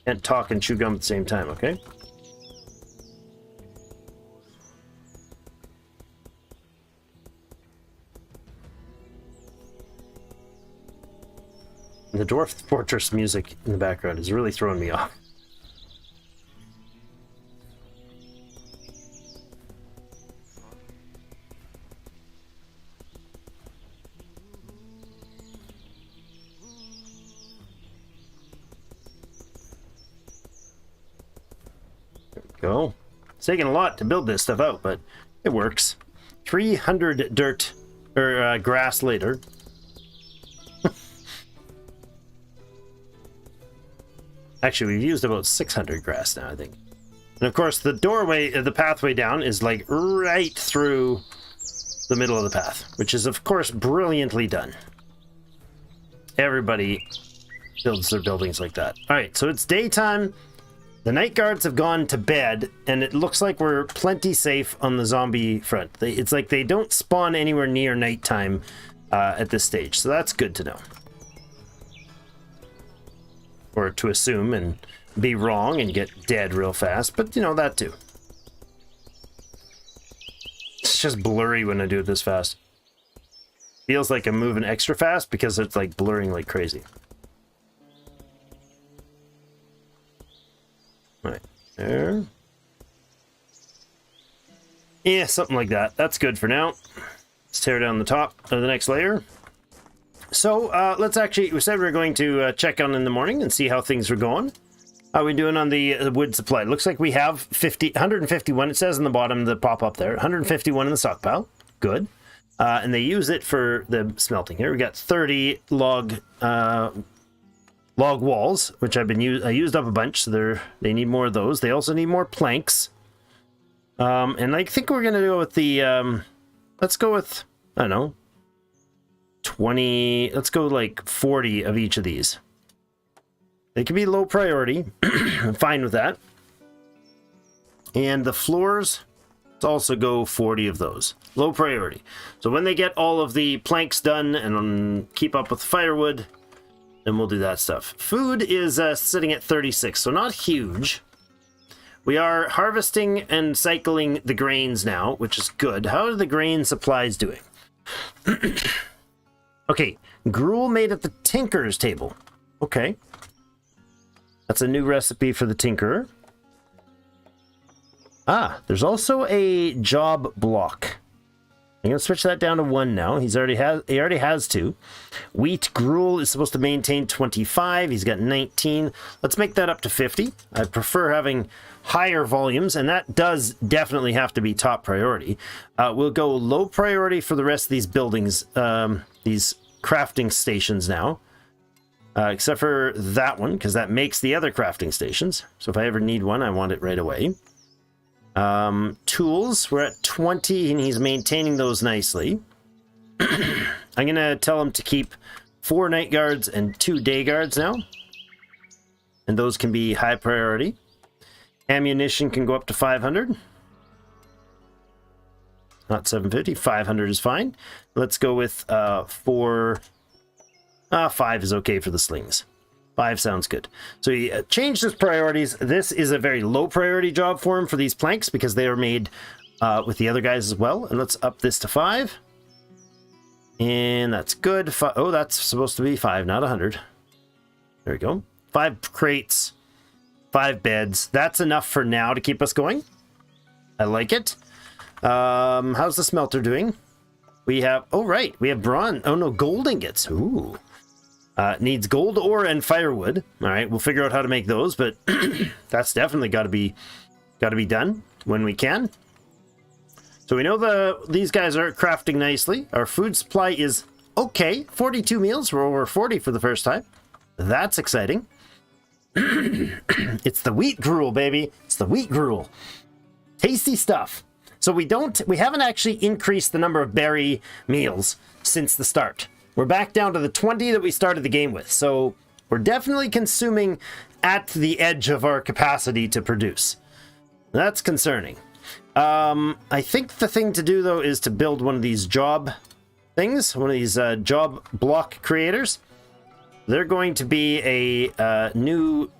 Can't talk and chew gum at the same time, okay? The Dwarf Fortress music in the background is really throwing me off. There we go. It's taking a lot to build this stuff out, but it works. 300 dirt or grass later. Actually, we've used about 600 grass now, I think. And of course, the doorway, the pathway down is like right through the middle of the path, which is, of course, brilliantly done. Everybody builds their buildings like that. All right, so it's daytime. The night guards have gone to bed, and it looks like we're plenty safe on the zombie front. It's like they don't spawn anywhere near nighttime at this stage, so that's good to know. Or to assume and be wrong and get dead real fast, but you know, that too. It's just blurry when I do it this fast. Feels like I'm moving extra fast because it's like blurring like crazy. Right there. Yeah, something like that. That's good for now. Let's tear down the top of the next layer. So let's actually, we said we were going to check on in the morning and see how things are going. How are we doing on the wood supply? Looks like we have 151. It says in the bottom, the pop up there, 151 in the stockpile. Good. And they use it for the smelting here. We got 30 log walls, which I used up a bunch, so they need more of those. They also need more planks. And I think we're gonna go with the let's go with, I don't know, 20, let's go like 40 of each of these. They can be low priority. I'm fine with that. And the floors, let's also go 40 of those. Low priority. So when they get all of the planks done and keep up with firewood, then we'll do that stuff. Food is sitting at 36, so not huge. We are harvesting and cycling the grains now, which is good. How are the grain supplies doing? Okay, gruel made at the tinker's table. Okay. That's a new recipe for the tinkerer. Ah, there's also a job block. I'm gonna switch that down to 1 now. He already has 2. Wheat gruel is supposed to maintain 25. He's got 19. Let's make that up to 50. I prefer having higher volumes, and that does definitely have to be top priority. We'll go low priority for the rest of these buildings, these crafting stations now. Except for that one, because that makes the other crafting stations. So if I ever need one, I want it right away. Tools, we're at 20, and he's maintaining those nicely. I'm going to tell him to keep 4 night guards and 2 day guards now. And those can be high priority. Ammunition can go up to 500. Not 750, 500 is fine. Let's go with 4... 5 is okay for the slings. 5 sounds good. So he changed his priorities. This is a very low priority job for him for these planks because they are made with the other guys as well. And let's up this to 5. And that's good. Oh, that's supposed to be 5, not 100. There we go. 5 crates, 5 beds. That's enough for now to keep us going. I like it. How's the smelter doing? We have, oh right, we have bronze. Oh no, gold ingots. Ooh. Needs gold ore and firewood. All right, we'll figure out how to make those, but that's definitely got to be done when we can. So we know these guys are crafting nicely. Our food supply is okay. 42 meals. We're over 40 for the first time. That's exciting. It's the wheat gruel, baby. It's the wheat gruel. Tasty stuff. So we haven't actually increased the number of berry meals since the start. We're back down to the 20 that we started the game with. So we're definitely consuming at the edge of our capacity to produce. That's concerning. I think the thing to do, though, is to build one of these job things, one of these job block creators. They're going to be a new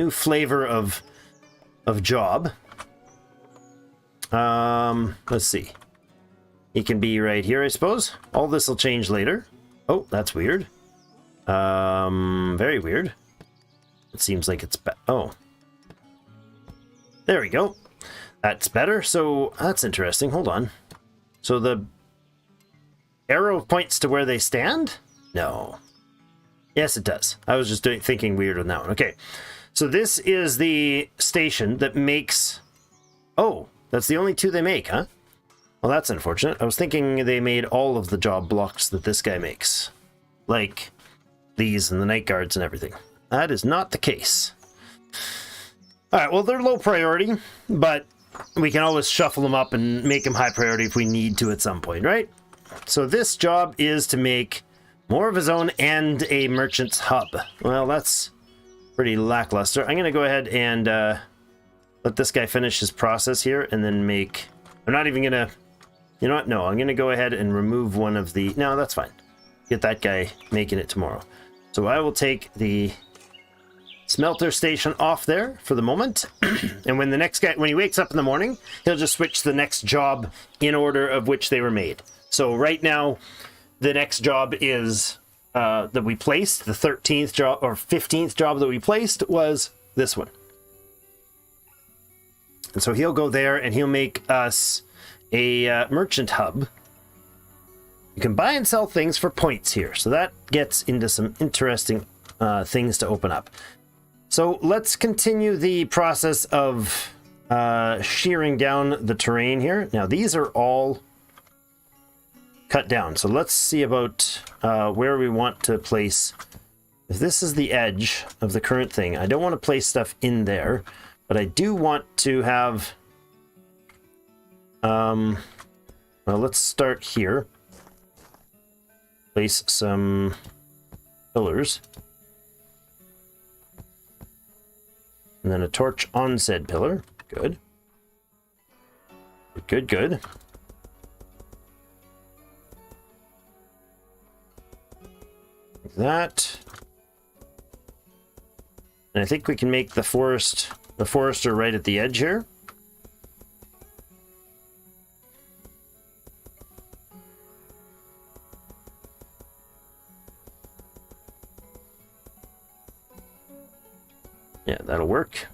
flavor of job. Let's see. He can be right here, I suppose. All this will change later. Oh, that's weird. Very weird. It seems like it's oh. There we go. That's better. So that's interesting. Hold on. So the arrow points to where they stand? No. Yes, it does. I was just thinking weird on that one. Okay. So this is the station that makes... Oh, that's the only 2 they make, huh? Well, that's unfortunate. I was thinking they made all of the job blocks that this guy makes. Like these and the night guards and everything. That is not the case. Alright, well, they're low priority, but we can always shuffle them up and make them high priority if we need to at some point, right? So this job is to make more of his own and a merchant's hub. Well, that's pretty lackluster. I'm going to go ahead and let this guy finish his process here and then make... I'm not even going to... You know what? No, I'm going to go ahead and remove one of the... No, that's fine. Get that guy making it tomorrow. So I will take the smelter station off there for the moment. And when the next guy... When he wakes up in the morning, he'll just switch to the next job in order of which they were made. So right now, the next job is... that we placed, the 13th job, or 15th job that we placed was this one. And so he'll go there and he'll make us a merchant hub. You can buy and sell things for points here. So that gets into some interesting things to open up. So let's continue the process of shearing down the terrain here. Now these are all cut down. So let's see about where we want to place. If this is the edge of the current thing, I don't want to place stuff in there, but I do want to have... well, let's start here. Place some pillars. And then a torch on said pillar. Good. Good, good. Like that. And I think we can make the forester right at the edge here. Yeah, that'll work.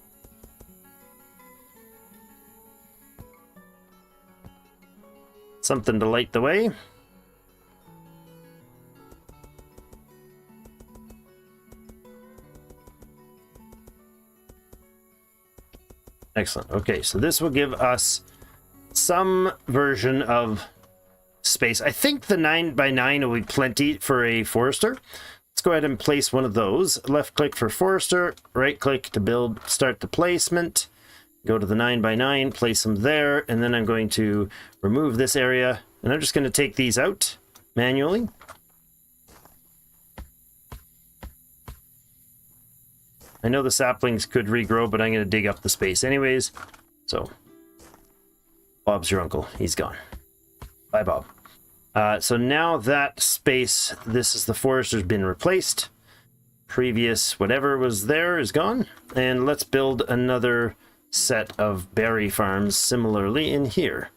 Something to light the way. Excellent. Okay, so this will give us some version of space. I think the 9x9 will be plenty for a forester. Let's go ahead and place one of those. Left click for forester, right click to build, start the placement. Go to the 9x9, place them there, and then I'm going to remove this area, and I'm just going to take these out manually. I know the saplings could regrow, but I'm going to dig up the space anyways. So, Bob's your uncle. He's gone. Bye, Bob. So now that space, this is the forester's been replaced. Previous whatever was there is gone. And let's build another set of berry farms similarly in here.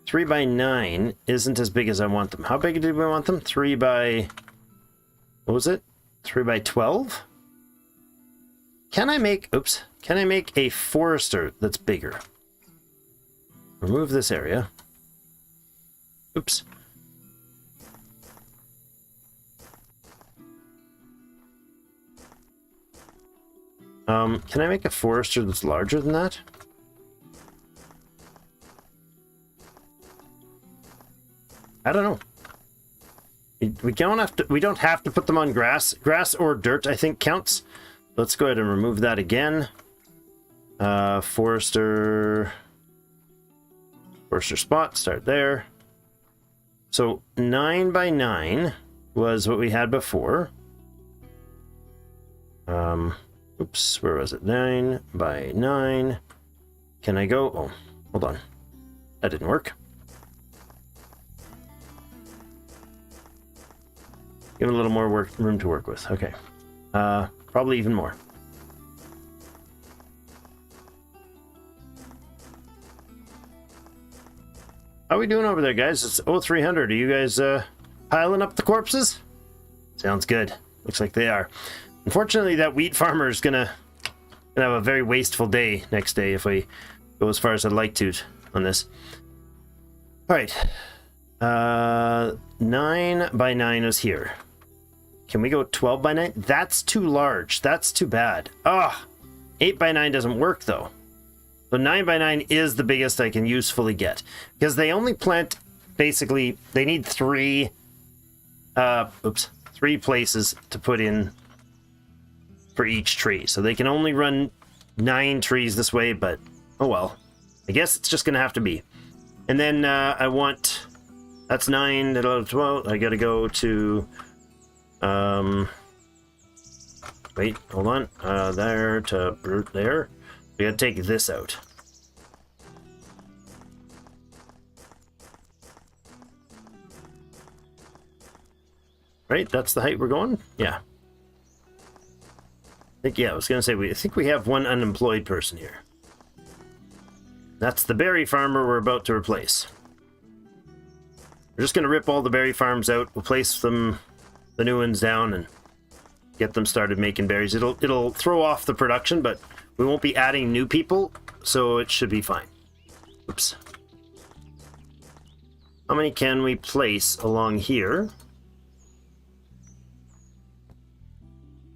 3x9 isn't as big as I want them. How big did we want them? 3 by... what was it? 3x12? Can I make... oops. Can I make a forester that's bigger? Remove this area. Oops. Can I make a forester that's larger than that? I don't know. We don't have to put them on grass. Grass or dirt, I think, counts. Let's go ahead and remove that again. Forester spot, start there. So 9x9 was what we had before. Oops, where was it? 9x9. Can I go? Oh, hold on. That didn't work. Give it a little more room to work with. Okay. Probably even more. How are we doing over there, guys? It's 0300. Are you guys piling up the corpses? Sounds good. Looks like they are. Unfortunately, that wheat farmer is gonna have a very wasteful day next day if we go as far as I'd like to on this. All right. 9x9 is here. Can we go 12x9? That's too large. That's too bad. Ah, 8x9 doesn't work though. So 9x9 is the biggest I can usefully get because they only plant basically. They need three places to put in for each tree. So they can only run 9 trees this way, but oh well. I guess it's just gonna have to be. And then I want, that's 9, 12. I gotta go to wait, hold on. There to there. We gotta take this out. Right, that's the height we're going? Yeah. I was gonna say I think we have one unemployed person here. That's the berry farmer we're about to replace. We're just gonna rip all the berry farms out, replace them, the new ones down, and get them started making berries. It'll throw off the production, but we won't be adding new people, so it should be fine. Oops. How many can we place along here?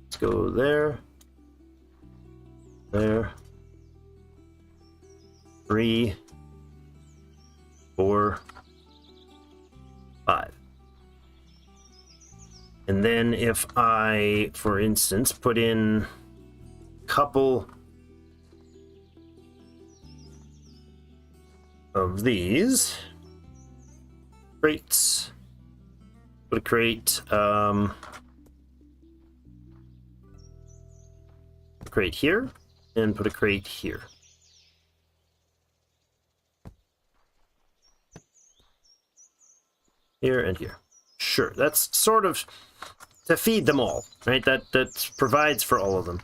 Let's go there. There. 3, 4, 5. And then if I, for instance, put in a couple of these crates, put a crate here, and put a crate here. Here and here. Sure, that's sort of to feed them all, right? That provides for all of them.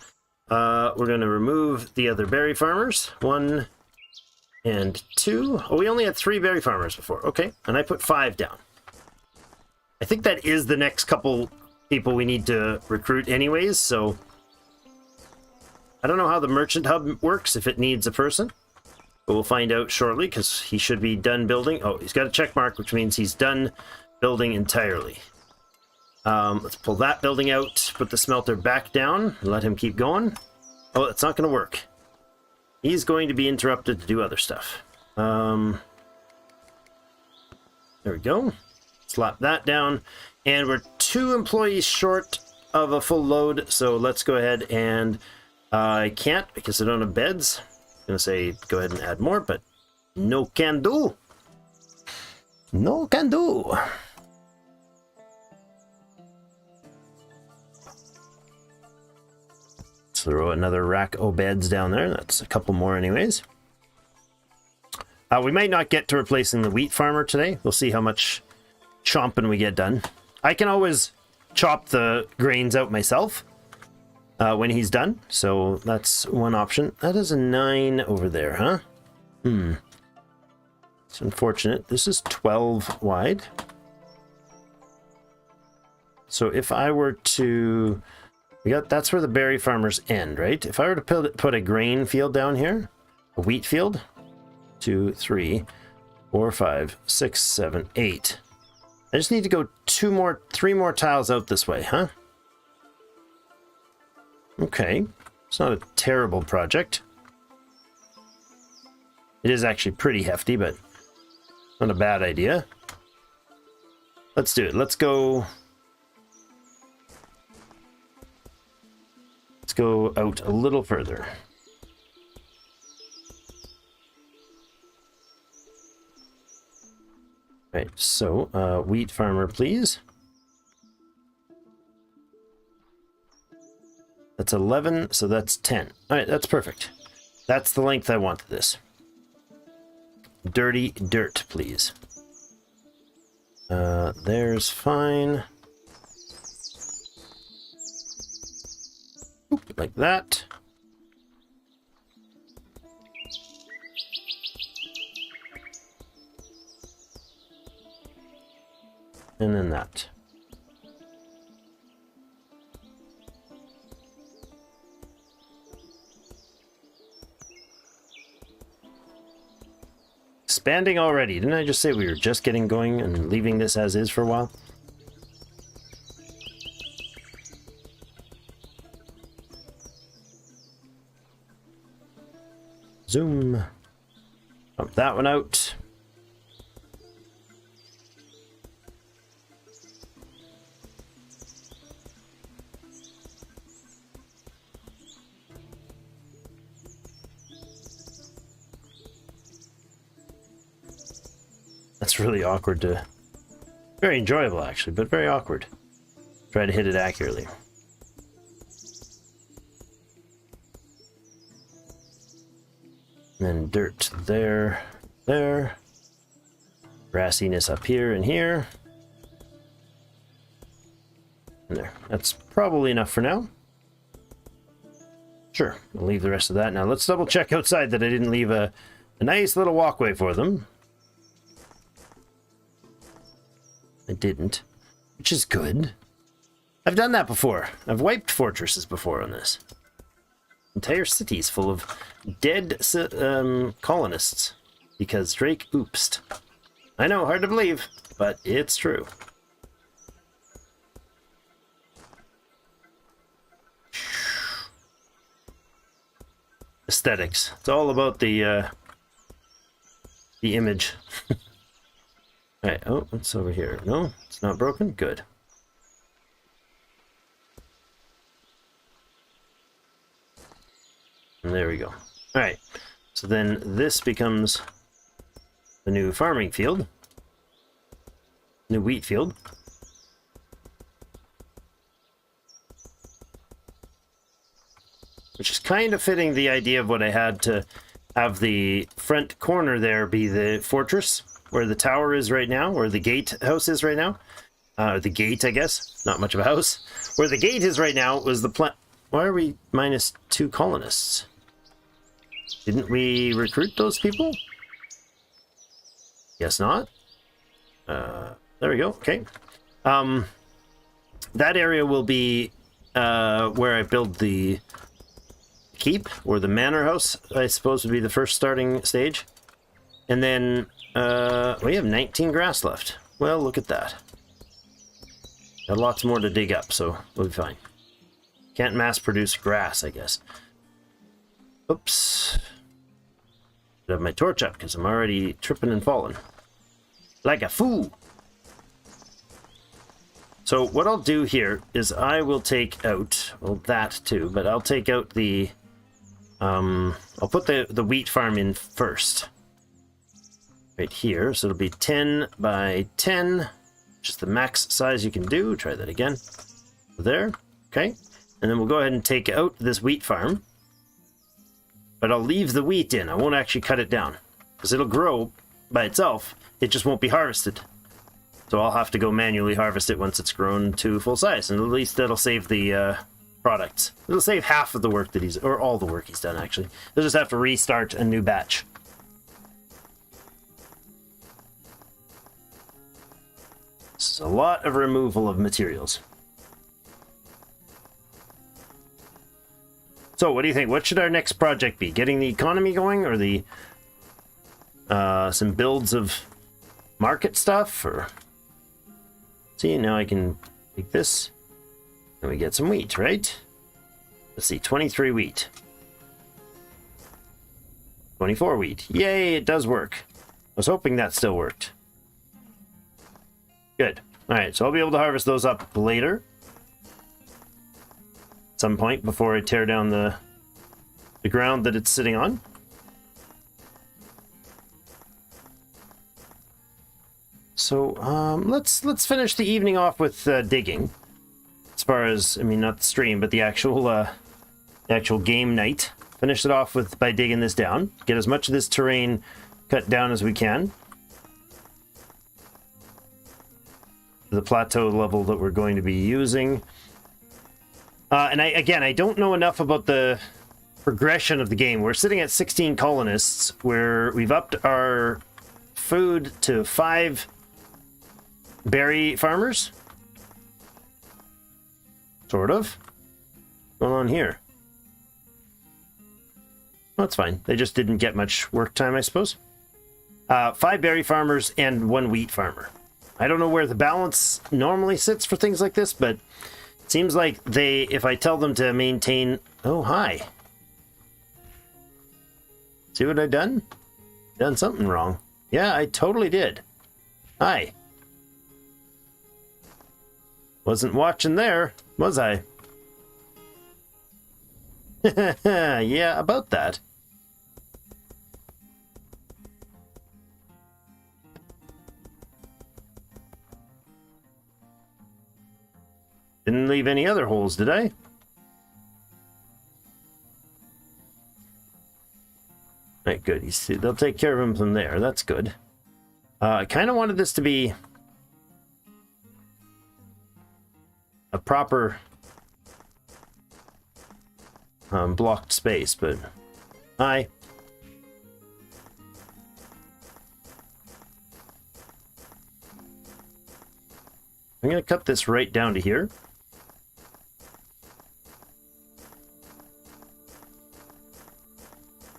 We're going to remove the other berry farmers. 1 and 2. Oh, we only had 3 berry farmers before. Okay, and I put 5 down. I think that is the next couple people we need to recruit anyways, so I don't know how the merchant hub works, if it needs a person. But we'll find out shortly, because he should be done building. Oh, he's got a check mark, which means he's done building entirely. Let's pull that building out, put the smelter back down, and let him keep going. Oh, it's not going to work. He's going to be interrupted to do other stuff. There we go. Slap that down. And we're 2 employees short of a full load, so let's go ahead and I can't because I don't have beds. I'm going to say go ahead and add more, but no can do. No can do. Throw another rack of beds down there. That's a couple more anyways. We might not get to replacing the wheat farmer today. We'll see how much chomping we get done. I can always chop the grains out myself when he's done. So that's one option. That is a 9 over there, huh? It's unfortunate. This is 12 wide. So if I were to... that's where the berry farmers end, right? If I were to put a grain field down here, a wheat field, 2, 3, 4, 5, 6, 7, 8. I just need to go 3 more tiles out this way, huh? Okay. It's not a terrible project. It is actually pretty hefty, but not a bad idea. Let's do it. Let's go out a little further. Right, so wheat farmer, please. That's 11, so that's 10. All right, that's perfect. That's the length I wanted this. Dirty dirt, please. There's fine. Like that. And then that. Expanding already. Didn't I just say we were just getting going and leaving this as is for a while? Zoom. Pump that one out. That's really awkward to... Very enjoyable, actually, but very awkward. Try to hit it accurately. And then dirt there, there. Grassiness up here and here. And there. That's probably enough for now. Sure, we'll leave the rest of that. Now let's double check outside that I didn't leave a nice little walkway for them. I didn't, which is good. I've done that before. I've wiped fortresses before on this. Entire cities full of dead colonists because Drake oopsed. I know, hard to believe, but it's true. Aesthetics. It's all about the image. Alright, oh, what's over here? No, it's not broken? Good. And there we go. Alright, so then this becomes the new farming field. New wheat field. Which is kind of fitting the idea of what I had to have the front corner there be the fortress, where the tower is right now, or the gate house is right now. The gate, I guess. Not much of a house. Where the gate is right now was the plant. Why are we minus 2 colonists? Didn't we recruit those people? Guess not. There we go. Okay. That area will be where I build the keep, or the manor house, I suppose would be the first starting stage. And then we have 19 grass left. Well, look at that. Got lots more to dig up, so we'll be fine. Can't mass produce grass, I guess. Oops. I have my torch up because I'm already tripping and falling. like a fool. So what I'll do here is I will take out, well, that too, but I'll take out the, I'll put the wheat farm in first. Right here, so it'll be 10 by 10, just the max size you can do. Try that again. There, okay. And then we'll go ahead and take out this wheat farm. But I'll leave the wheat in. I won't actually cut it down, because it'll grow by itself. It just won't be harvested. So I'll have to go manually harvest it once it's grown to full size. And at least that'll save the products. It'll save half of the work that he's, or all the work he's done, actually. He'll just have to restart a new batch. This is a lot of removal of materials. So what do you think? What should our next project be? Getting the economy going, or the some builds of market stuff? Or see, now I can take this and we get some wheat, right? Let's see, 23 wheat. 24 wheat. Yay, it does work. I was hoping that still worked. Good. All right, so I'll be able to harvest those up later. Some point before I tear down the ground that it's sitting on. So let's finish the evening off with digging. As far as, I mean, not the stream, but the actual game night. Finish it off with by digging this down. Get as much of this terrain cut down as we can. The plateau level that we're going to be using. And I don't know enough about the progression of the game. We're sitting at 16 colonists, where we've upped our food to 5 berry farmers. Sort of. What's going on here? Well, that's fine. They just didn't get much work time, I suppose. 5 berry farmers and 1 wheat farmer. I don't know where the balance normally sits for things like this, but it seems like they, if I tell them to maintain... Oh, hi. See what I done? Done something wrong. Yeah, I totally did. Hi. Wasn't watching there, was I? Yeah, about that. Didn't leave any other holes, did I? Right, good. You see, they'll take care of him from there. That's good. I kind of wanted this to be a proper blocked space, but hi. I'm going to cut this right down to here.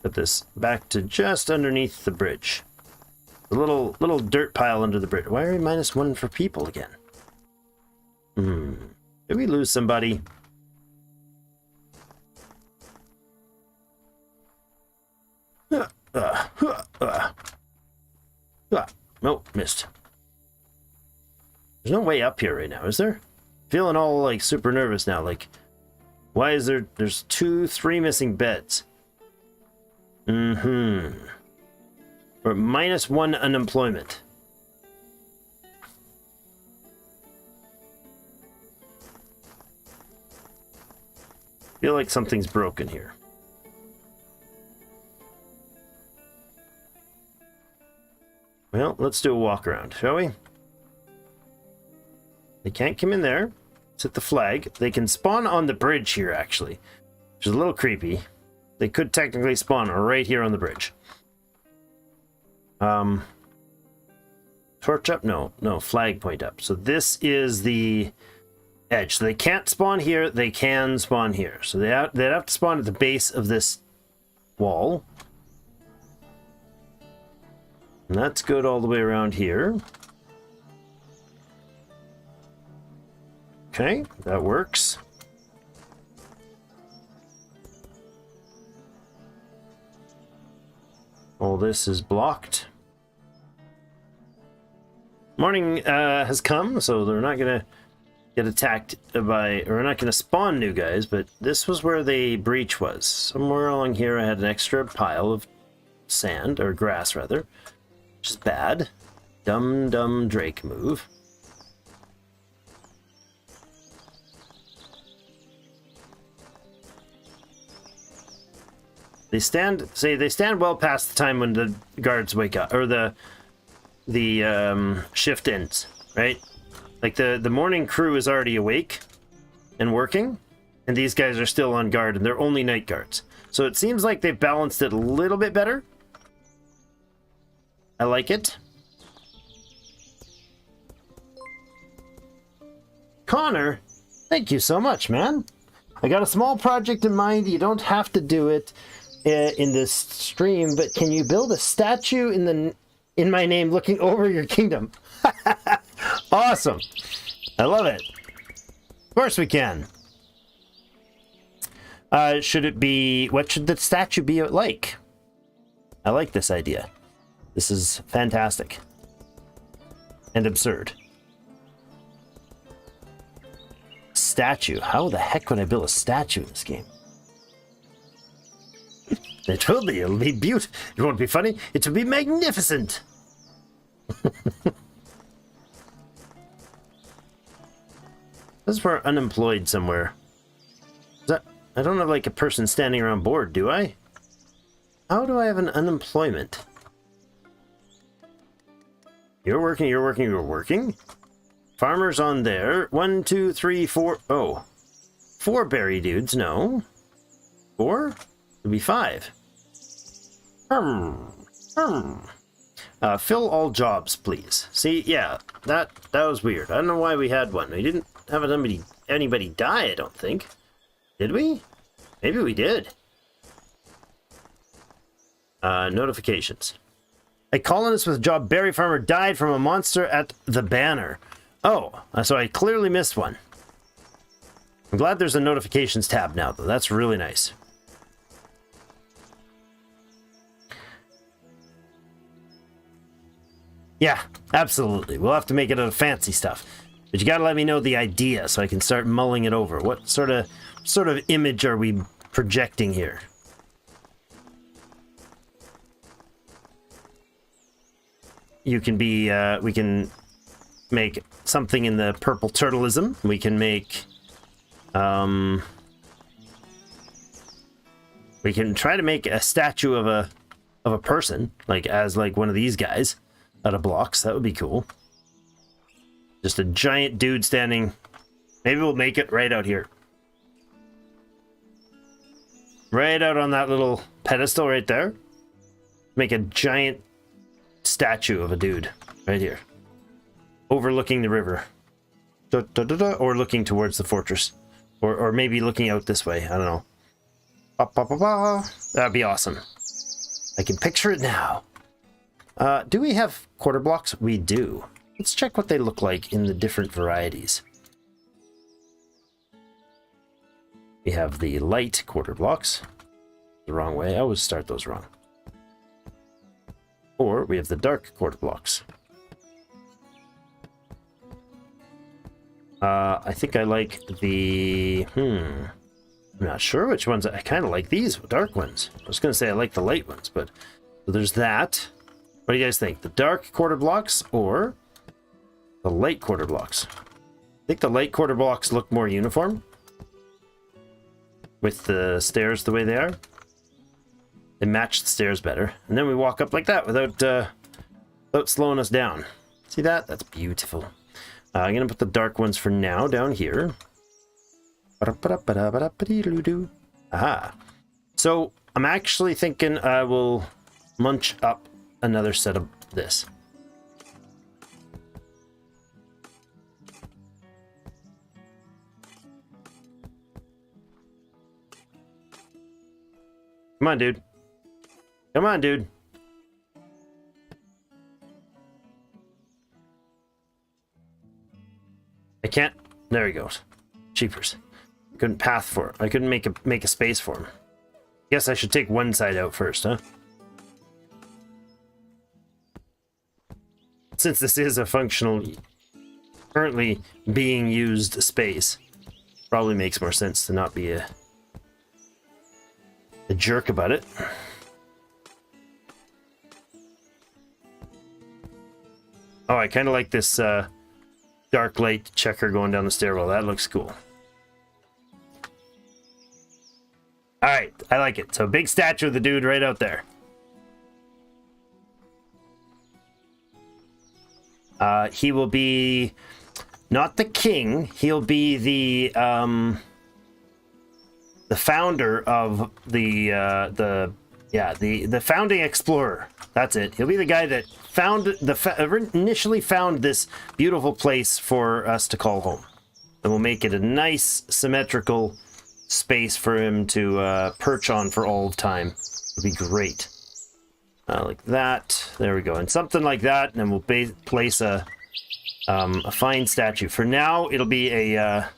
Put this back to just underneath the bridge. A little dirt pile under the bridge. Why are we -1 for people again? Did we lose somebody? Nope, missed. There's no way up here right now, is there? Feeling all like super nervous now. Like, why is there's 2, 3 missing beds? Or -1 unemployment. Feel like something's broken here. Well, let's do a walk around, shall we? They can't come in there. Set the flag. They can spawn on the bridge here, actually, which is a little creepy. They could technically spawn right here on the bridge. Torch up? No, flag point up. So this is the edge. So they can't spawn here. They can spawn here. So they'd have to spawn at the base of this wall. And that's good all the way around here. Okay, that works. All this is blocked. Morning has come, so they're not gonna get attacked by, or we're not gonna spawn new guys, but this was where the breach was. Somewhere along here I had an extra pile of sand, or grass rather, which is bad. Dumb Drake move. They stand well past the time when the guards wake up, or the shift ends, right? Like the morning crew is already awake and working, and these guys are still on guard, and they're only night guards. So it seems like they've balanced it a little bit better. I like it. Connor, thank you so much, man. I got a small project in mind. You don't have to do it in this stream, but can you build a statue in my name looking over your kingdom? Awesome. I love it. Of course we can. Should it be, what should the statue be like? I like this idea. This is fantastic. And absurd. Statue. How the heck would I build a statue in this game? It will be. It'll be beautiful. It won't be funny. It will be magnificent. This is for unemployed somewhere. Is that, I don't have like a person standing around bored, do I? How do I have an unemployment? You're working, you're working, you're working. Farmers on there. 1, 2, 3, 4. Oh. 4 berry dudes, no. 4? It'd be 5. Fill all jobs, please. See, yeah, that was weird. I don't know why we had one. We didn't have anybody die, I don't think. Did we? Maybe we did. Notifications. A colonist with job berry farmer died from a monster at the banner. Oh, so I clearly missed one. I'm glad there's a notifications tab now, though. That's really nice. Yeah, absolutely. We'll have to make it out of fancy stuff. But you gotta let me know the idea so I can start mulling it over. What sort of image are we projecting here? You can be, we can make something in the purple turtleism. We can make, we can try to make a statue of a person, like as like one of these guys out of blocks. That would be cool. Just a giant dude standing. Maybe we'll make it right out here. Right out on that little pedestal right there. Make a giant statue of a dude right here. Overlooking the river. Or looking towards the fortress. Or maybe looking out this way. I don't know. That'd be awesome. I can picture it now. Do we have quarter blocks? We do. Let's check what they look like in the different varieties. We have the light quarter blocks. The wrong way. I always start those wrong. Or we have the dark quarter blocks. I think I like the... I'm not sure which ones. I kind of like these dark ones. I was going to say I like the light ones, but... So there's that. What do you guys think? The dark quarter blocks or the light quarter blocks? I think the light quarter blocks look more uniform. With the stairs the way they are. They match the stairs better. And then we walk up like that without slowing us down. See that? That's beautiful. I'm going to put the dark ones for now down here. Aha. So I'm actually thinking I will munch up another set of this. Come on, dude. Come on, dude. I can't. There he goes. Cheapers. Couldn't path for it. I couldn't make a space for him. Guess I should take one side out first, huh? since this is a functional, currently being used space, probably makes more sense to not be a jerk about it. Oh, I kind of like this dark light checker going down the stairwell. That looks cool. All right, I like it. So big statue of the dude right out there. He will be not the king. He'll be the founder of the founding explorer. That's it. He'll be the guy that initially found this beautiful place for us to call home, and we'll make it a nice symmetrical space for him to perch on for all of time. It'll be great. Like that. There we go. And something like that, and then we'll place a fine statue. For now, it'll be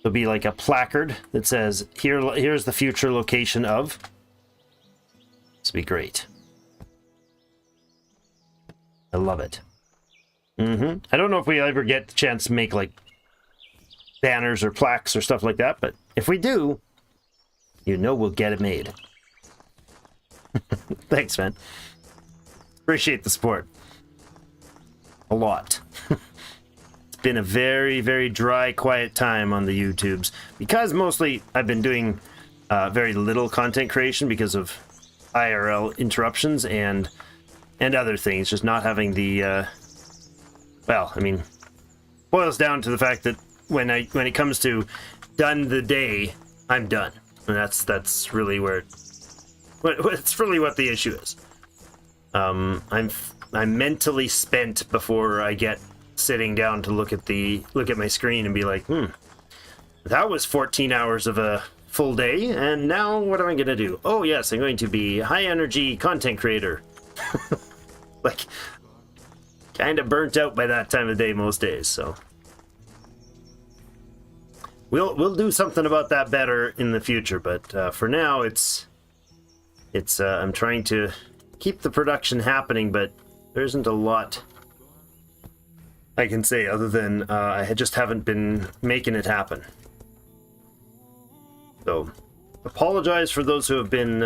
like a placard that says, "Here's the future location of." This will be great. I love it. I don't know if we ever get the chance to make like banners or plaques or stuff like that, but if we do, you know we'll get it made. Thanks, man. Appreciate the support. A lot. It's been a very, very dry, quiet time on the YouTubes because mostly I've been doing very little content creation because of IRL interruptions and other things. Just not having the well, I mean, boils down to the fact that when it comes to done the day, I'm done, and that's really where it's really what the issue is. I'm mentally spent before I get sitting down to look at my screen and be like, that was 14 hours of a full day, and now what am I gonna do? Oh yes, I'm going to be high energy content creator. Like, kind of burnt out by that time of day most days, so we'll do something about that better in the future, but for now it's I'm trying to keep the production happening, but there isn't a lot I can say other than I just haven't been making it happen. So apologize for those who have been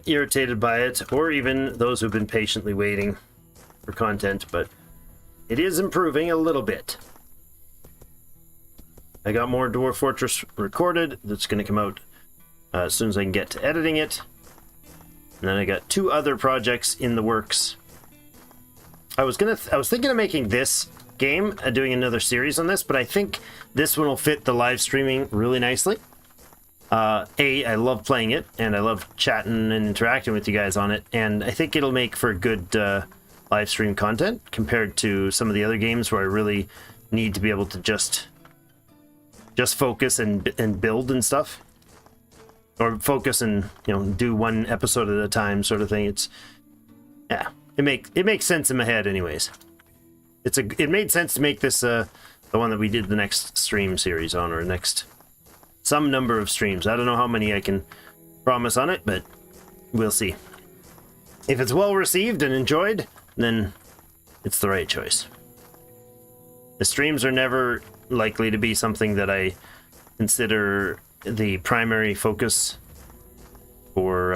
irritated by it, or even those who've been patiently waiting for content, but it is improving a little bit. I got more Dwarf Fortress recorded. That's going to come out as soon as I can get to editing it. And then I got 2 other projects in the works. I was thinking of making this game, doing another series on this, but I think this one will fit the live streaming really nicely. I love playing it, and I love chatting and interacting with you guys on it, and I think it'll make for good live stream content compared to some of the other games where I really need to be able to just focus and build and stuff, or focus and do one episode at a time sort of thing. It makes sense in my head anyways. It made sense to make this the one that we did the next stream series on, or next some number of streams. I don't know how many I can promise on it, but we'll see. If it's well received and enjoyed, then it's the right choice. The streams are never likely to be something that I consider the primary focus for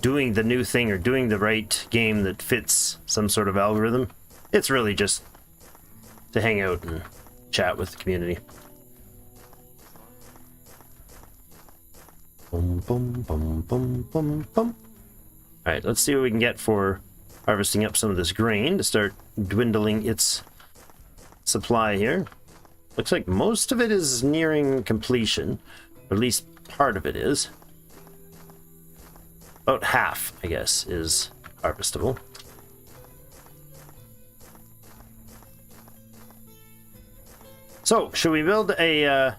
doing the new thing or doing the right game that fits some sort of algorithm. It's really just to hang out and chat with the community. Boom, boom, boom, boom, boom, boom. All right, let's see what we can get for harvesting up some of this grain to start dwindling its supply here. Looks like most of it is nearing completion, or at least part of it is. About half, I guess, is harvestable. So, should we build a...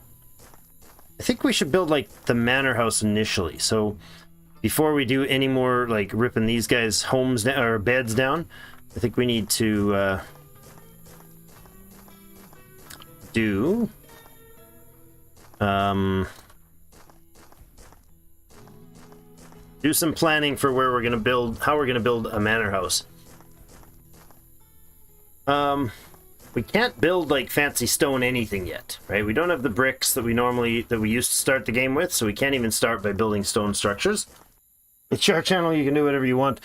I think we should build, like, the manor house initially. So, before we do any more, like, ripping these guys' homes or beds down, I think we need to do some planning for where we're going to build, how we're going to build a manor house. We can't build like fancy stone anything yet, right? We don't have the bricks that we used to start the game with, so we can't even start by building stone structures. It's your channel, you can do whatever you want.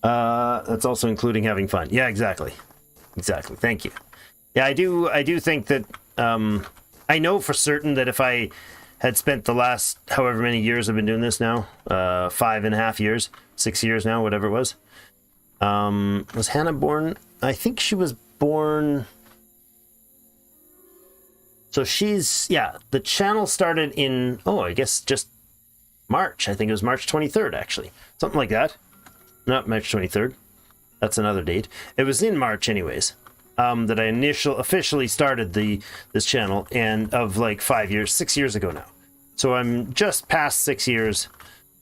That's also including having fun. Yeah, exactly. Exactly. Thank you. Yeah, I do think that I know for certain that if I had spent the last however many years I've been doing this now, 5.5 years, 6 years now, whatever it was. Was Hannah born? I think she was born. So she's, yeah, the channel started in, I guess just March. I think it was March 23rd, actually. Something like that. Not March 23rd. That's another date. It was in March anyways, that I officially started this channel, and of like 6 years ago now. So I'm just past 6 years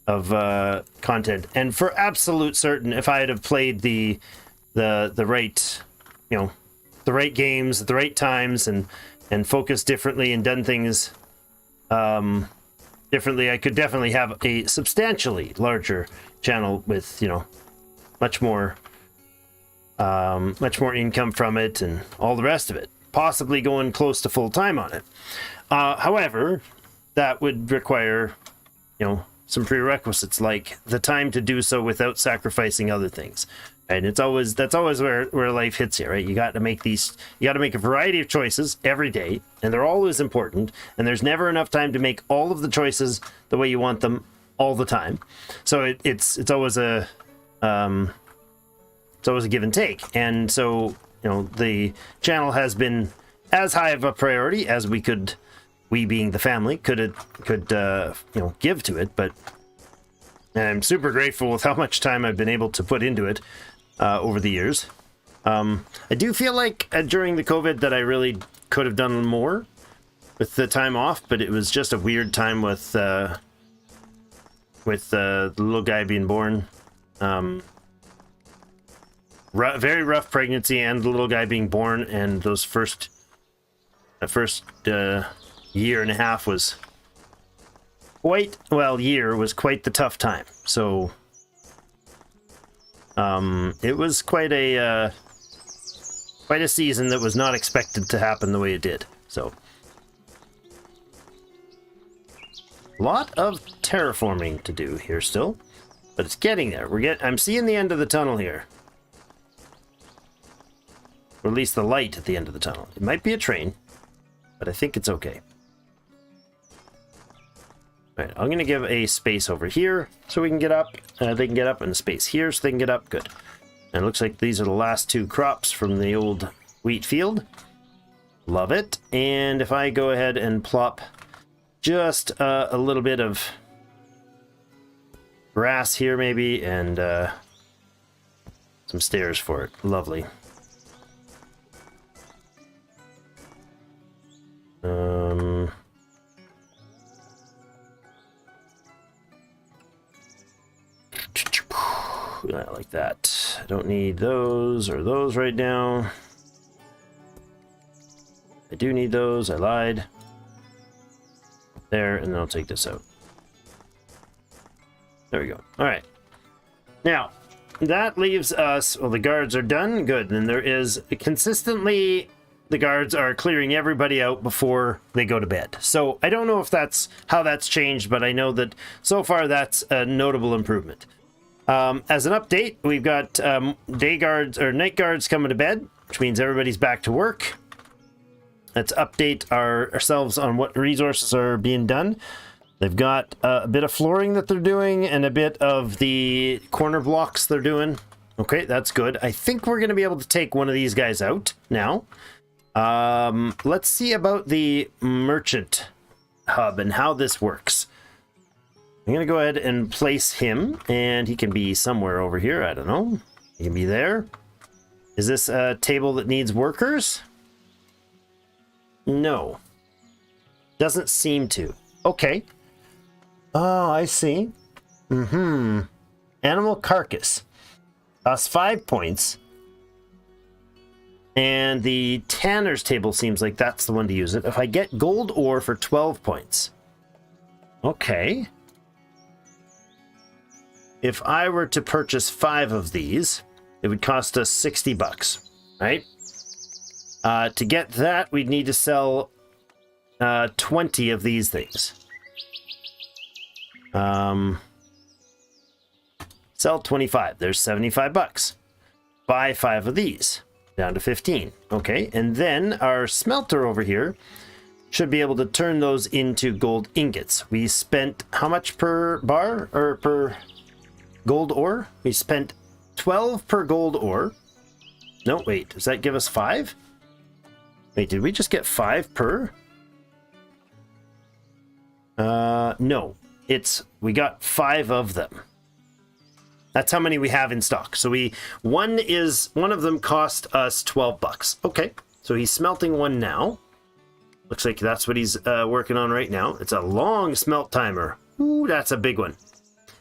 of content. And for absolute certain, if I had have played the right, the right games at the right times and focused differently and done things differently, I could definitely have a substantially larger channel with, much more income from it and all the rest of it, possibly going close to full time on it. However, that would require, some prerequisites, like the time to do so without sacrificing other things. And that's always where life hits you, right? You got to make a variety of choices every day, and they're always important, and there's never enough time to make all of the choices the way you want them all the time. So it's always a give and take. And so, the channel has been as high of a priority as we being the family could give to it. But I'm super grateful with how much time I've been able to put into it over the years. I do feel like during the COVID that I really could have done more with the time off, but it was just a weird time with the little guy being born. Very rough pregnancy, and the little guy being born, and those first year and a half was quite the tough time. So it was quite a season that was not expected to happen the way it did. So a lot of terraforming to do here still, but it's getting there. I'm seeing the end of the tunnel here. Or at least the light at the end of the tunnel. It might be a train, but I think it's okay. All right, I'm going to give a space over here so we can get up. They can get up, and a space here so they can get up. Good. And it looks like these are the last two crops from the old wheat field. Love it. And if I go ahead and plop just a little bit of grass here maybe, and some stairs for it. Lovely. Like that. I don't need those or those right now. I do need those. I lied. There, and then I'll take this out. There we go. All right. Now, that leaves us... Well, the guards are done. Good. And there is consistently... The guards are clearing everybody out before they go to bed. So I don't know if that's how that's changed, but I know that so far that's a notable improvement. As an update, we've got day guards or night guards coming to bed, which means everybody's back to work. Let's update ourselves on what resources are being done. They've got a bit of flooring that they're doing and a bit of the corner blocks they're doing. Okay, that's good. I think we're going to be able to take one of these guys out now. Let's see about the merchant hub and how this works. I'm going to go ahead and place him, and he can be somewhere over here. I don't know. He can be there. Is this a table that needs workers? No. Doesn't seem to. Okay. Oh, I see. Animal carcass. Costs 5 points. And the tanner's table seems like that's the one to use it. If I get gold ore for 12 points. Okay. If I were to purchase 5 of these, it would cost us $60, right? To get that, we'd need to sell 20 of these things. Sell 25. There's 75 bucks. Buy 5 of these. Down to 15. Okay, and then our smelter over here should be able to turn those into gold ingots. We spent how much per bar or per gold ore? We spent 12 per gold ore. No, wait, does that give us 5? Wait, did we just get 5 per? No, we got 5 of them. That's how many we have in stock. So one of them cost us 12 bucks. Okay, so he's smelting one now. Looks like that's what he's working on right now. It's a long smelt timer. Ooh, that's a big one.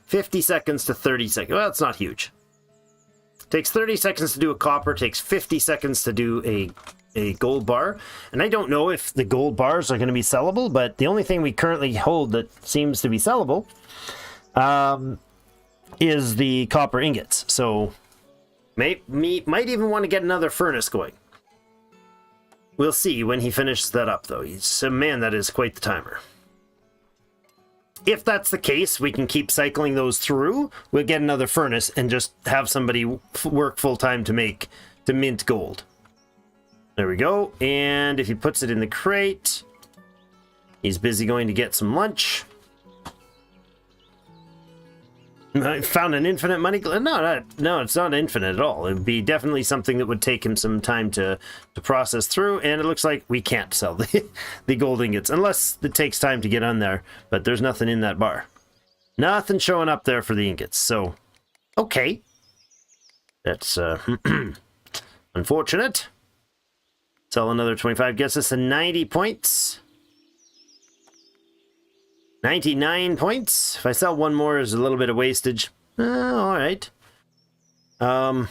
50 seconds to 30 seconds. Well, it's not huge. Takes 30 seconds to do a copper. Takes 50 seconds to do a gold bar. And I don't know if the gold bars are going to be sellable, but the only thing we currently hold that seems to be sellable is the copper ingots. So might even want to get another furnace going. We'll see when he finishes that up, though. Man, that is quite the timer. If that's the case, we can keep cycling those through. We'll get another furnace and just have somebody work full-time to mint gold. There we go. And if he puts it in the crate, he's busy going to get some lunch. I found an infinite money. No, it's not infinite at all. It would be definitely something that would take him some time to process through. And it looks like we can't sell the gold ingots unless it takes time to get on there. But there's nothing in that bar. Nothing showing up there for the ingots. So, okay. That's unfortunate. Sell another 25. Gets us to 90 points. 99 points. If I sell one more, there's a little bit of wastage. All right. I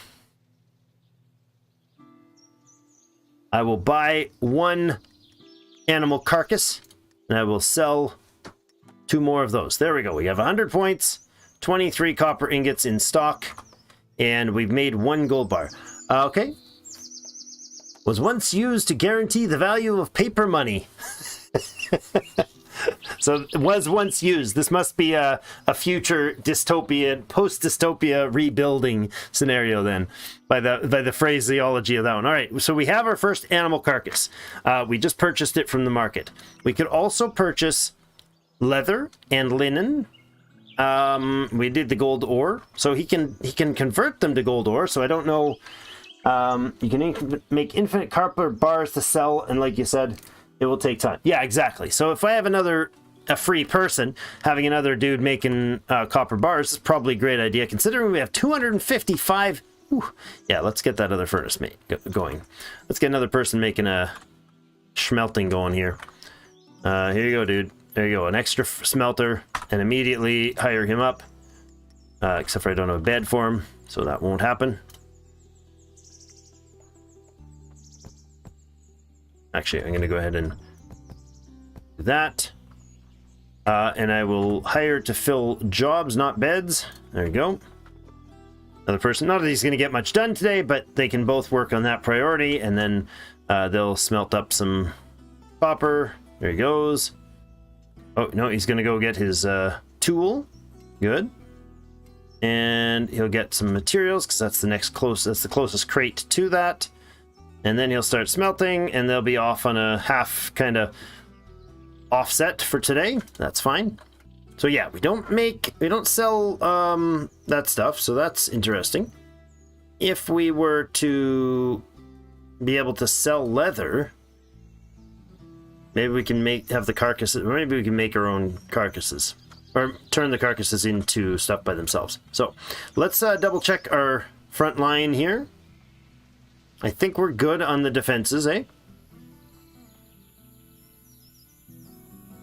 will buy 1 animal carcass, and I will sell 2 more of those. There we go. We have 100 points, 23 copper ingots in stock, and we've made 1 gold bar. Okay. Was once used to guarantee the value of paper money. So it was once used. This must be a future dystopian, post-dystopia rebuilding scenario then, by the phraseology of that one. All right, so we have our first animal carcass. We just purchased it from the market. We could also purchase leather and linen. We did the gold ore, so he can convert them to gold ore. So I don't know. You can make infinite copper bars to sell, and like you said, it will take time. Yeah, exactly. So if I have a free person, having another dude making copper bars is probably a great idea, considering we have 255. Whew. Yeah, let's get that other furnace going. Let's get another person making a smelting going here. Here you go, dude. There you go. An extra smelter, and immediately hire him up. Except for I don't have a bed for him, so that won't happen. Actually, I'm going to go ahead and do that. And I will hire to fill jobs, not beds. There you go. Another person. Not that he's going to get much done today, but they can both work on that priority, and then they'll smelt up some copper. There he goes. Oh, no, he's going to go get his tool. Good. And he'll get some materials, because that's the closest crate to that. And then he'll start smelting, and they'll be off on a half kind of offset for today. That's fine. So yeah, we don't sell that stuff, so that's interesting. If we were to be able to sell leather, maybe we can have the carcasses, or maybe we can make our own carcasses, or turn the carcasses into stuff by themselves. So let's double check our front line here. I think we're good on the defenses, eh?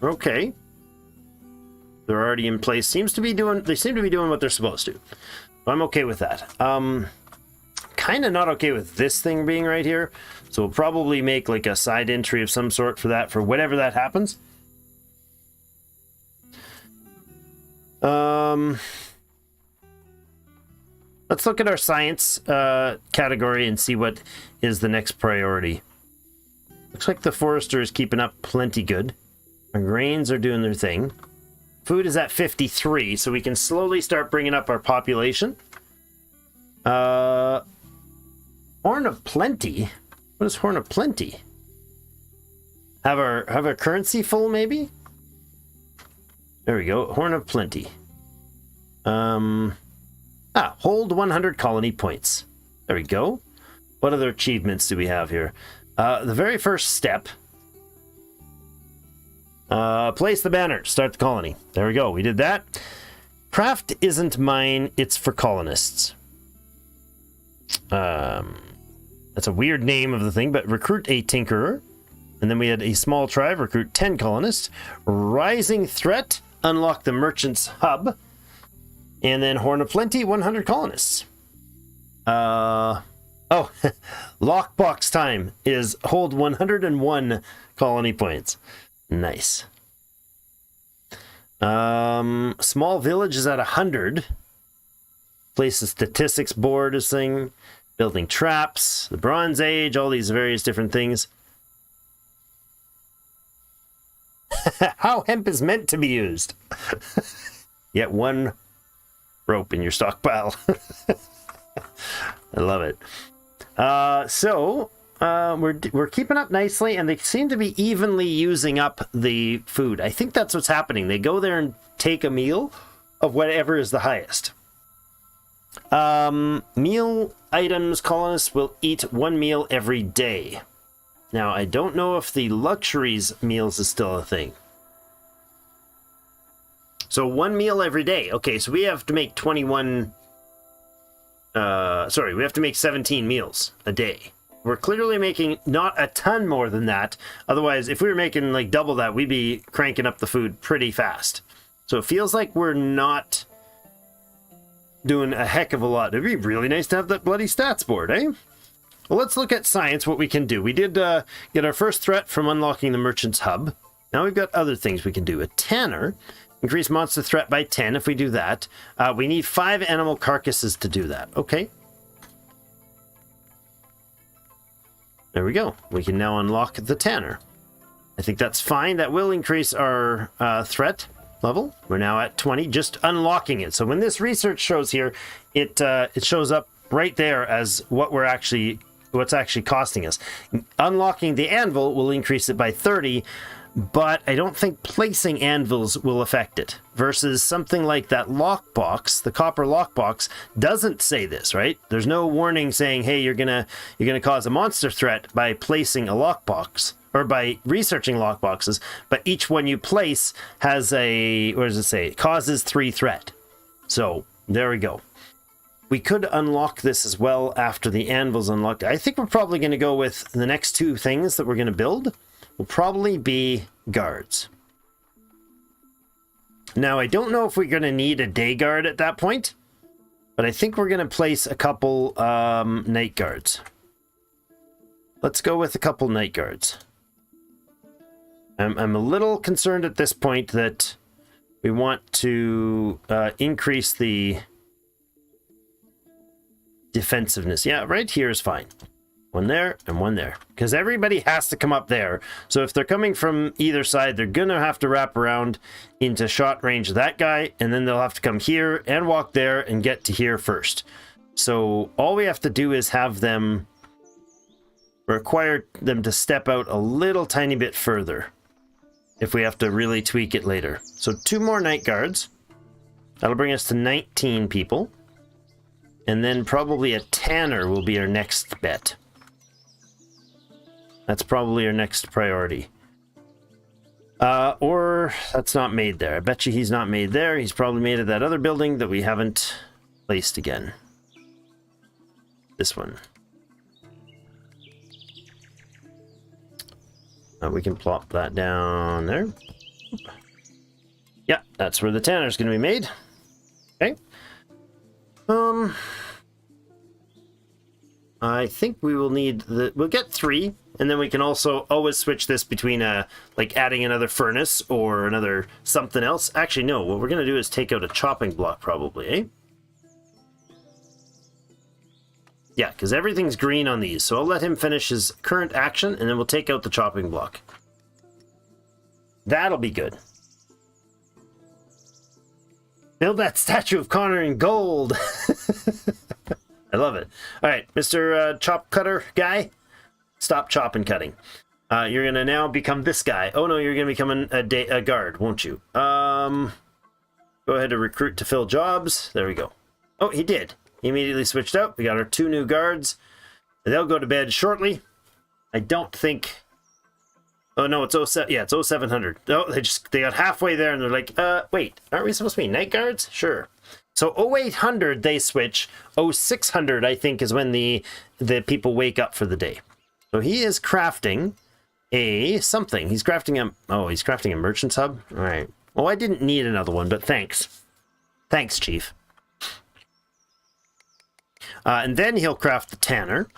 Okay. They're already in place. They seem to be doing what they're supposed to. I'm okay with that. Kind of not okay with this thing being right here. So we'll probably make like a side entry of some sort for that, for whatever that happens. Let's look at our science category and see what is the next priority. Looks like the forester is keeping up plenty good. Our grains are doing their thing. Food is at 53, so we can slowly start bringing up our population. Horn of Plenty? What is Horn of Plenty? Have our currency full, maybe? There we go. Horn of Plenty. Hold 100 colony points. There we go. What other achievements do we have here? The very first step. Place the banner. Start the colony. There we go. We did that. Craft isn't mine. It's for colonists. That's a weird name of the thing, but recruit a tinkerer. And then we had a small tribe. Recruit 10 colonists. Rising threat. Unlock the merchant's hub. And then Horn of Plenty, 100 colonists. Lockbox time is hold 101 colony points. Nice. Small village is at 100. Place the statistics board is thing. Building traps, the Bronze Age, all these various different things. How hemp is meant to be used. Yet one rope in your stockpile. I love it. We're keeping up nicely, and they seem to be evenly using up the food. I think that's what's happening. They go there and take a meal of whatever is the highest. Meal items, colonists will eat one meal every day. Now, I don't know if the luxuries meals is still a thing. So one meal every day. Okay, so we have to make 21... we have to make 17 meals a day. We're clearly making not a ton more than that. Otherwise, if we were making like double that, we'd be cranking up the food pretty fast. So it feels like we're not doing a heck of a lot. It'd be really nice to have that bloody stats board, eh? Well, let's look at science, what we can do. We did get our first threat from unlocking the merchant's hub. Now we've got other things we can do. A tanner. Increase monster threat by 10 if we do that. We need 5 animal carcasses to do that. Okay. There we go. We can now unlock the tanner. I think that's fine. That will increase our threat level. We're now at 20, just unlocking it. So when this research shows here, it shows up right there as what's actually costing us. Unlocking the anvil will increase it by 30, but I don't think placing anvils will affect it. Versus something like that lockbox, the copper lockbox, doesn't say this, right? There's no warning saying, hey, you're gonna cause a monster threat by placing a lockbox, or by researching lockboxes, but each one you place has a, what does it say? It causes 3 threat. So, there we go. We could unlock this as well after the anvil's unlocked. I think we're probably going to go with the next 2 things that we're going to build will probably be guards. Now, I don't know if we're going to need a day guard at that point, but I think we're going to place a couple night guards. Let's go with a couple night guards. I'm a little concerned at this point that we want to increase the defensiveness. Yeah, right here is fine. One there and one there. Because everybody has to come up there. So if they're coming from either side, they're going to have to wrap around into shot range of that guy. And then they'll have to come here and walk there and get to here first. So all we have to do is have them... require them to step out a little tiny bit further. If we have to really tweak it later. So 2 more night guards. That'll bring us to 19 people. And then probably a tanner will be our next bet. That's probably our next priority. Or that's not made there. I bet you he's not made there. He's probably made at that other building that we haven't placed again. This one. We can plop that down there. Yeah, that's where the tanner's going to be made. Okay. I think we will need we'll get 3, and then we can also always switch this between like adding another furnace or another something else. Actually, no, what we're going to do is take out a chopping block probably, eh? Yeah, because everything's green on these. So I'll let him finish his current action, and then we'll take out the chopping block. That'll be good. Build that statue of Connor in gold. I love it. All right, Mr. Chop Cutter guy, stop chopping cutting. You're going to now become this guy. Oh, no, you're going to become a guard, won't you? Go ahead and recruit to fill jobs. There we go. Oh, he did. He immediately switched out. We got our 2 new guards. They'll go to bed shortly. I don't think... Oh, no, it's 07. Yeah, it's 0700. Oh, they got halfway there, and they're like, wait, aren't we supposed to be night guards? Sure. So 0800, they switch. 0600, I think, is when the people wake up for the day. So he is crafting a something. He's crafting a merchant's hub? All right. Well, I didn't need another one, but thanks. Thanks, Chief. And then he'll craft the tanner.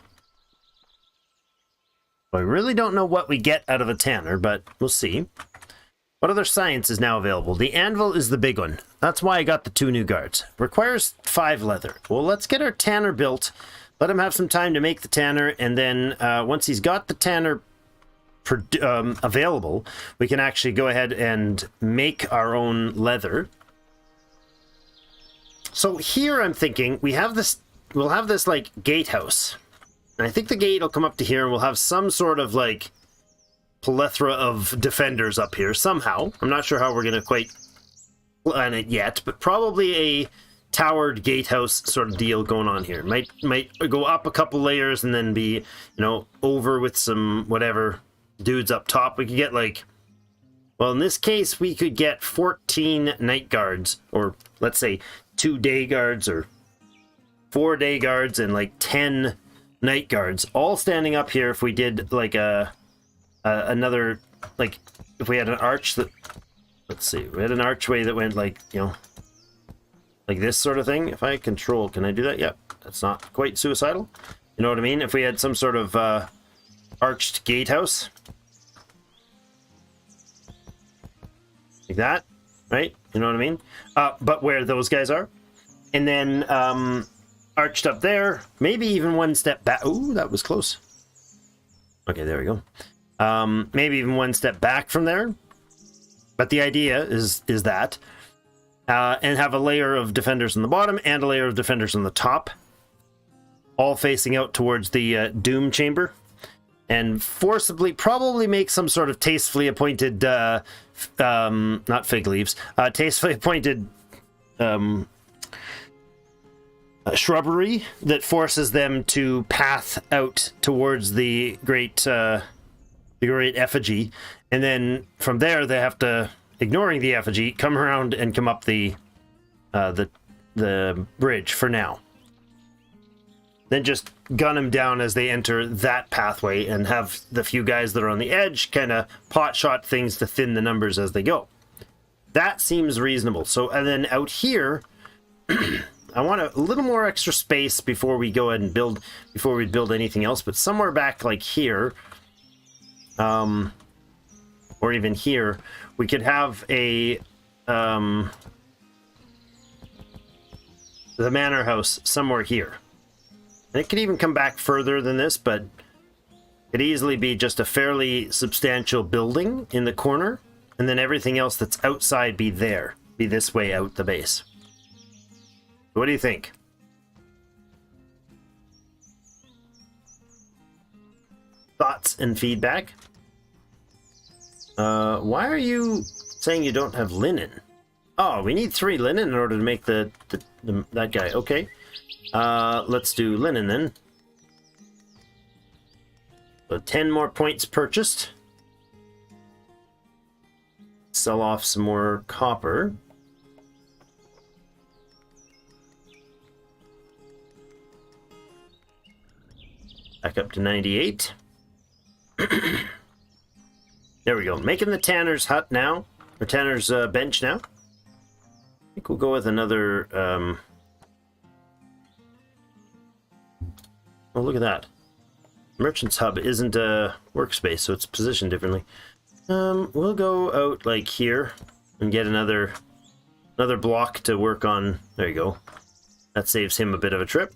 I really don't know what we get out of a tanner, but we'll see. What other science is now available? The anvil is the big one. That's why I got the 2 new guards. Requires 5 leather. Well, let's get our tanner built. Let him have some time to make the tanner, and then once he's got the tanner available, we can actually go ahead and make our own leather. So here I'm thinking we'll have this like gatehouse. And I think the gate will come up to here, and we'll have some sort of like plethora of defenders up here somehow. I'm not sure how we're going to quite plan it yet, but probably a towered gatehouse sort of deal going on here. Might go up a couple layers and then be, over with some whatever dudes up top. We could get like, well, in this case, we could get 14 night guards, or let's say 2 day guards, or 4 day guards, and like 10 night guards, all standing up here. If we did like another, like if we had an arch that, let's see, we had an archway that went like, like this sort of thing. If I control, can I do that? Yep, that's not quite suicidal. You know what I mean? If we had some sort of arched gatehouse like that, right? You know what I mean? But where those guys are, and then arched up there, maybe even one step back. Ooh, that was close. Okay, there we go. Maybe even one step back from there. But the idea is that, and have a layer of defenders on the bottom and a layer of defenders on the top, all facing out towards the doom chamber, and forcibly probably make some sort of tastefully appointed, not fig leaves, tastefully appointed shrubbery that forces them to path out towards the great effigy, and then from there they have to, ignoring the effigy, come around and come up the bridge for now. Then just gun them down as they enter that pathway, and have the few guys that are on the edge kind of pot shot things to thin the numbers as they go. That seems reasonable. So, and then out here, I want a little more extra space before we go ahead and build, before we build anything else, but somewhere back like here, or even here, we could have a, the manor house somewhere here. And it could even come back further than this, but it could easily be just a fairly substantial building in the corner, and then everything else that's outside be there, be this way out the base. What do you think? Thoughts and feedback? Why are you saying you don't have linen? Oh, we need 3 linen in order to make that guy. Okay. Let's do linen then. So 10 more points purchased. Sell off some more copper. Back up to 98. There we go. Making the tanner's hut now. Or tanner's bench now. I think we'll go with another... Oh, look at that. Merchant's hub isn't a workspace, so it's positioned differently. We'll go out like here and get another block to work on. There you go. That saves him a bit of a trip.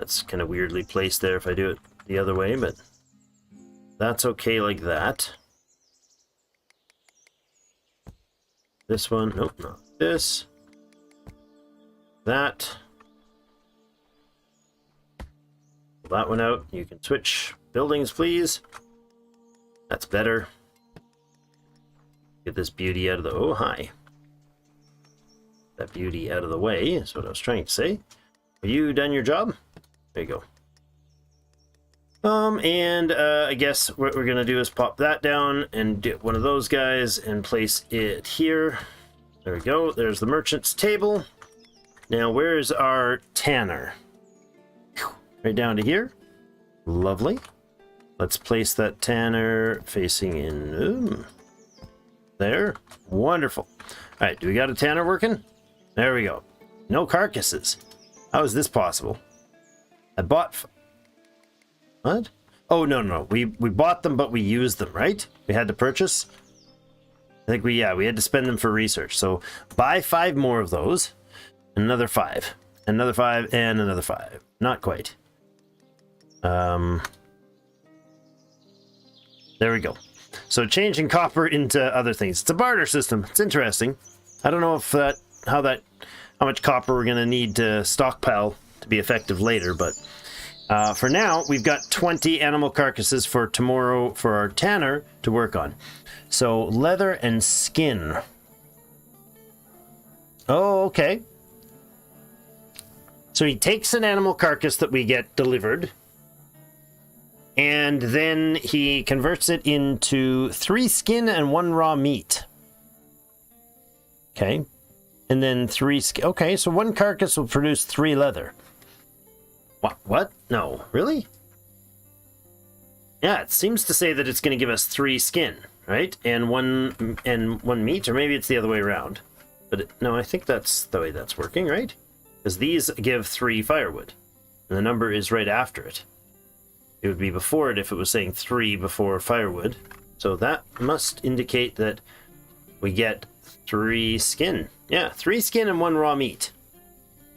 That's kind of weirdly placed there if I do it the other way, but that's okay like that. This one, nope, not this. That. Pull that one out. You can switch buildings, please. That's better. Get this beauty out of the... Oh, hi. That beauty out of the way is what I was trying to say. Have you done your job? There you go. I guess what we're gonna do is pop that down and get one of those guys and place it here. There we go. There's the merchant's table. Now, where's our tanner? Right down to here. Lovely. Let's place that tanner facing in there. Wonderful. All right, do we got a tanner working? There we go. No carcasses. How is this possible? I bought... What? Oh, no. We bought them, but we used them, right? We had to purchase? I think we had to spend them for research. So buy 5 more of those. Another 5. Another 5, and another 5. Not quite. There we go. So changing copper into other things. It's a barter system. It's interesting. I don't know if how much copper we're going to need to stockpile to be effective later, but for now, we've got 20 animal carcasses for tomorrow for our tanner to work on. So leather and skin. Oh, okay. So he takes an animal carcass that we get delivered, and then he converts it into 3 skin and 1 raw meat. Okay. And then 3 skin. Okay, so 1 carcass will produce 3 leather. What? No, really? Yeah, it seems to say that it's going to give us 3 skin, right? And one meat, or maybe it's the other way around. But no, I think that's the way that's working, right? Because these give 3 firewood, and the number is right after it. It would be before it if it was saying 3 before firewood. So that must indicate that we get 3 skin. Yeah, 3 skin and 1 raw meat.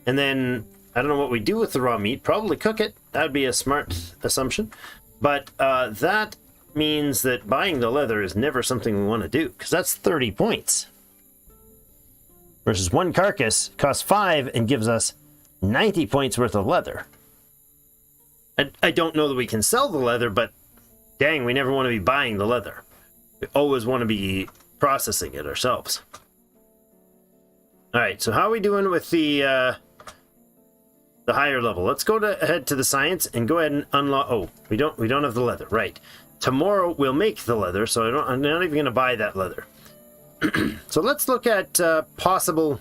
And then I don't know what we do with the raw meat. Probably cook it. That would be a smart assumption. But that means that buying the leather is never something we want to do, because that's 30 points. Versus 1 carcass costs 5 and gives us 90 points worth of leather. I don't know that we can sell the leather, but dang, we never want to be buying the leather. We always want to be processing it ourselves. All right, so how are we doing with the higher level? Let's go ahead to the science and go ahead and unlock. Oh, we don't have the leather, right? Tomorrow we'll make the leather, so I'm not even going to buy that leather. So let's look at possible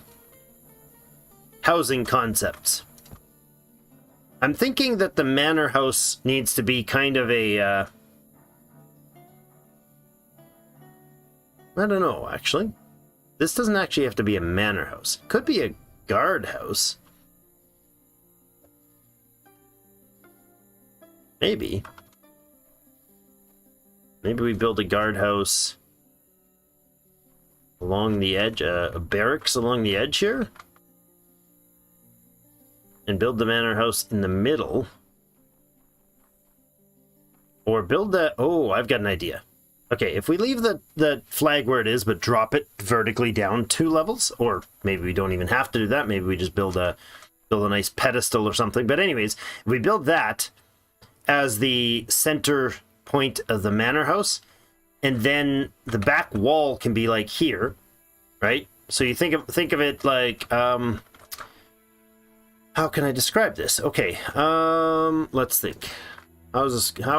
housing concepts. I'm thinking that the manor house needs to be kind of a... I don't know, actually. This doesn't actually have to be a manor house. It could be a guard house. Maybe. Maybe we build a guard house along the edge, a barracks along the edge here. And build the manor house in the middle. Or build that... Oh, I've got an idea. Okay, if we leave the flag where it is, but drop it vertically down 2 levels, or maybe we don't even have to do that. Maybe we just build a nice pedestal or something. But anyways, if we build that as the center point of the manor house, and then the back wall can be like here, right? So you think of it like... how can I describe this? Okay, let's think. How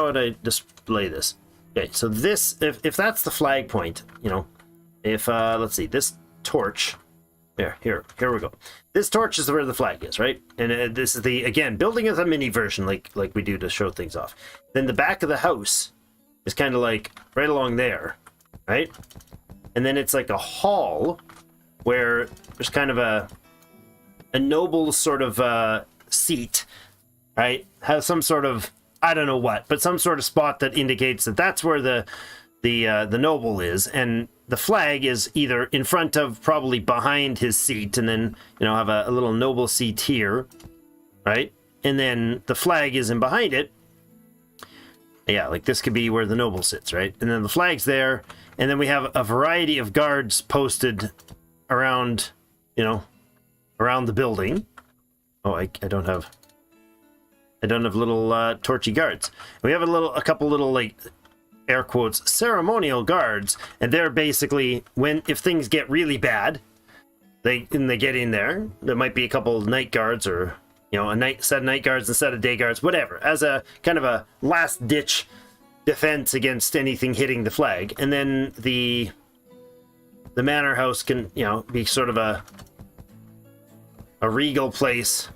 would I display this? Okay, so this, if that's the flag point, you know, if, let's see, this torch, here we go. This torch is where the flag is, right? And this is again, building as a mini version, like we do to show things off. Then the back of the house is kind of like right along there, right? And then it's like a hall where there's kind of a noble sort of seat, right? Has some sort of, I don't know what, but some sort of spot that indicates that that's where the noble is, and the flag is either in front of, probably behind his seat, and then, you know, have a little noble seat here, right? and then the flag is in behind it. Yeah, like this could be where the noble sits, right? And then the flag's there, and then we have a variety of guards posted around, you know, around the building. Oh, I don't have little torchy guards. We have a couple little, like, air quotes, ceremonial guards, and they're basically if things get really bad, they get in there. There might be a couple night guards, or a set of night guards instead of day guards, whatever, as a kind of a last ditch defense against anything hitting the flag. And then the manor house can be sort of a regal place,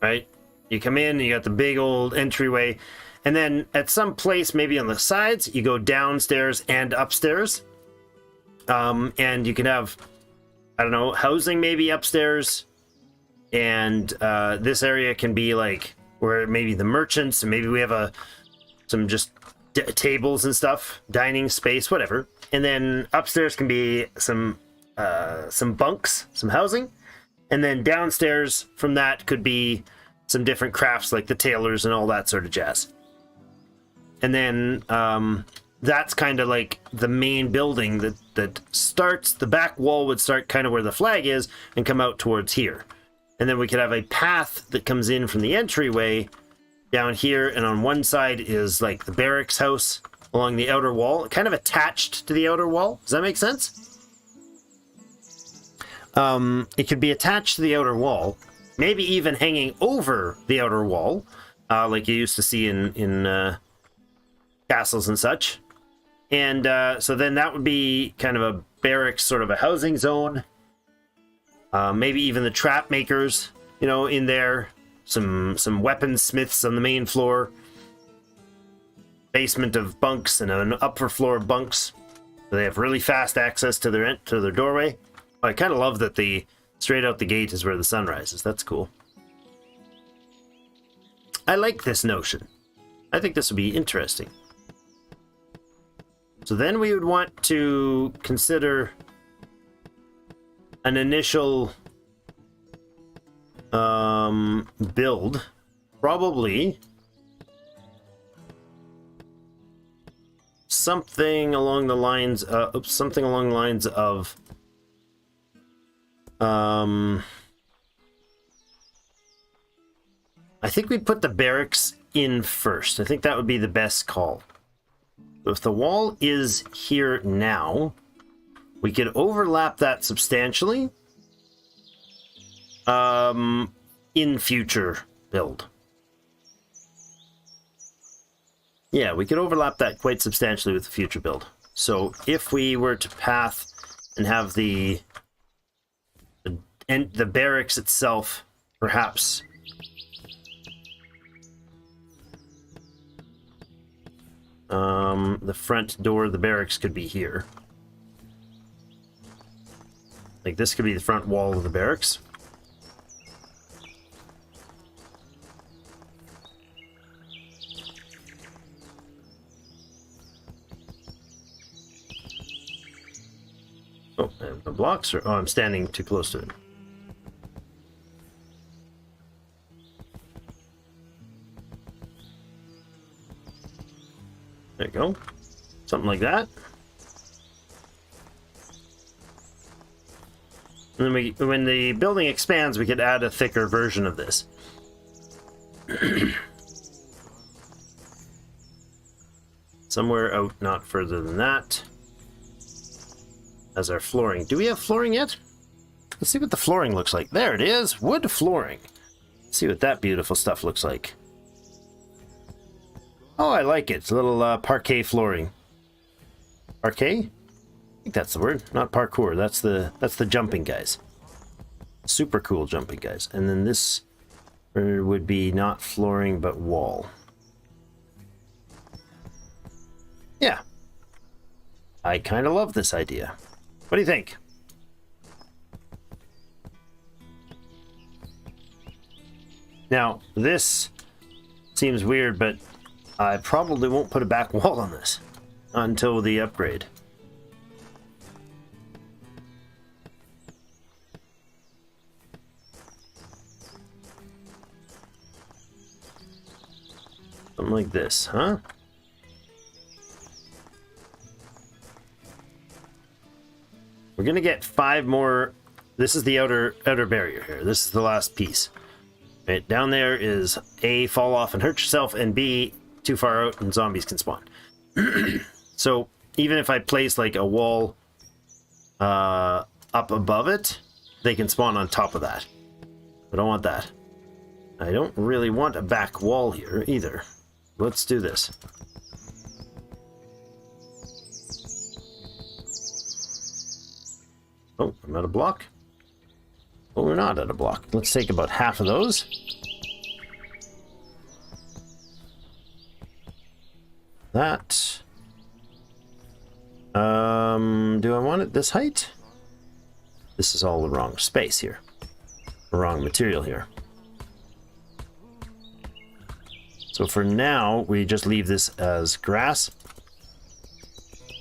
right? You come in, you got the big old entryway, and then at some place, maybe on the sides, you go downstairs and upstairs. And you can have, I don't know, housing maybe upstairs. And this area can be like where maybe the merchants, and maybe we have some just tables and stuff, dining space, whatever. And then upstairs can be some bunks, some housing. And then downstairs from that could be some different crafts like the tailors and all that sort of jazz. And then that's kind of like the main building that starts, the back wall would start kind of where the flag is and come out towards here. And then we could have a path that comes in from the entryway down here, and on one side is like the barracks house along the outer wall, kind of attached to the outer wall. Does that make sense? It could be attached to the outer wall, maybe even hanging over the outer wall, like you used to see in castles and such. And so then that would be kind of a barracks, sort of a housing zone. Maybe even the trap makers, in there. Some weaponsmiths on the main floor. Basement of bunks and an upper floor of bunks. So they have really fast access to their doorway. I kind of love that the straight out the gate is where the sun rises. That's cool. I like this notion. I think this would be interesting. So then we would want to consider an initial build, probably something along the lines of I think we put the barracks in first. I think that would be the best call. If the wall is here now, we could overlap that substantially in future build. Yeah, we could overlap that quite substantially with the future build. So if we were to path and have the barracks itself, perhaps the front door of the barracks could be here. Like this could be the front wall of the barracks. Oh, and the blocks are... Oh, I'm standing too close to it. There you go. Something like that. And then when the building expands, we could add a thicker version of this. Somewhere out, not further than that. As our flooring. Do we have flooring yet? Let's see what the flooring looks like. There it is. Wood flooring. Let's see what that beautiful stuff looks like. Oh, I like it. It's a little parquet flooring. Parquet? I think that's the word. Not parkour. That's the jumping guys. Super cool jumping guys. And then this would be not flooring, but wall. Yeah. I kind of love this idea. What do you think? Now, this seems weird, but I probably won't put a back wall on this until the upgrade. Something like this, huh? We're gonna get 5 more. This is the outer barrier here. This is the last piece. Right, down there is A, fall off and hurt yourself, and B, too far out and zombies can spawn. So even if I place like a wall up above it, they can spawn on top of that. I don't want that. I don't really want a back wall here either. Let's do this. Oh, I'm out of block. Well, we're not out of block. Let's take about half of those. That. Do I want it this height? This is all the wrong space here. The wrong material here. So for now, we just leave this as grass.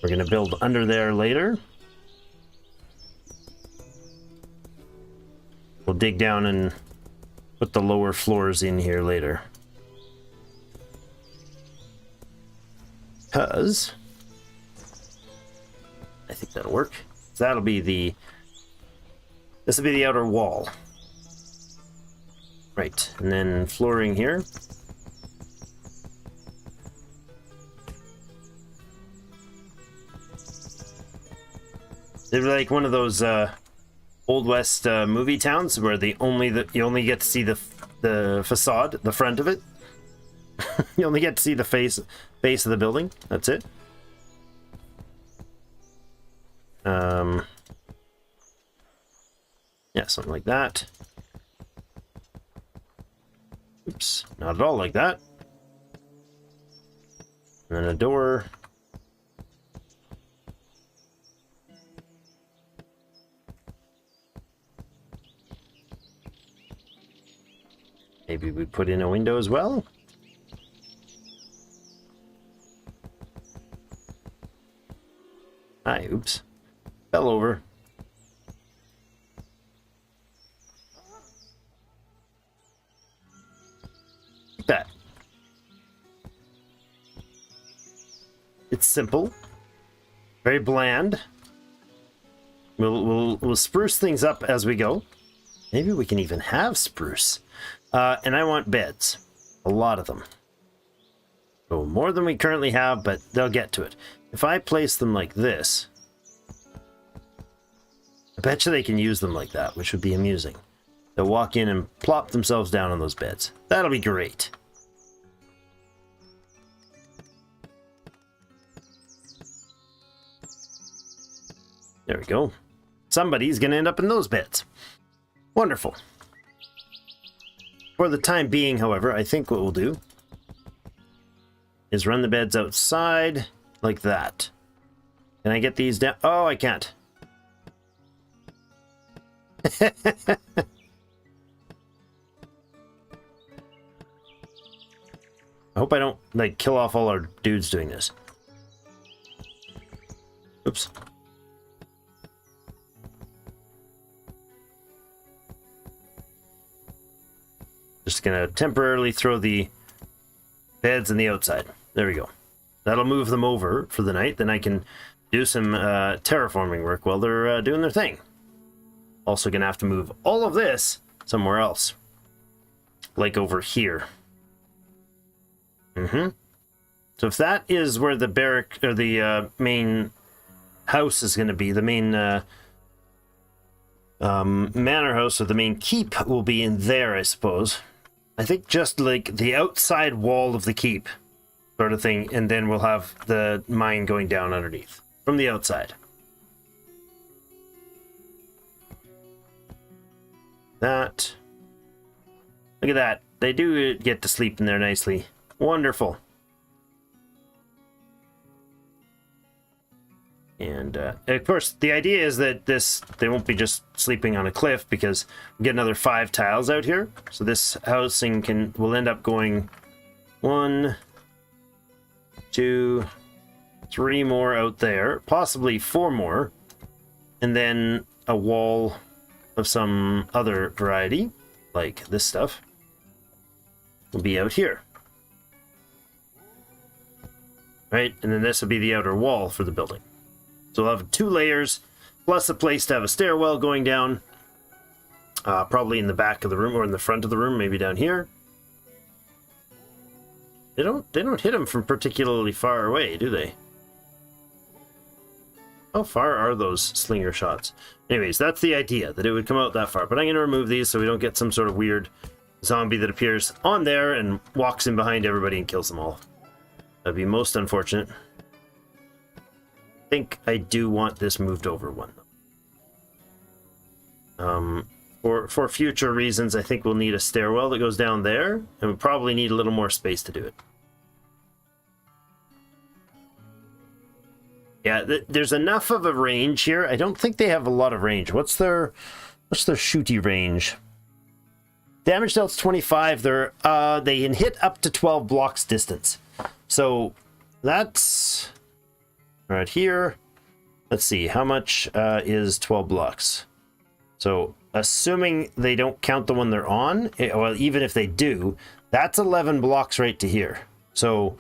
We're going to build under there later. We'll dig down and put the lower floors in here later. Because I think that'll work. That'll be the... This will be the outer wall. Right, and then flooring here. They're like one of those Old West movie towns where you only get to see the facade, the front of it. You only get to see the base of the building. That's it. Yeah, something like that. Oops, not at all like that. And then a door. Maybe we put in a window as well. Hi, oops. Fell over. Like that. It's simple. Very bland. We'll spruce things up as we go. Maybe we can even have spruce. And I want beds. A lot of them. So more than we currently have, but they'll get to it. If I place them like this, I bet you they can use them like that, which would be amusing. They'll walk in and plop themselves down on those beds. That'll be great. There we go. Somebody's going to end up in those beds. Wonderful. For the time being, however, I think what we'll do is run the beds outside like that. Can I get these down? Oh, I can't. I hope I don't, like, kill off all our dudes doing this. Oops. Just gonna temporarily throw the beds on the outside. There we go. That'll move them over for the night. Then I can do some terraforming work while they're doing their thing. Also gonna have to move all of this somewhere else. Like over here. So if that is where the barrack, or the main house is gonna be, the main manor house, or the main keep will be in there, I suppose. I think just like the outside wall of the keep sort of thing, and then we'll have the mine going down underneath from the outside. That. Look at that. They do get to sleep in there nicely. Wonderful. And of course, the idea is that they won't be just sleeping on a cliff, because we get another 5 tiles out here. So this housing will end up going 1, 2, 3 more out there, possibly 4 more, and then a wall of some other variety, like this stuff, will be out here. right? And then this would be the outer wall for the building. So we'll have 2 layers, plus a place to have a stairwell going down, probably in the back of the room or in the front of the room, maybe down here. They don't hit them from particularly far away, do they? How far are those slinger shots? Anyways, that's the idea, that it would come out that far. But I'm going to remove these so we don't get some sort of weird zombie that appears on there and walks in behind everybody and kills them all. That'd be most unfortunate. I think I do want this moved over one. For future reasons, I think we'll need a stairwell that goes down there, and we'll probably need a little more space to do it. Yeah, there's enough of a range here. I don't think they have a lot of range. What's their shooty range? Damage dealt 25. They can hit up to 12 blocks distance. So that's right here. Let's see, how much is 12 blocks? So assuming they don't count the one they're on, well, even if they do, that's 11 blocks right to here. So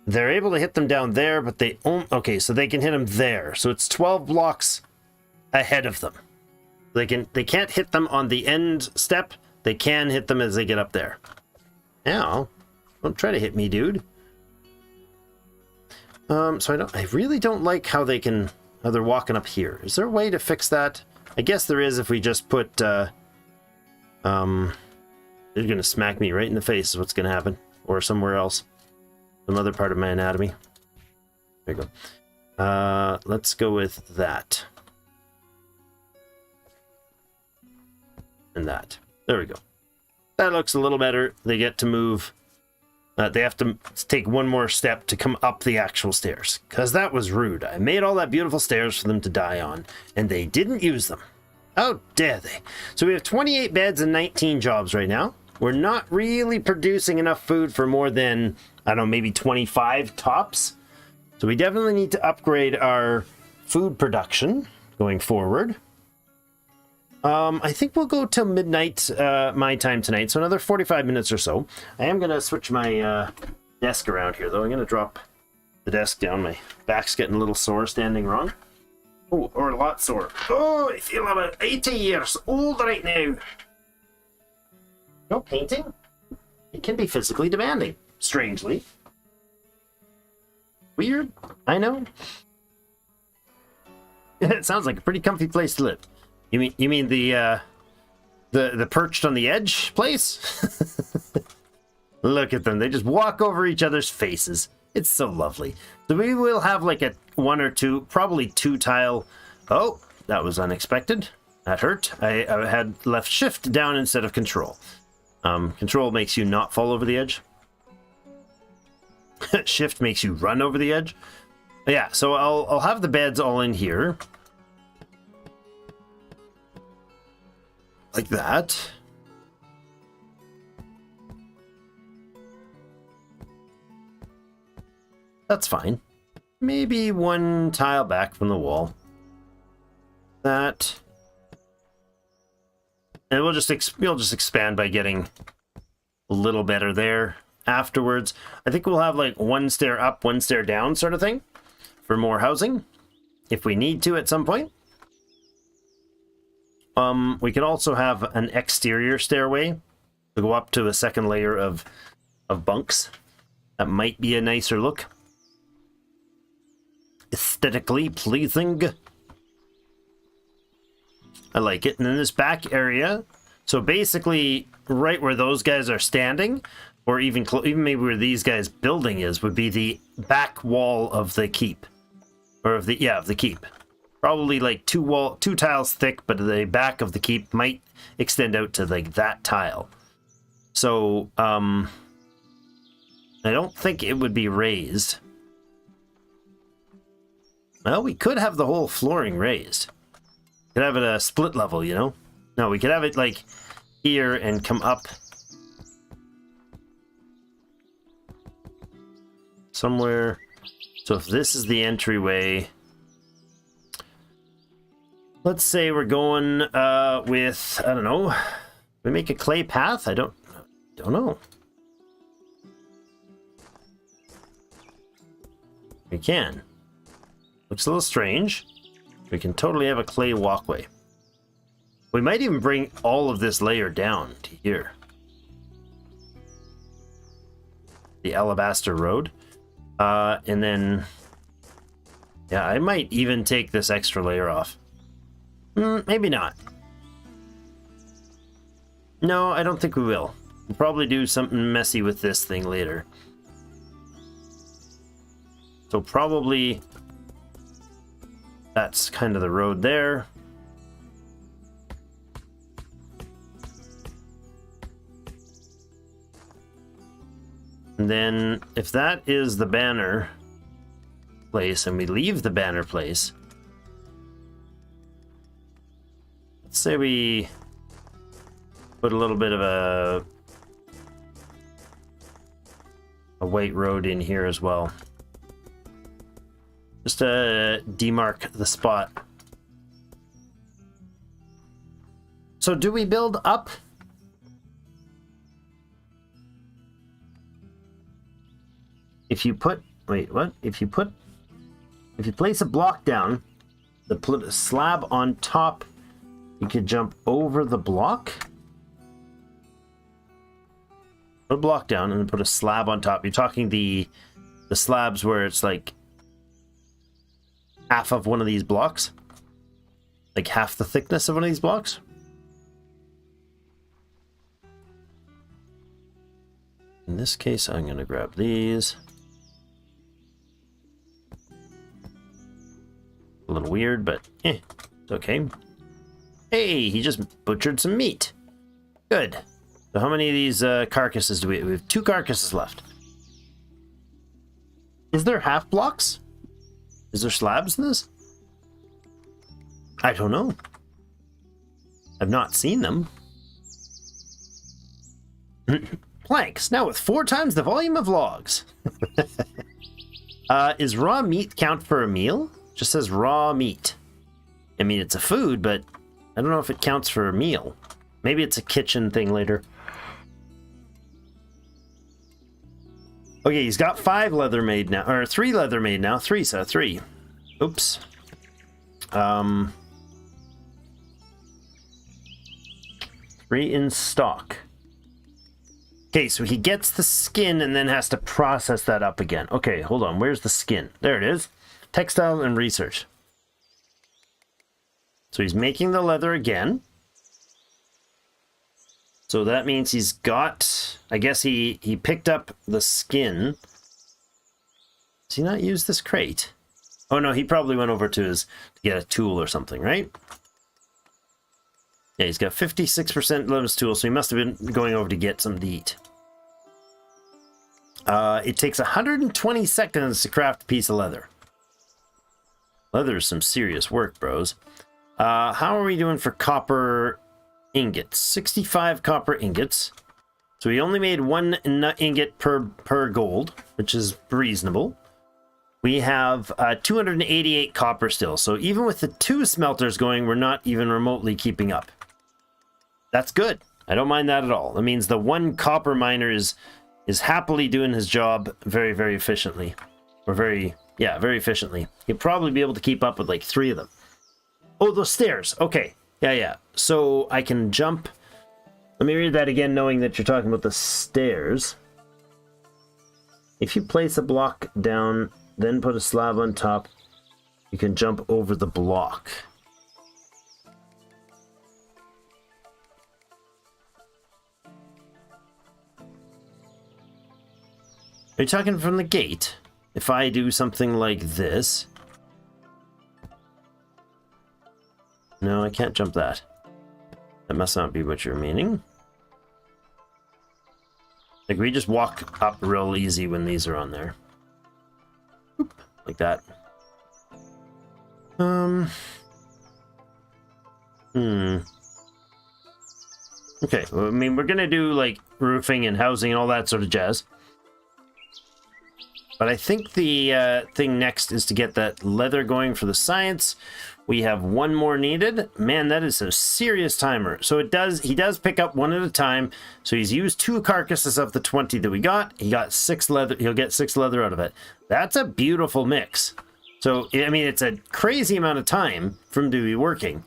they're able to hit them down there, but they okay, so they can hit them there. So it's 12 blocks ahead of them. They can't hit them on the end step. They can hit them as they get up there. Now, don't try to hit me, dude. So I really don't like how they're walking up here. Is there a way to fix that? I guess there is if we just put they're gonna smack me right in the face is what's gonna happen. Or somewhere else. Some other part of my anatomy. There you go. Let's go with that. And that. There we go. That looks a little better. They get to move. They have to take one more step to come up the actual stairs. Because that was rude. I made all that beautiful stairs for them to die on. And they didn't use them. How dare they? So we have 28 beds and 19 jobs right now. We're not really producing enough food for more than, I don't know, maybe 25 tops. So we definitely need to upgrade our food production going forward. I think we'll go till midnight my time tonight, so another 45 minutes or so. I am going to switch my desk around here, though. I'm going to drop the desk down. My back's getting a little sore standing wrong. Oh, or a lot sore. Oh, I feel about 80 years old right now. No, painting? It can be physically demanding, strangely. Weird, I know. It sounds like a pretty comfy place to live. You mean the perched on the edge place? Look at them. They just walk over each other's faces. It's so lovely. So we will have like a 1 or 2, probably 2 tile. Oh, that was unexpected. That hurt. I had left shift down instead of control. Control makes you not fall over the edge. Shift makes you run over the edge. Yeah, so I'll have the beds all in here. Like that. That's fine. Maybe 1 tile back from the wall. That. And we'll just expand by getting a little better there afterwards. I think we'll have like 1 stair up, 1 stair down sort of thing for more housing if we need to at some point. We can also have an exterior stairway to go up to a 2nd layer of bunks. That might be a nicer look. Aesthetically pleasing. I like it. And then this back area, so basically right where those guys are standing, or even maybe where these guys' building is, would be the back wall of the keep. Or of the keep. Probably like 2 tiles thick, but the back of the keep might extend out to like that tile. So, I don't think it would be raised. Well, we could have the whole flooring raised. Could have it a split level, you know? No, we could have it like here and come up somewhere. So if this is the entryway, let's say we're going with, I don't know, we make a clay path? I don't know. We can. Looks a little strange. We can totally have a clay walkway. We might even bring all of this layer down to here. The alabaster road. And then... yeah, I might even take this extra layer off. Maybe not. No, I don't think we will. We'll probably do something messy with this thing later. So probably... that's kind of the road there. And then if that is the banner place and we leave the banner place, let's say we put a little bit of a white road in here as well. Just to demark the spot. So do we build up? If you put, wait, what? If you place a block down, put a slab on top, you could jump over the block. Put a block down and then put a slab on top. You're talking the slabs where it's like half of one of these blocks? Like half the thickness of one of these blocks? In this case, I'm going to grab these. A little weird, but it's okay. Hey, he just butchered some meat. Good. So how many of these carcasses do we have? We have 2 carcasses left. Is there half blocks? Is there slabs in this? I don't know. I've not seen them. Planks, now with 4 times the volume of logs. Is raw meat count for a meal? Just says raw meat. I mean, it's a food, but I don't know if it counts for a meal. Maybe it's a kitchen thing later. Okay, he's got 5 leather made now, or 3 leather made now. 3, so 3. Oops. 3 in stock. Okay, so he gets the skin and then has to process that up again. Okay, hold on. Where's the skin? There it is. Textile and research. So he's making the leather again. So that means he's got... I guess he picked up the skin. Does he not use this crate? Oh no, he probably went over to get a tool or something, right? Yeah, he's got 56% bonus tool, so he must have been going over to get something to eat. It takes 120 seconds to craft a piece of leather. Leather is some serious work, bros. How are we doing for copper ingots? 65 copper ingots. So we only made 1 ingot per gold, which is reasonable. We have 288 copper still. So even with the 2 smelters going, we're not even remotely keeping up. That's good. I don't mind that at all. That means the 1 copper miner is happily doing his job very, very efficiently. Or very efficiently. He'll probably be able to keep up with like 3 of them. Oh, those stairs. Okay. Yeah. So I can jump. Let me read that again, knowing that you're talking about the stairs. If you place a block down, then put a slab on top, you can jump over the block. Are you talking from the gate? If I do something like this... No, I can't jump that. That must not be what you're meaning. Like, we just walk up real easy when these are on there. Oop, like that. Okay, well, I mean, we're gonna do, like, roofing and housing and all that sort of jazz. But I think the thing next is to get that leather going for the science. We have one more needed. Man, that is a serious timer. So he does pick up one at a time. So he's used 2 carcasses of the 20 that we got. He got 6 leather. He'll get 6 leather out of it. That's a beautiful mix. So, I mean, it's a crazy amount of time for him to be working.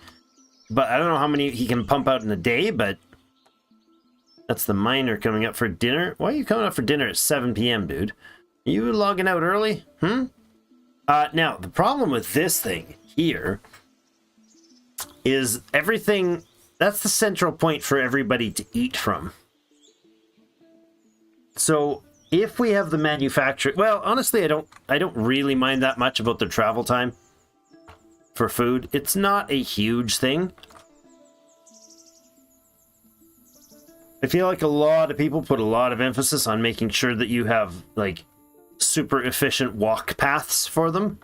But I don't know how many he can pump out in a day, but that's the miner coming up for dinner. Why are you coming up for dinner at 7 p.m., dude? Are you logging out early? Now, the problem with this thing here is everything, that's the central point for everybody to eat from. So if we have the manufacturer, well, honestly, I don't really mind that much about their travel time for food. It's not a huge thing. I feel like a lot of people put a lot of emphasis on making sure that you have like super efficient walk paths for them.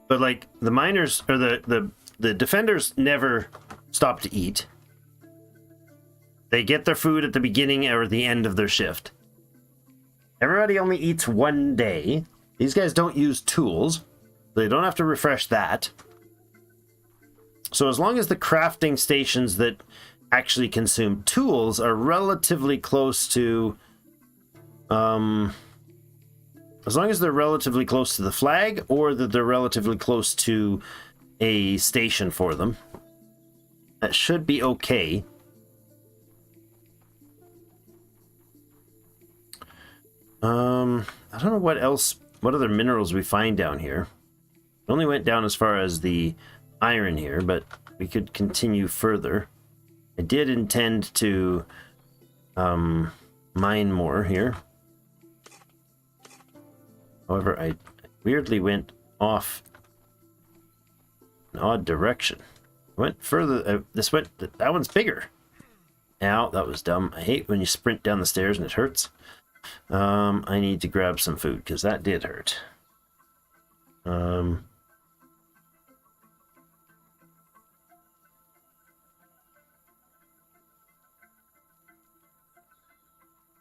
But like the miners or the defenders never stop to eat. They get their food at the beginning or the end of their shift. Everybody only eats one day. These guys don't use tools. They don't have to refresh that. So as long as the crafting stations that actually consume tools are relatively close to as long as they're relatively close to the flag, or that they're relatively close to a station for them, that should be okay. I don't know what other minerals we find down here. We only went down as far as the iron here, but we could continue further. I did intend to mine more here. However, I weirdly went off an odd direction. I went further. That one's bigger. Ow, that was dumb. I hate when you sprint down the stairs and it hurts. I need to grab some food because that did hurt. There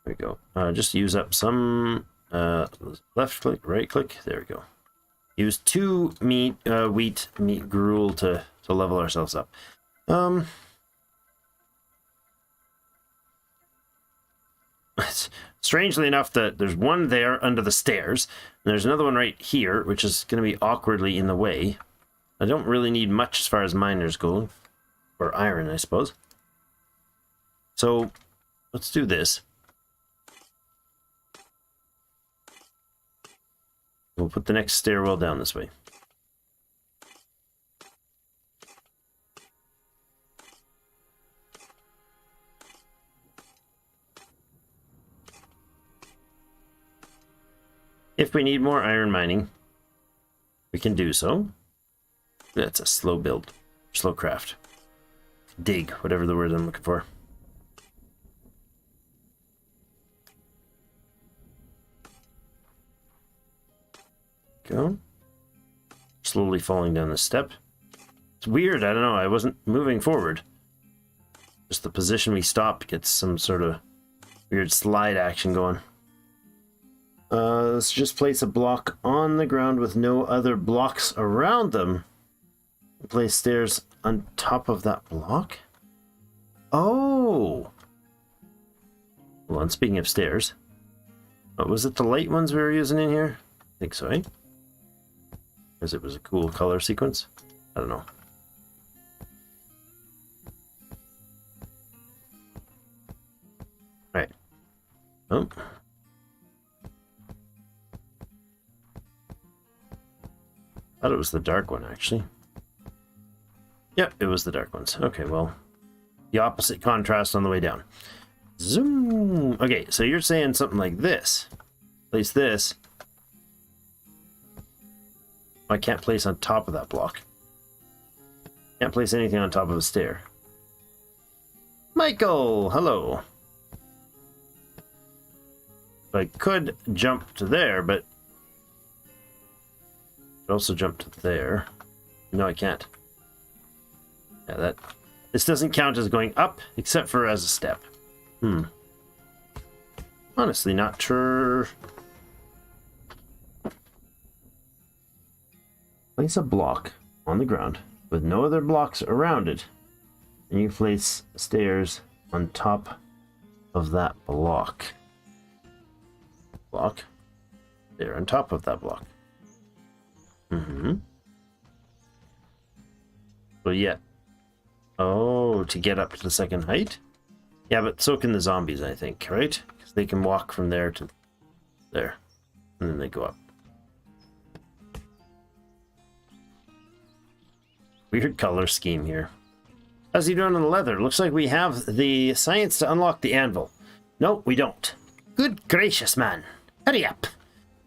we go. Just use up some left click, right click. There we go. Use 2 wheat meat gruel to level ourselves up. Strangely enough, that there's one there under the stairs, and there's another one right here, which is going to be awkwardly in the way. I don't really need much as far as miners go, or iron, I suppose. So let's do this. We'll put the next stairwell down this way. If we need more iron mining, we can do so. That's a slow build, slow craft. Dig, whatever the word I'm looking for. Go. Slowly falling down the step. It's weird, I don't know, I wasn't moving forward. Just the position we stopped gets some sort of weird slide action going. Let's just place a block on the ground with no other blocks around them. Place stairs on top of that block. Oh! Well, and speaking of stairs, was it the light ones we were using in here? I think so, eh? Because it was a cool color sequence. I don't know. Right. Oh. I thought it was the dark one, actually. Yep, it was the dark ones. Okay, well, the opposite contrast on the way down. Zoom! Okay, so you're saying something like this. Place this. I can't place on top of that block. Can't place anything on top of a stair. Michael, hello. I could jump to there, but I could also jump to there. No, I can't. Yeah, this doesn't count as going up, except for as a step. Honestly, not sure. Place a block on the ground with no other blocks around it, and you place stairs on top of that block. There on top of that block. So yeah. Oh, to get up to the second height? Yeah, but so can the zombies, I think, right? Because they can walk from there to there. And then they go up. Weird color scheme here. How's he doing on the leather? Looks like we have the science to unlock the anvil. No, we don't. Good gracious, man. Hurry up.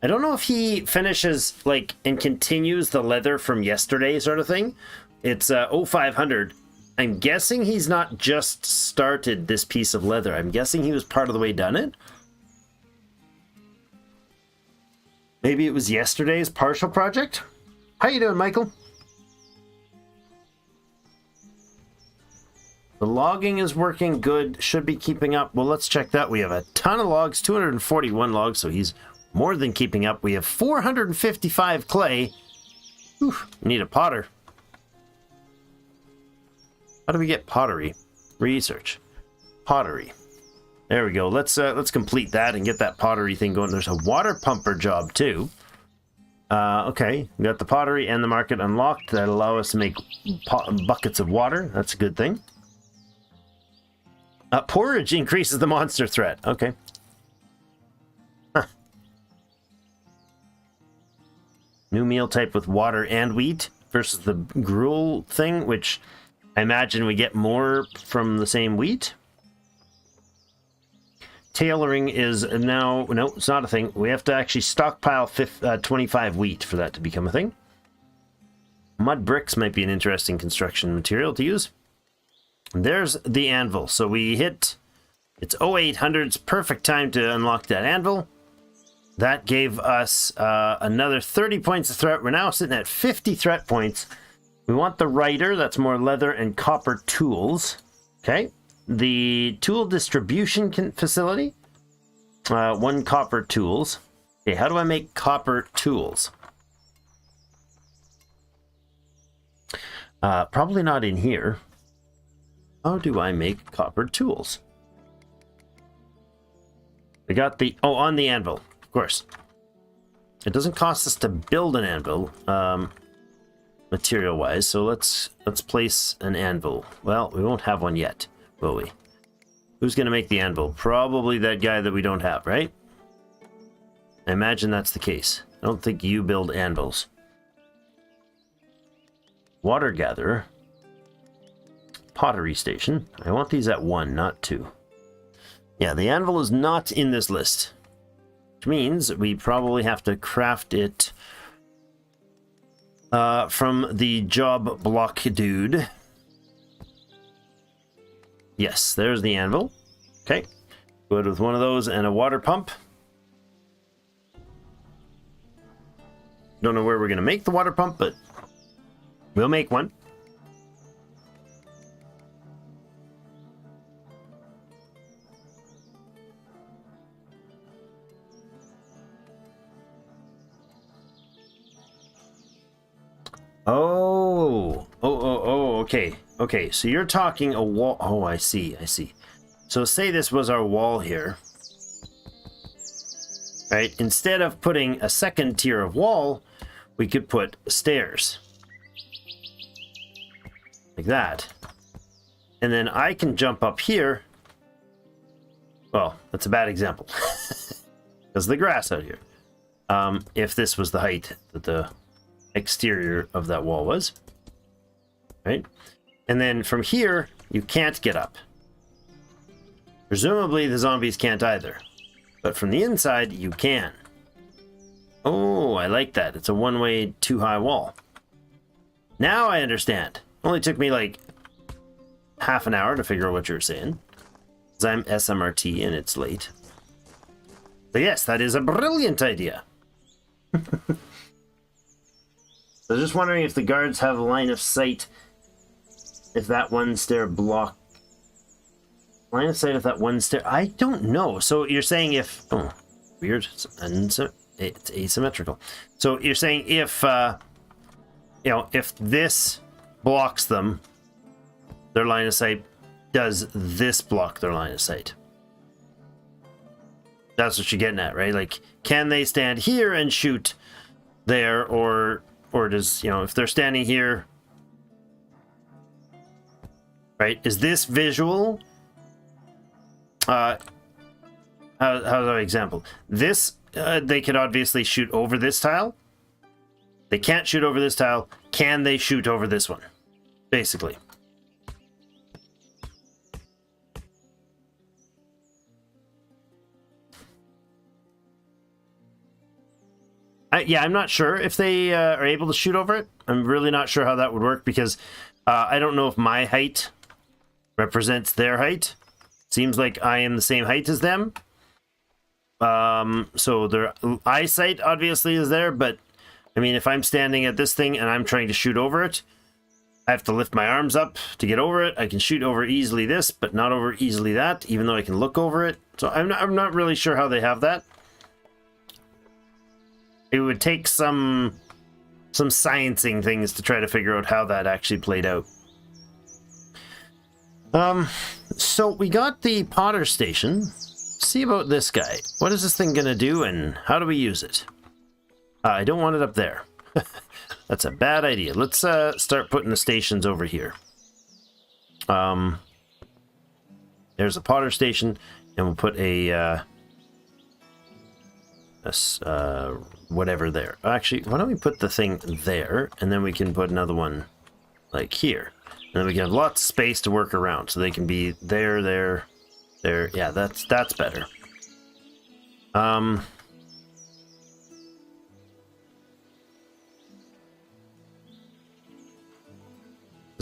I don't know if he finishes, like, and continues the leather from yesterday sort of thing. It's 0500. I'm guessing he's not just started this piece of leather. I'm guessing he was part of the way done it. Maybe it was yesterday's partial project? How you doing, Michael? The logging is working good. Should be keeping up. Well, let's check that. We have a ton of logs, 241 logs, so he's more than keeping up. We have 455 clay. Whew, we need a potter. How do we get pottery? Research. Pottery. There we go. Let's complete that and get that pottery thing going. There's a water pumper job too. Okay, we got the pottery and the market unlocked that allow us to make buckets of water. That's a good thing. Porridge increases the monster threat. Okay. Huh. New meal type with water and wheat versus the gruel thing, which I imagine we get more from the same wheat. Tailoring is now... No, it's not a thing. We have to actually stockpile 25 wheat for that to become a thing. Mud bricks might be an interesting construction material to use. There's the anvil. So we hit... It's 0800's perfect time to unlock that anvil. That gave us another 30 points of threat. We're now sitting at 50 threat points. We want the writer. That's more leather and copper tools. Okay. The tool distribution facility. 1 copper tools. Okay, how do I make copper tools? Probably not in here. How do I make copper tools? I got the... Oh, on the anvil. Of course. It doesn't cost us to build an anvil, material-wise, so let's place an anvil. Well, we won't have one yet, will we? Who's going to make the anvil? Probably that guy that we don't have, right? I imagine that's the case. I don't think you build anvils. Water gatherer. Pottery station. I want these at 1, not 2. Yeah, the anvil is not in this list. Which means we probably have to craft it from the job block dude. Yes, there's the anvil. Okay. Good with one of those and a water pump. Don't know where we're going to make the water pump, but we'll make one. Okay. Okay, so you're talking a wall. Oh, I see. So say this was our wall here. Right? Instead of putting a second tier of wall, we could put stairs. Like that. And then I can jump up here. Well, that's a bad example. Because of the grass out here. If this was the height that the exterior of that wall was. Right? And then from here, you can't get up. Presumably the zombies can't either. But from the inside, you can. Oh, I like that. It's a one-way, too-high wall. Now I understand. Only took me like half an hour to figure out what you were saying. Because I'm SMRT and it's late. But yes, that is a brilliant idea. I was just wondering if the guards have a line of sight if that one stair block. Line of sight if that one stair. I don't know. So you're saying if. Oh, weird. It's asymmetrical. So you're saying if you know, if this blocks them, their line of sight, does this block their line of sight? That's what you're getting at, right? Like, can they stand here and shoot there, or does, you know, if they're standing here, right? Is this visual? How's our example? This, they could obviously shoot over this tile. They can't shoot over this tile. Can they shoot over this one? Basically. Yeah, I'm not sure if they are able to shoot over it. I'm really not sure how that would work, because I don't know if my height represents their height. Seems like I am the same height as them. So their eyesight obviously is there, but I mean, if I'm standing at this thing and I'm trying to shoot over it, I have to lift my arms up to get over it. I can shoot over easily this, but not over easily that, even though I can look over it. So I'm not really sure how they have that. It would take some sciencing things to try to figure out how that actually played out. So we got the Potter Station. See about this guy. What is this thing gonna do, and how do we use it? I don't want it up there. That's a bad idea. Let's start putting the stations over here. There's a Potter Station, and we'll put a whatever there. Actually, why don't we put the thing there, and then we can put another one like here. And then we can have lots of space to work around, so they can be there, there, there. Yeah, that's better. Because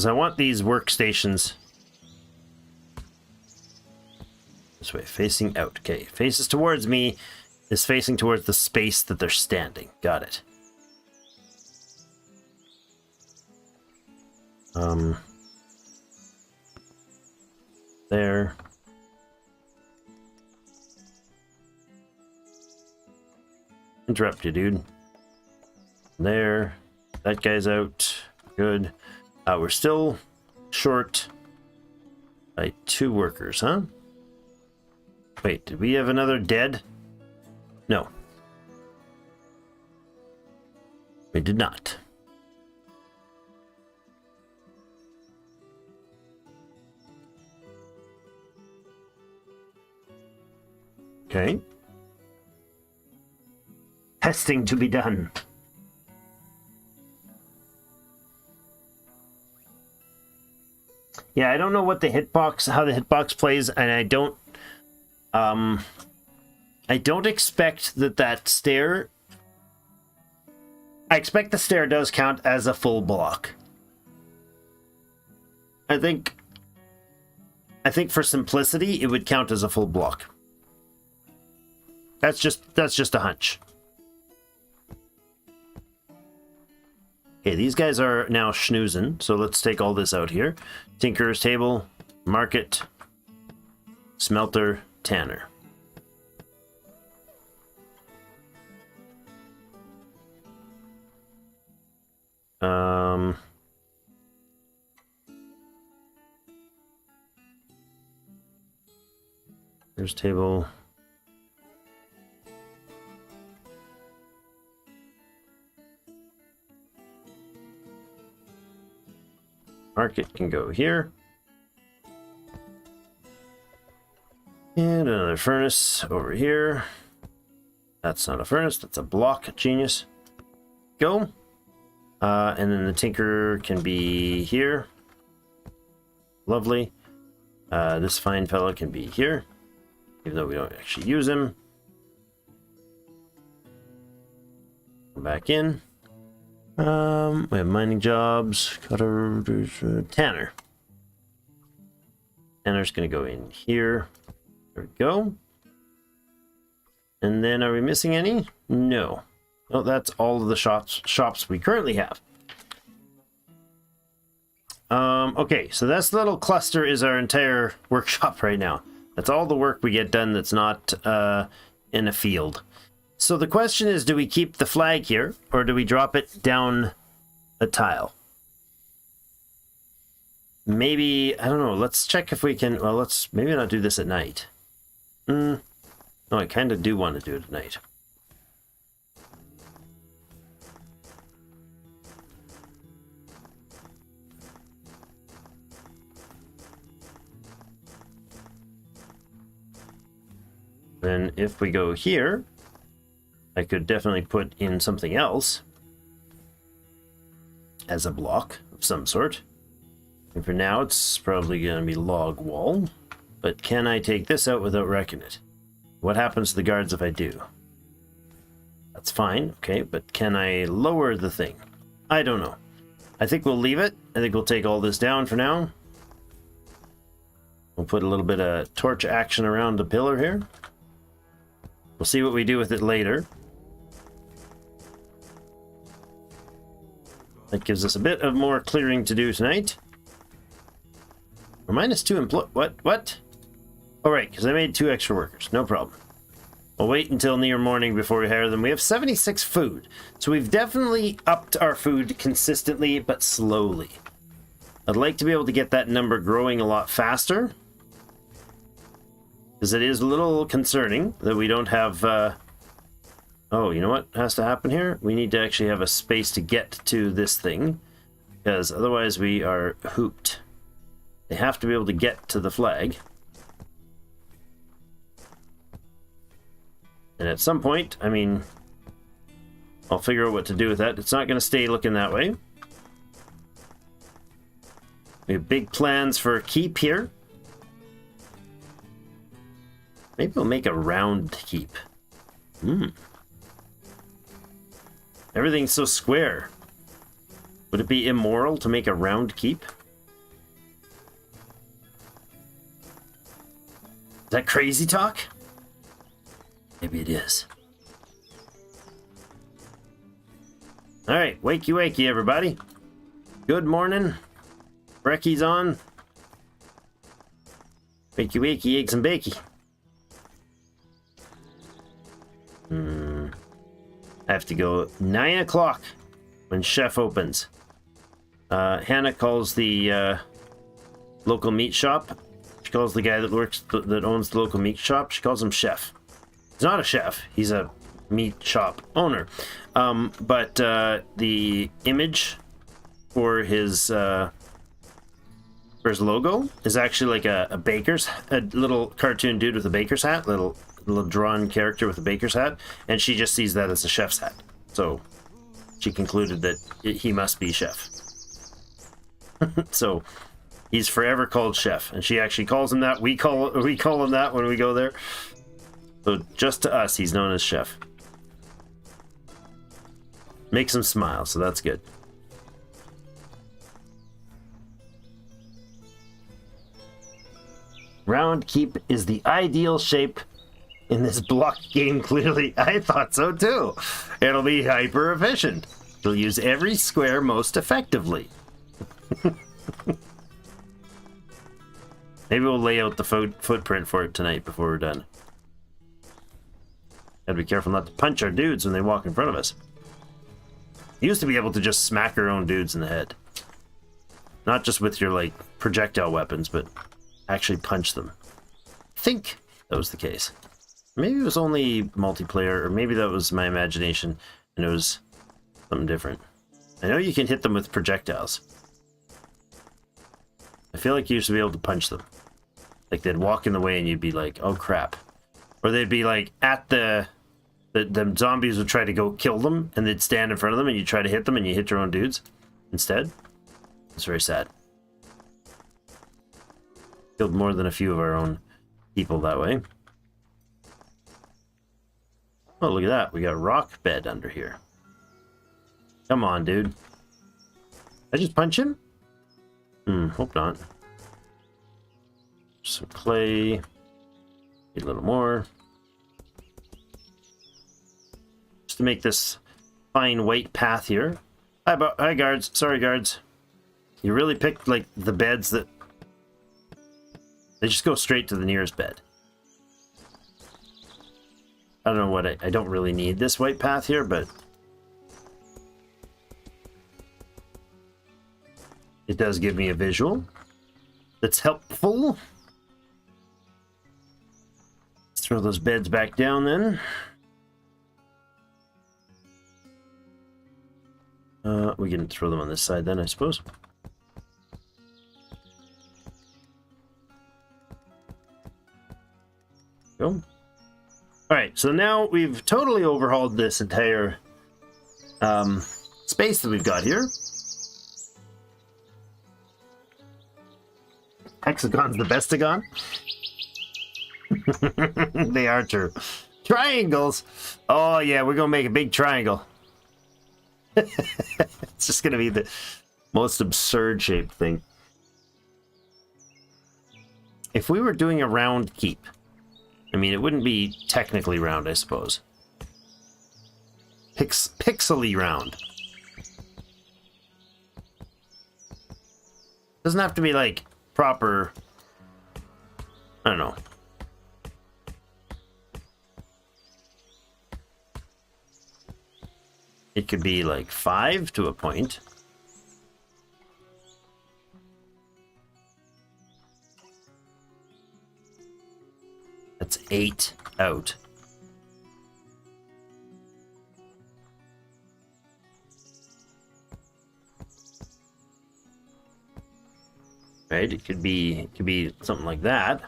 I want these workstations this way, facing out. Okay, faces towards me is facing towards the space that they're standing. Got it. There. Interrupt you, dude. There. That guy's out. Good. We're still short by 2 workers, huh? Wait, did we have another dead? No. We did not. Okay. Testing to be done. Yeah, I don't know what the hitbox, how the hitbox plays, and I don't expect that stair. I expect the stair does count as a full block. I think for simplicity, it would count as a full block. That's just a hunch. Okay, these guys are now schnoozing, so let's take all this out here. Tinker's table, market, smelter, tanner. There's table. Market can go here. And another furnace over here. That's not a furnace, that's a block. Genius. Go. And then the tinker can be here. Lovely. This fine fella can be here, even though we don't actually use him. Come back in. We have mining jobs. Cutter, Tanner. Tanner's gonna go in here. There we go. And then, are we missing any? No. Oh, that's all of the shops we currently have. Okay, so this little cluster is our entire workshop right now. That's all the work we get done that's not in a field. So the question is, do we keep the flag here, or do we drop it down a tile. Maybe, I don't know, let's check if we can, well, let's maybe not do this at night. No, I kind of do want to do it at night. Then if we go here, I could definitely put in something else as a block of some sort. And for now, it's probably going to be log wall. But can I take this out without wrecking it? What happens to the guards if I do? That's fine, okay, but can I lower the thing? I don't know. I think we'll leave it. I think we'll take all this down for now. We'll put a little bit of torch action around the pillar here. We'll see what we do with it later. That gives us a bit of more clearing to do tonight. We're -2 employ... What? Oh, right, because I made 2 extra workers. No problem. We'll wait until near morning before we hire them. We have 76 food. So we've definitely upped our food consistently, but slowly. I'd like to be able to get that number growing a lot faster. Because it is a little concerning that we don't have... Oh, you know what has to happen here? We need to actually have a space to get to this thing. Because otherwise we are hooped. They have to be able to get to the flag. And at some point, I mean... I'll figure out what to do with that. It's not going to stay looking that way. We have big plans for a keep here. Maybe we'll make a round keep. Everything's so square. Would it be immoral to make a round keep? Is that crazy talk? Maybe it is. Alright, wakey wakey everybody. Good morning. Brekky's on. Wakey wakey, eggs and bakey. I have to go 9 o'clock when Chef opens. Hannah calls the local meat shop. She calls the guy that owns the local meat shop. She calls him Chef. He's not a chef. He's a meat shop owner. But the image for his logo is actually like a little cartoon dude with a baker's hat, little drawn character with a baker's hat, and she just sees that as a chef's hat. So she concluded that he must be Chef. So he's forever called Chef, and she actually calls him that. We call him that when we go there. So just to us, he's known as Chef. Makes him smile, so that's good. Round keep is the ideal shape in this block game, clearly. I thought so too. It'll be hyper efficient. It'll use every square most effectively. Maybe we'll lay out the footprint for it tonight before we're done. Gotta be careful not to punch our dudes when they walk in front of us. You used to be able to just smack our own dudes in the head. Not just with your, like, projectile weapons, but actually punch them. I think that was the case. Maybe it was only multiplayer, or maybe that was my imagination, and it was something different. I know you can hit them with projectiles. I feel like you used to be able to punch them. Like, they'd walk in the way and you'd be like, oh crap. Or they'd be like, at the zombies would try to go kill them, and they'd stand in front of them, and you try to hit them, and you hit your own dudes instead. It's very sad. Killed more than a few of our own people that way. Oh, look at that. We got rock bed under here. Come on, dude. Did I just punch him? Hope not. Some clay. Need a little more. Just to make this fine white path here. Hi, guards. Sorry, guards. You really picked, like, the beds that... They just go straight to the nearest bed. I don't know what I don't really need this white path here, but... It does give me a visual. That's helpful. Let's throw those beds back down then. We can throw them on this side then, I suppose. Go. All right, so now we've totally overhauled this entire space that we've got here. Hexagon's the bestagon. They are true. Triangles. Oh yeah, we're gonna make a big triangle. It's just gonna be the most absurd shaped thing. If we were doing a round keep, I mean, it wouldn't be technically round, I suppose. Pixely round. Doesn't have to be like proper. I don't know. It could be like 5 to a point. That's 8 out. Right? It could be something like that.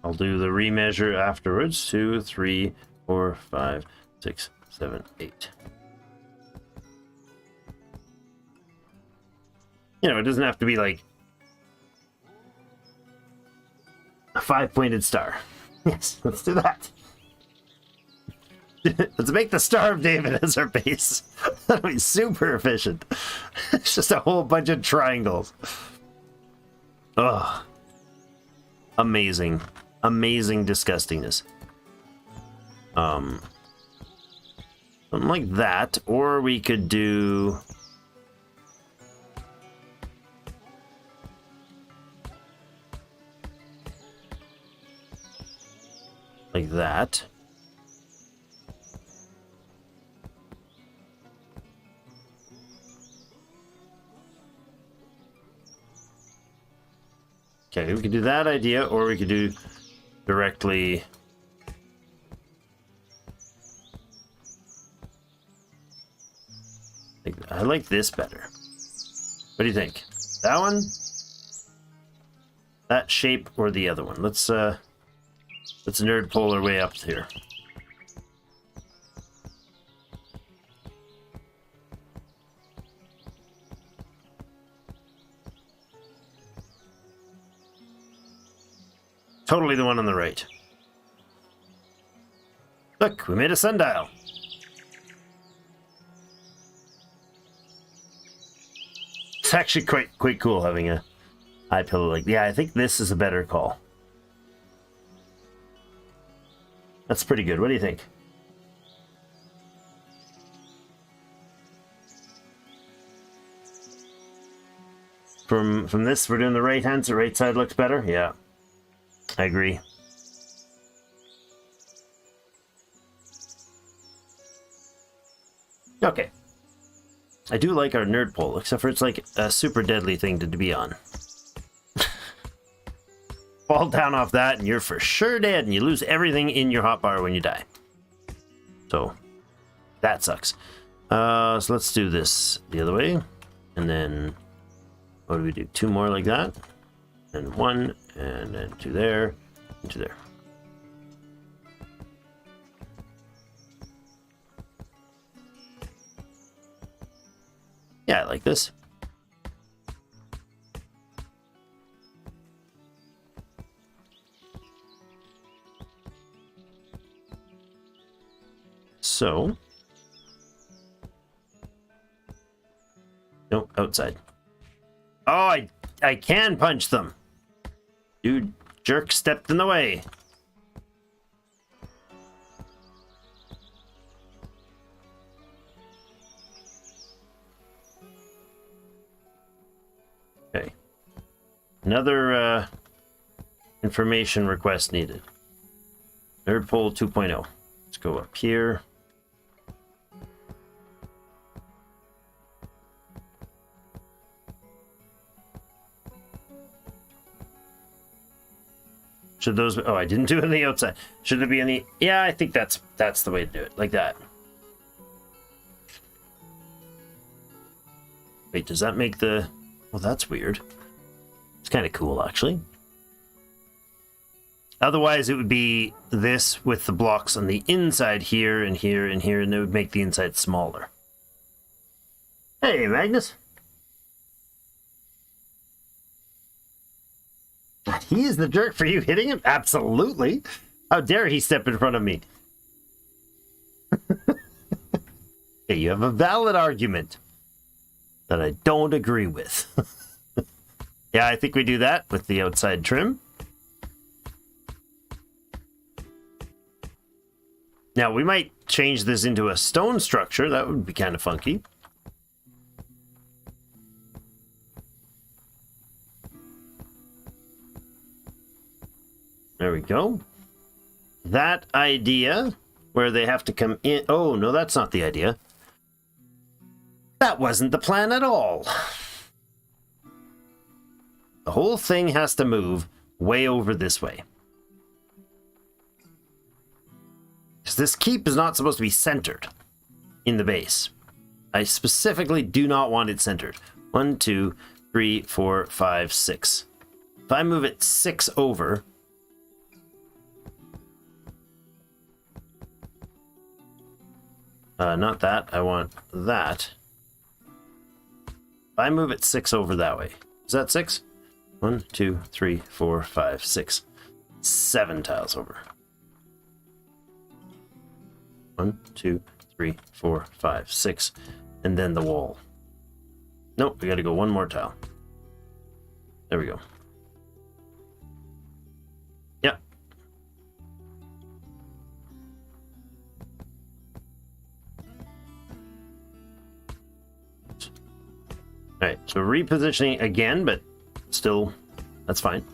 I'll do the remeasure afterwards. 2, 3, 4, 5, 6, 7, 8. You know, it doesn't have to be like a 5-pointed star. Yes, let's do that. Let's make the Star of David as our base. That'll be super efficient. It's just a whole bunch of triangles. Ugh. Amazing. Amazing disgustingness. Something like that, or we could do like that. Okay, we could do that idea, or we could do directly. I like this better. What do you think? That one? That shape or the other one? Let's nerd pole our way up here. Totally the one on the right. Look, we made a sundial. It's actually quite cool having a eye pillow like. Yeah, I think this is a better call. That's pretty good. What do you think? From this, we're doing the right hand, so the right side looks better. Yeah, I agree. Okay. I do like our nerd pole, except for it's like a super deadly thing to be on. Fall down off that and you're for sure dead, and you lose everything in your hotbar when you die. So, that sucks. So let's do this the other way. And then, what do we do? 2 more like that. And 1, and then 2 there, and 2 there. Yeah, I like this. So, no, outside. Oh, I can punch them. Dude, jerk stepped in the way. Okay. Another Information request needed. Nerd poll 2.0. Let's go up here. Should those... Oh, I didn't do it on the outside. Should it be on the... Yeah, I think that's the way to do it. Like that. Wait, does that make the... Well, that's weird. It's kind of cool, actually. Otherwise, it would be this with the blocks on the inside here and here and here, and it would make the inside smaller. Hey, Magnus. He is the jerk for you hitting him? Absolutely. How dare he step in front of me? Hey, you have a valid argument that I don't agree with. Yeah, I think we do that with the outside trim. Now, we might change this into a stone structure. That would be kind of funky. There we go. That idea where they have to come in... Oh, no, that's not the idea. That wasn't the plan at all. The whole thing has to move way over this way. Because this keep is not supposed to be centered in the base. I specifically do not want it centered. 1, 2, 3, 4, 5, 6. If I move it 6 over... not that. I want that. If I move it 6 over that way. Is that 6? 1, 2, 3, 4, 5, 6. 7 tiles over. 1, 2, 3, 4, 5, 6. And then the wall. Nope, we gotta go one more tile. There we go. Yep. Alright, so repositioning again, but still, that's fine.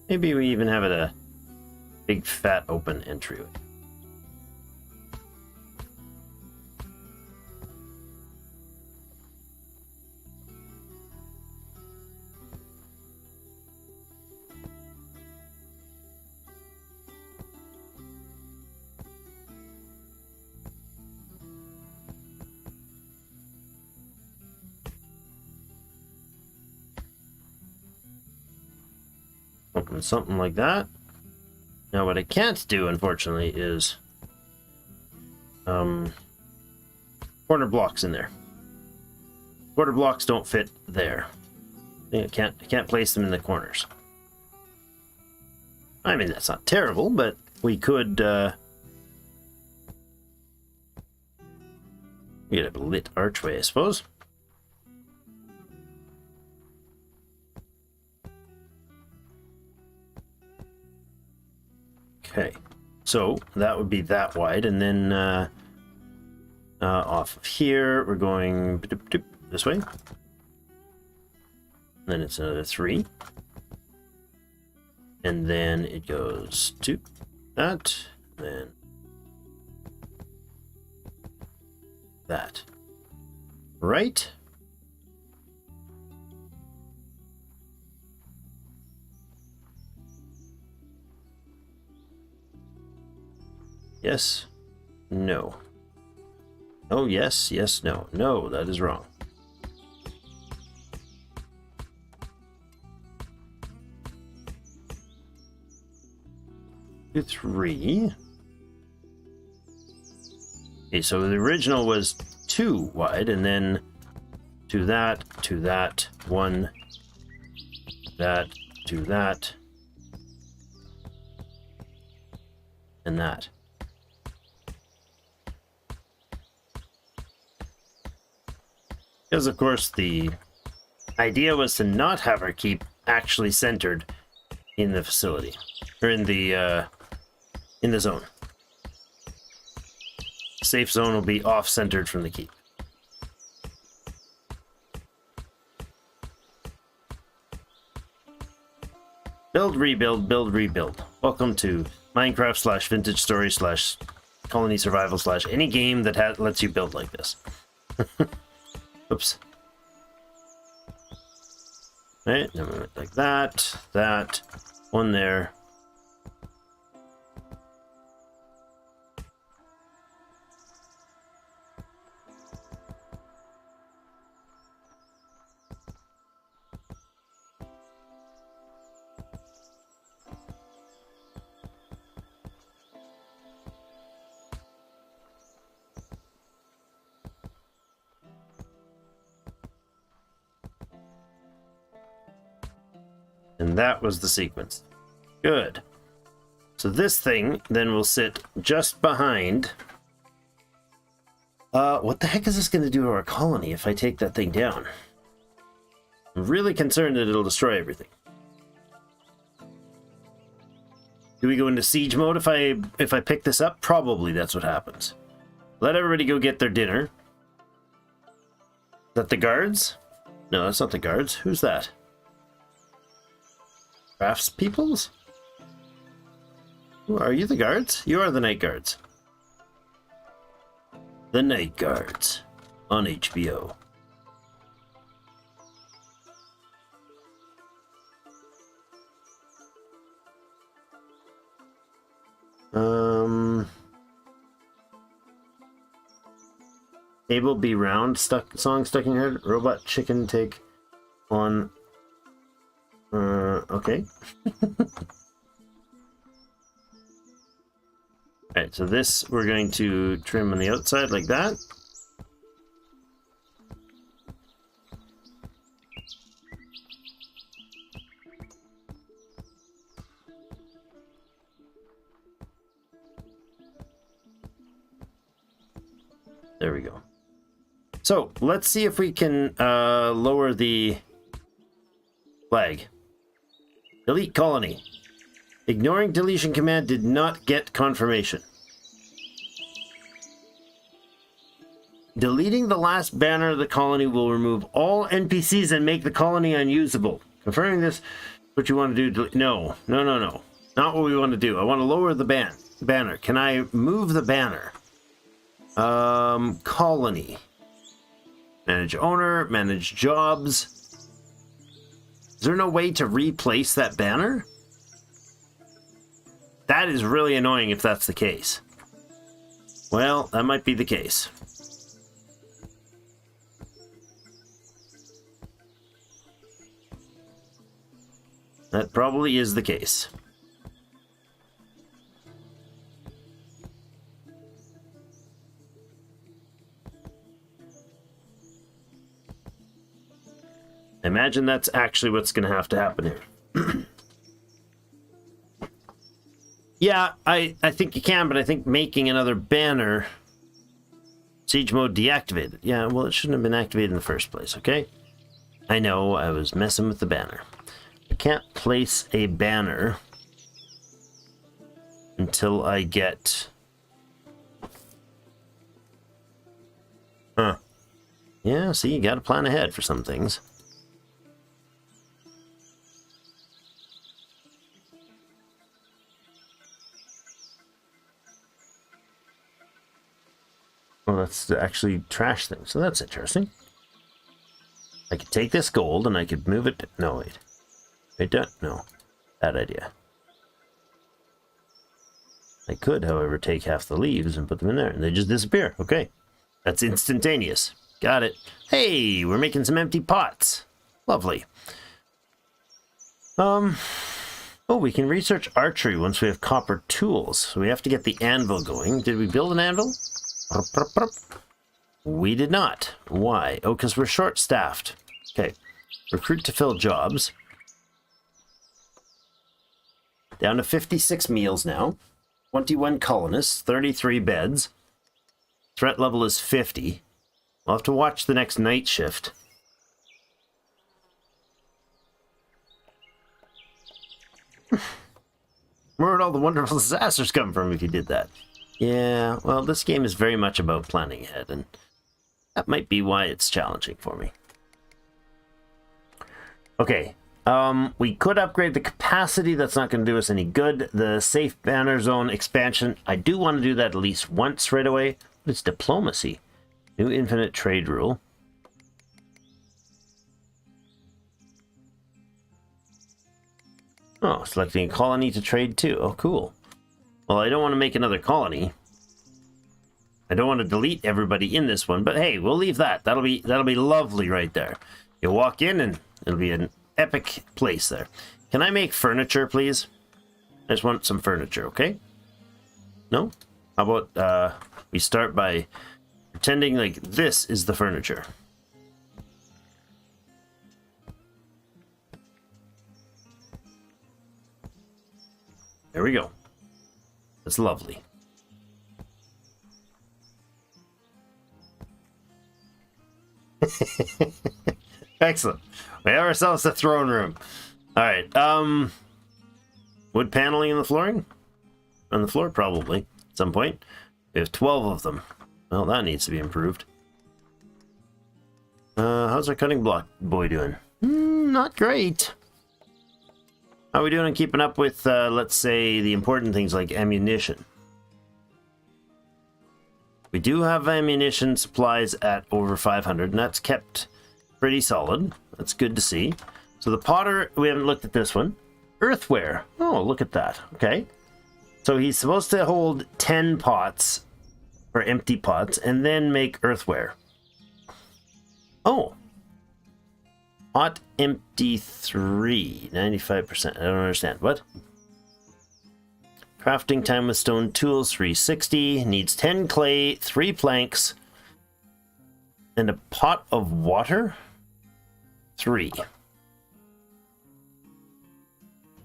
Maybe we even have it a big fat open entryway. Open something like that. Now what I can't do, unfortunately, is corner blocks in there. Corner blocks don't fit there. I can't place them in the corners. I mean, that's not terrible, but we could get a lit archway, I suppose. Okay, so that would be that wide, and then off of here, we're going this way. Then it's another 3. And then it goes to that, then that. Right? Yes. No. Oh, yes. Yes. No. No, that is wrong. Two, 3. Okay, so the original was 2 wide, and then to that, 1, that, to that, and that. Because, of course, the idea was to not have our keep actually centered in the facility, or in the zone. safe zone will be off-centered from the keep. Build, rebuild, build, rebuild. Welcome to Minecraft slash vintage story slash colony survival slash any game that lets you build like this. Oops. Right, then we went like that, one there. And that was the sequence. Good. So this thing then will sit just behind. What the heck is this going to do to our colony if I take that thing down? I'm really concerned that it'll destroy everything. Do we go into siege mode if I pick this up? Probably that's what happens. Let everybody go get their dinner. Is that the guards? No, that's not the guards. Who's that? Craftspeoples? Are you the guards? You are the night guards. The Night Guards on HBO. Table be round, song stuck in your head. Robot chicken take on. Okay. Alright, so this we're going to trim on the outside like that. There we go. So let's see if we can lower the flag. Delete colony. Ignoring deletion command did not get confirmation. Deleting the last banner of the colony will remove all NPCs and make the colony unusable. Confirming this, what you want to do? No. Not what we want to do. I want to lower the banner. Can I move the banner? Colony. Manage owner, manage jobs. Is there no way to replace that banner? That is really annoying if that's the case. Well, that might be the case. That probably is the case. I imagine that's actually what's going to have to happen here. Yeah, I think you can, but I think making another banner... Siege mode deactivated. Yeah, well, it shouldn't have been activated in the first place, okay? I know, I was messing with the banner. I can't place a banner until I get... Huh. Yeah, see, you gotta plan ahead for some things. Well, that's actually trash things, so that's interesting. I could take this gold and I could move it... No, wait. Wait, don't... No. Bad idea. I could, however, take half the leaves and put them in there, and they just disappear. Okay. That's instantaneous. Got it. Hey, we're making some empty pots. Lovely. Oh, we can research archery once we have copper tools. So we have to get the anvil going. Did we build an anvil? We did not. Why? Oh, because we're short-staffed. Okay. Recruit to fill jobs. Down to 56 meals now. 21 colonists, 33 beds. Threat level is 50. We'll have to watch the next night shift. Where would all the wonderful disasters come from if you did that? Yeah, well, this game is very much about planning ahead, and that might be why it's challenging for me. Okay, we could upgrade the capacity. That's not going to do us any good. The safe banner zone expansion, I do want to do that at least once right away. But it's diplomacy. New infinite trade rule. Oh, selecting a colony to trade too. Oh, cool. Well, I don't want to make another colony. I don't want to delete everybody in this one, but hey, we'll leave that. That'll be lovely right there. You walk in and it'll be an epic place there. Can I make furniture, please? I just want some furniture, okay? No? How about we start by pretending like this is the furniture. There we go. That's lovely. Excellent. We have ourselves a throne room. All right. Wood paneling in the flooring? On the floor, probably. At some point. We have 12 of them. Well, that needs to be improved. How's our cutting block boy doing? Not great. How are we doing on keeping up with, let's say, the important things like ammunition? We do have ammunition supplies at over 500, and that's kept pretty solid. That's good to see. So the potter, we haven't looked at this one. Earthware. Oh, look at that. Okay. So he's supposed to hold 10 pots, or empty pots, and then make earthware. Oh. Pot empty 3, 95%. I don't understand. What? Crafting time with stone tools 360. Needs 10 clay, 3 planks, and a pot of water 3.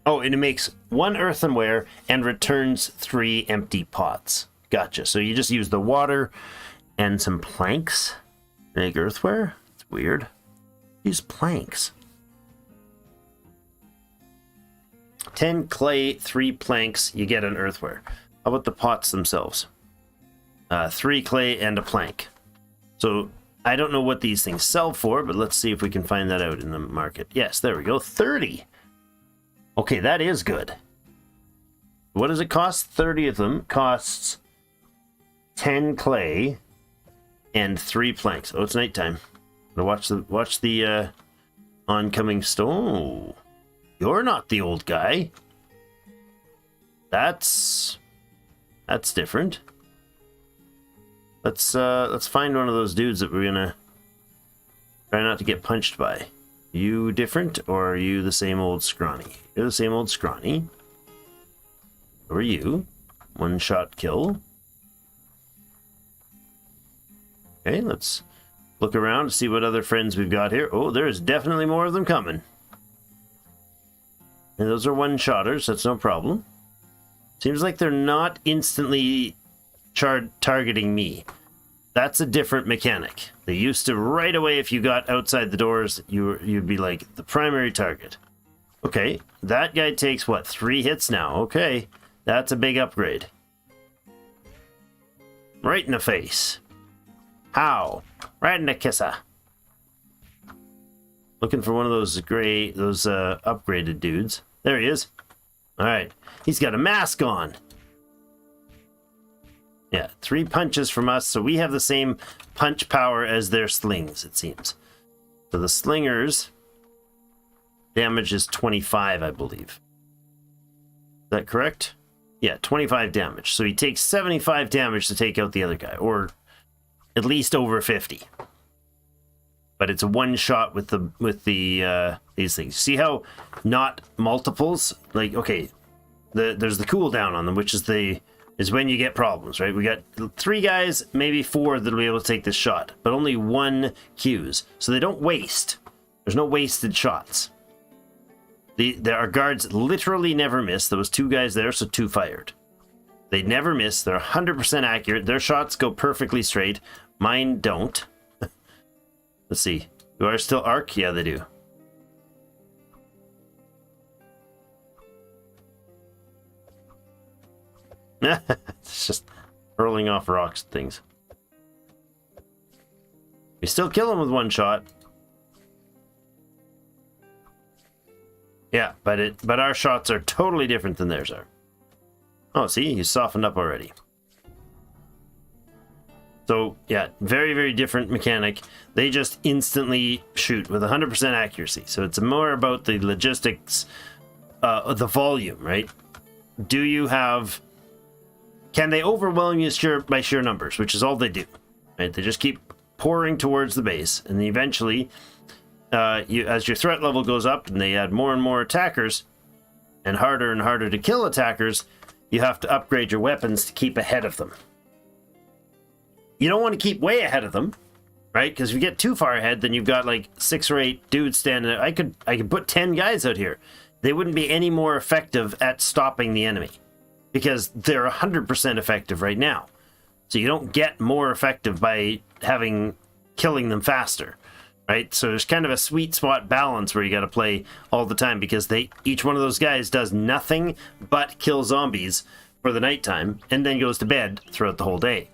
Oh, and it makes 1 earthenware and returns 3 empty pots. Gotcha. So you just use the water and some planks to make earthware? It's weird. Use planks. 10 clay, 3 planks, you get an earthware. How about the pots themselves? 3 clay and a plank. So I don't know what these things sell for, but let's see if we can find that out in the market. Yes, there we go. 30. Okay, that is good. What does it cost? 30 of them costs 10 clay and 3 planks. Oh, it's nighttime. Watch the oncoming stone. You're not the old guy. That's different. Let's find one of those dudes that we're gonna try not to get punched by. You different, or are you the same old scrawny? You're the same old scrawny. Who are you? 1-shot kill. Okay, let's look around to see what other friends we've got here. Oh, there's definitely more of them coming. And those are 1-shotters, that's no problem. Seems like they're not instantly targeting me. That's a different mechanic. They used to right away, if you got outside the doors, you'd be like the primary target. Okay, that guy takes what, 3 hits now? Okay, that's a big upgrade. Right in the face. How? Right in the kisser. Looking for one of those upgraded dudes. There he is. Alright. He's got a mask on. Yeah, 3 punches from us, so we have the same punch power as their slings, it seems. So the slingers damage is 25, I believe. Is that correct? Yeah, 25 damage. So he takes 75 damage to take out the other guy, or at least over 50. But it's a 1-shot with these things. See how not multiples? Like, okay, there's the cooldown on them, which is when you get problems, right? We got 3 guys, maybe 4 that'll be able to take this shot, but only 1 Qs, so they don't waste. There's no wasted shots. Our guards literally never miss. There was 2 guys there, so 2 fired. They never miss. They're 100% accurate. Their shots go perfectly straight. Mine don't. Let's see. Do ours still arc? Yeah, they do. It's just hurling off rocks and things. We still kill him with one shot. Yeah, but our shots are totally different than theirs are. Oh, see, he's softened up already. So, yeah, very, very different mechanic. They just instantly shoot with 100% accuracy. So it's more about the logistics, the volume, right? Do you have... Can they overwhelm you by sheer numbers, which is all they do, right? They just keep pouring towards the base, and eventually, as your threat level goes up and they add more and more attackers, and harder to kill attackers, you have to upgrade your weapons to keep ahead of them. You don't want to keep way ahead of them, right? Because if you get too far ahead, then you've got like 6 or 8 dudes standing there. I could put 10 guys out here. They wouldn't be any more effective at stopping the enemy because they're 100% effective right now. So you don't get more effective by killing them faster, right? So there's kind of a sweet spot balance where you got to play all the time because each one of those guys does nothing but kill zombies for the nighttime and then goes to bed throughout the whole day.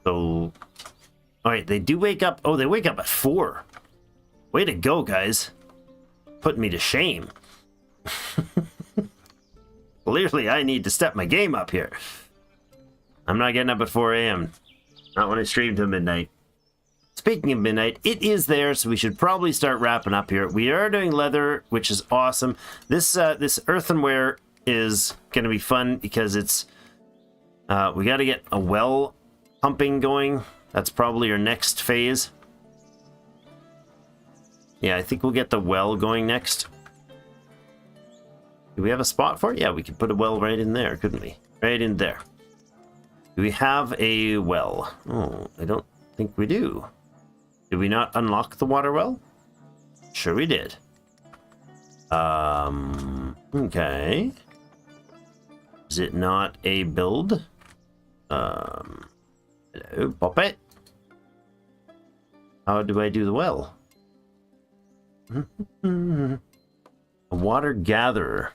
So, all right, they do wake up. Oh, they wake up at 4. Way to go, guys. Putting me to shame. Clearly, I need to step my game up here. I'm not getting up at 4 a.m. Not when I stream till midnight. Speaking of midnight, it is there, so we should probably start wrapping up here. We are doing leather, which is awesome. This earthenware is going to be fun because it's... we got to get a well pumping going. That's probably our next phase. Yeah, I think we'll get the well going next. Do we have a spot for it? Yeah, we could put a well right in there, couldn't we? Right in there. Do we have a well? Oh, I don't think we do. Did we not unlock the water well? Sure we did. Okay. Is it not a build? Hello, Puppet. How do I do the well? A water gatherer.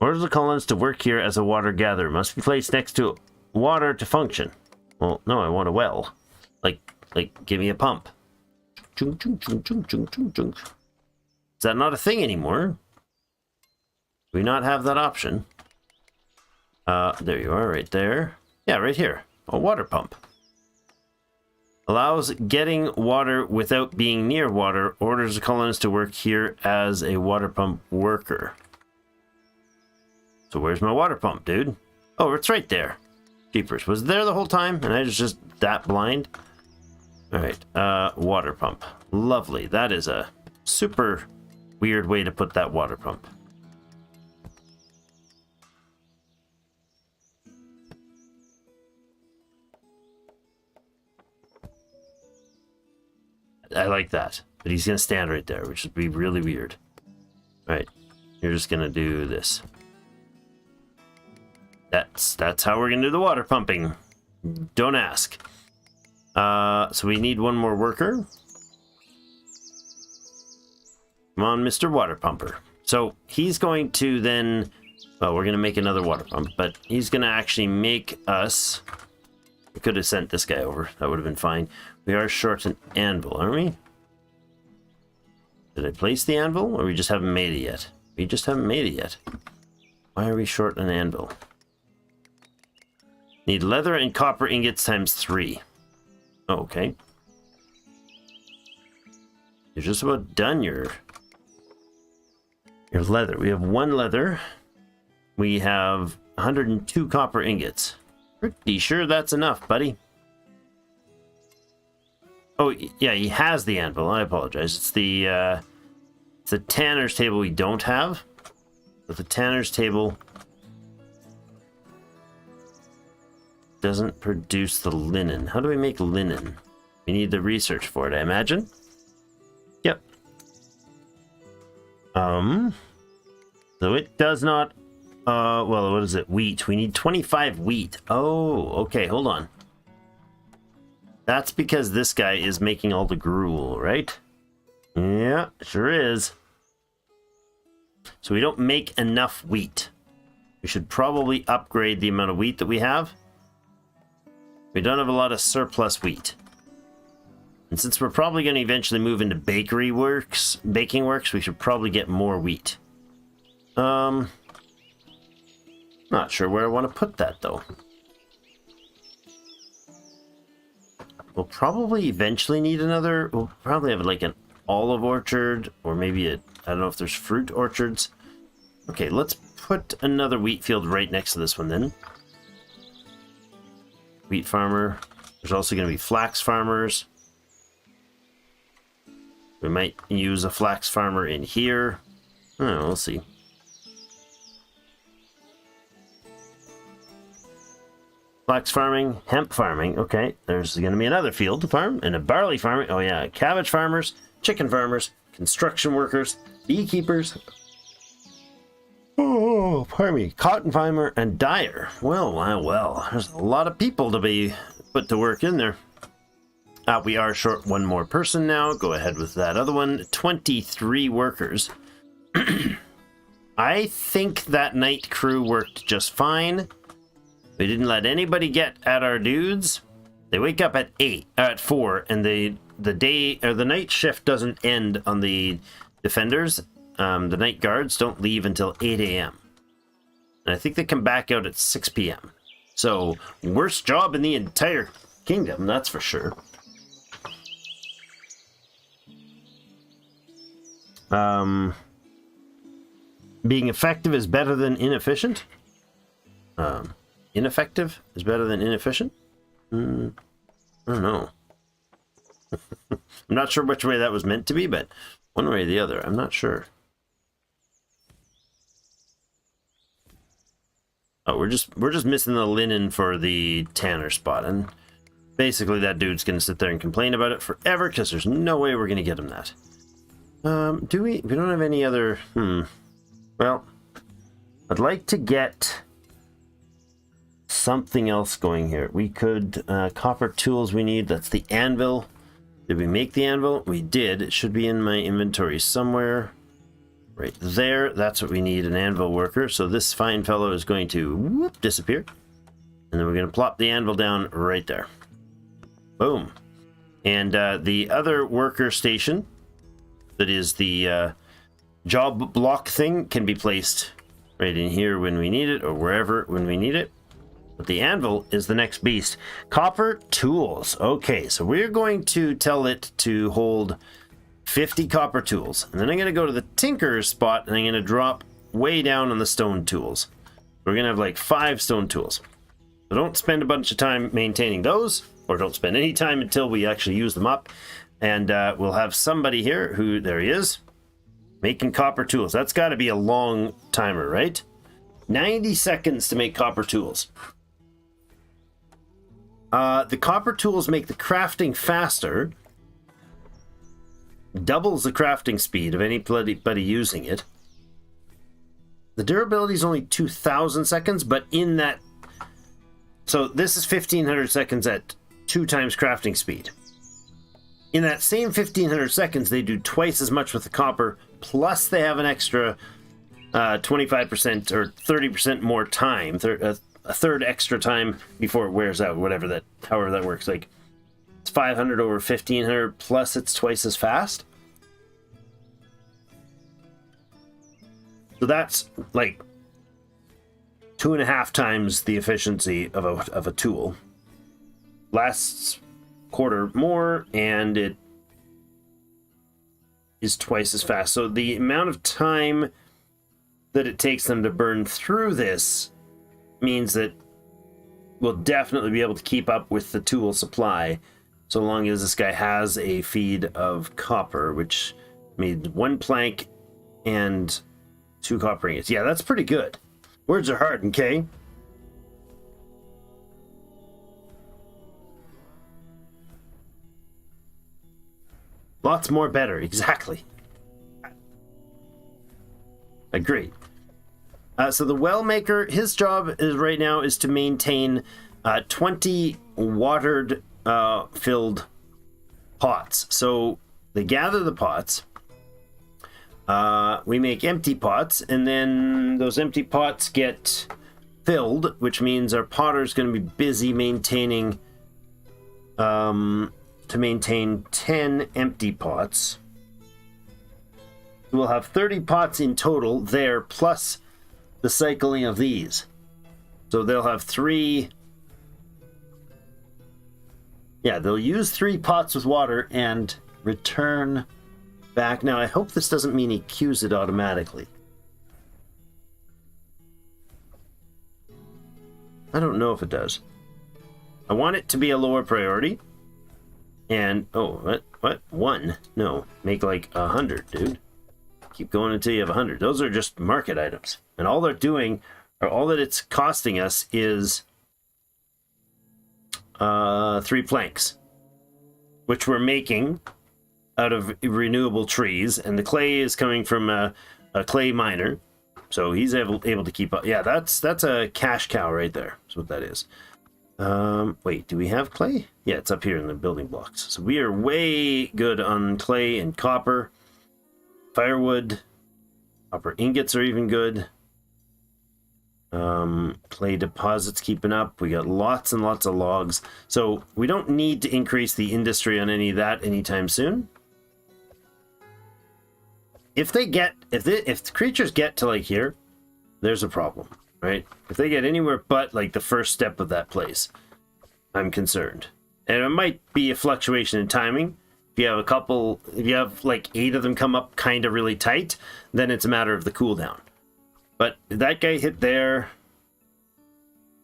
Orders the colonists to work here as a water gatherer. Must be placed next to water to function. Well, no, I want a well. Like, give me a pump. Chung, chung, chung, chung, chung, chung, chung. Is that not a thing anymore? Do we not have that option? There you are, right there. Yeah, right here. A water pump. Allows getting water without being near water. Orders the colonists to work here as a water pump worker. So where's my water pump, dude? Oh, it's right there. Jeepers. Was it there the whole time? And I was just that blind? Alright, water pump. Lovely. That is a super weird way to put that water pump. I like that. But he's going to stand right there, which would be really weird. Alright, you're just going to do this. That's how we're going to do the water pumping. Don't ask. So we need one more worker. Come on, Mr. Water Pumper. So he's going to then... Well, we're going to make another water pump, but he's going to actually make us... We could have sent this guy over. That would have been fine. We are short an anvil, aren't we? Did I place the anvil, or we just haven't made it yet? We just haven't made it yet. Why are we short an anvil? Need leather and copper ingots times 3. Oh, okay. You're just about done your leather. We have 1 leather. We have 102 copper ingots. Pretty sure that's enough, buddy. Oh, yeah, he has the anvil. I apologize. It's the tanner's table we don't have. But the tanner's table doesn't produce the linen. How do we make linen? We need the research for it, I imagine. Yep. So it does not... well, what is it? Wheat. We need 25 wheat. Oh, okay, hold on. That's because this guy is making all the gruel, right? Yeah, sure is. So we don't make enough wheat. We should probably upgrade the amount of wheat that we have. We don't have a lot of surplus wheat. And since we're probably going to eventually move into baking works, we should probably get more wheat. Not sure where I want to put that, though. We'll probably eventually need another... We'll probably have like an olive orchard, or maybe a... I don't know if there's fruit orchards. Okay, let's put another wheat field right next to this one then. Wheat farmer. There's also going to be flax farmers. We might use a flax farmer in here. I don't know, we'll see. Flax farming, hemp farming. Okay, there's going to be another field to farm, and a barley farming. Oh yeah, cabbage farmers, chicken farmers, construction workers, beekeepers. Oh, pardon me. Cotton farmer and dyer. Well, well, well. There's a lot of people to be put to work in there. We are short one more person now. Go ahead with that other one. 23 workers. I think that night crew worked just fine. We didn't let anybody get at our dudes. They wake up at 4, and the day or the night shift doesn't end on the defenders. The night guards don't leave until 8 a.m. And I think they come back out at 6 p.m. So, worst job in the entire kingdom, that's for sure. Being effective is better than inefficient. Ineffective is better than inefficient? I don't know. I'm not sure which way that was meant to be, but one way or the other, I'm not sure. Oh, we're just missing the linen for the tanner spot, and basically that dude's gonna sit there and complain about it forever because there's no way we're gonna get him that. Do we? We don't have any other. Well, I'd like to get something else going here. We could copper tools we need. That's the anvil. Did we make the anvil? We did. It should be in my inventory somewhere. Right there. That's what we need, an anvil worker. So this fine fellow is going to disappear. And then we're going to plop the anvil down right there. Boom. And the other worker station, that is the job block thing, can be placed right in here when we need it, or wherever when we need it. But the anvil is the next beast. Copper tools. Okay, so we're going to tell it to hold 50 copper tools. And then I'm going to go to the tinker's spot, and I'm going to drop way down on the stone tools. We're going to have like 5 stone tools. So don't spend a bunch of time maintaining those, or don't spend any time until we actually use them up. And we'll have somebody here who, there he is, making copper tools. That's got to be a long timer, right? 90 seconds to make copper tools. The copper tools make the crafting faster, doubles the crafting speed of anybody using it. The durability is only 2,000 seconds, but in that... So this is 1,500 seconds at 2 times crafting speed. In that same 1,500 seconds, they do twice as much with the copper, plus they have an extra 25% or 30% more time, a third extra time before it wears out, however that works. Like, it's 500 over 1,500, plus it's twice as fast. So that's like 2.5 times the efficiency of a tool. Lasts quarter more, and it is twice as fast. So the amount of time that it takes them to burn through this means that we'll definitely be able to keep up with the tool supply, so long as this guy has a feed of copper, which made 1 plank and 2 copper ingots. Yeah, that's pretty good. Words are hard, okay? Lots more better, exactly. Agreed. So the well maker, his job is right now is to maintain 20 watered filled pots. So they gather the pots, we make empty pots, and then those empty pots get filled, which means our potter's going to be busy maintaining to maintain 10 empty pots. We'll have 30 pots in total there, plus the cycling of these. So they'll have 3. Yeah, they'll use 3 pots with water and return back. Now, I hope this doesn't mean he queues it automatically. I don't know if it does. I want it to be a lower priority. And, oh, what? 1? No, make like 100, dude. Keep going until you have 100. Those are just market items. And all they're doing, or all that it's costing us is 3 planks, which we're making out of renewable trees. And the clay is coming from a clay miner. So he's able to keep up. Yeah, that's a cash cow right there. That's what that is. Wait, do we have clay? Yeah, it's up here in the building blocks. So we are way good on clay and copper. Firewood. Copper ingots are even good. Clay deposits keeping up. We got lots and lots of logs. So we don't need to increase the industry on any of that anytime soon. If the creatures get to like here, there's a problem, right? If they get anywhere but like the first step of that place, I'm concerned. And it might be a fluctuation in timing. If you have like 8 of them come up kind of really tight, then it's a matter of the cooldown. But that guy hit there,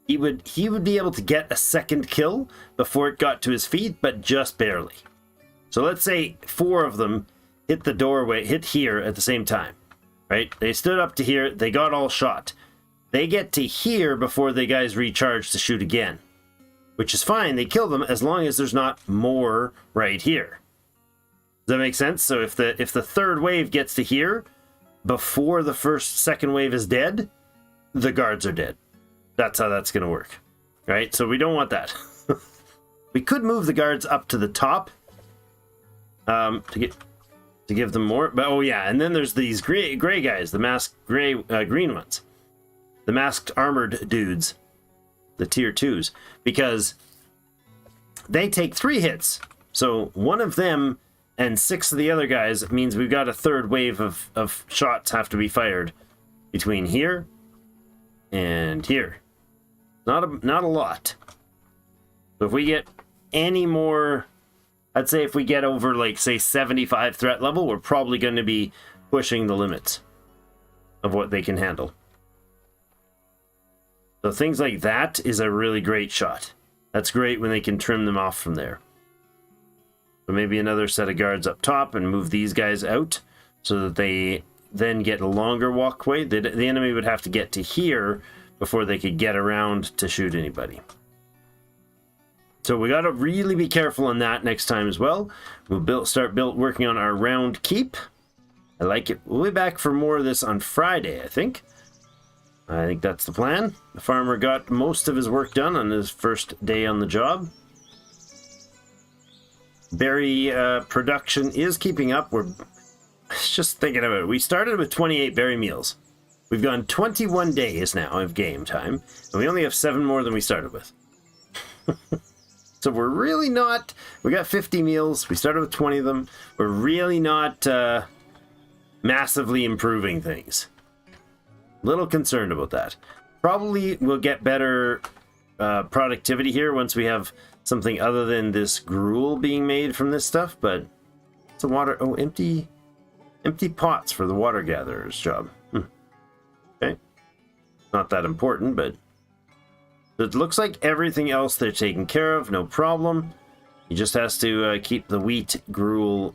he would be able to get a second kill before it got to his feet, but just barely. So let's say 4 of them hit the doorway, hit here at the same time, right? They stood up to here, they got all shot. They get to here before the guys recharge to shoot again, which is fine. They kill them as long as there's not more right here. Does that make sense? So if the third wave gets to here before the second wave is dead, the guards are dead. That's how that's going to work, right? So we don't want that. We could move the guards up to the top to give them more. But oh yeah, and then there's these gray guys, the masked green ones, the masked armored dudes, the tier 2s, because they take 3 hits. So one of them and 6 of the other guys means we've got a third wave of shots have to be fired between here and here. Not a lot. So if we get any more, I'd say if we get over like say 75 threat level, we're probably going to be pushing the limits of what they can handle. So things like that is a really great shot. That's great when they can trim them off from there. So maybe another set of guards up top and move these guys out so that they then get a longer walkway. The enemy would have to get to here before they could get around to shoot anybody. So we got to really be careful on that next time as well. We'll start working on our round keep. I like it. We'll be back for more of this on Friday, I think. I think that's the plan. The farmer got most of his work done on his first day on the job. Berry production is keeping up. We're just thinking about it. We started with 28 berry meals. We've gone 21 days now of game time, and we only have 7 more than we started with. So we're really not... We got 50 meals. We started with 20 of them. We're really not massively improving things. A little concerned about that. Probably we'll get better productivity here once we have something other than this gruel being made from this stuff, but it's a water... Oh, empty pots for the water gatherer's job. Okay. Not that important, but it looks like everything else they're taking care of, no problem. He just has to keep the wheat gruel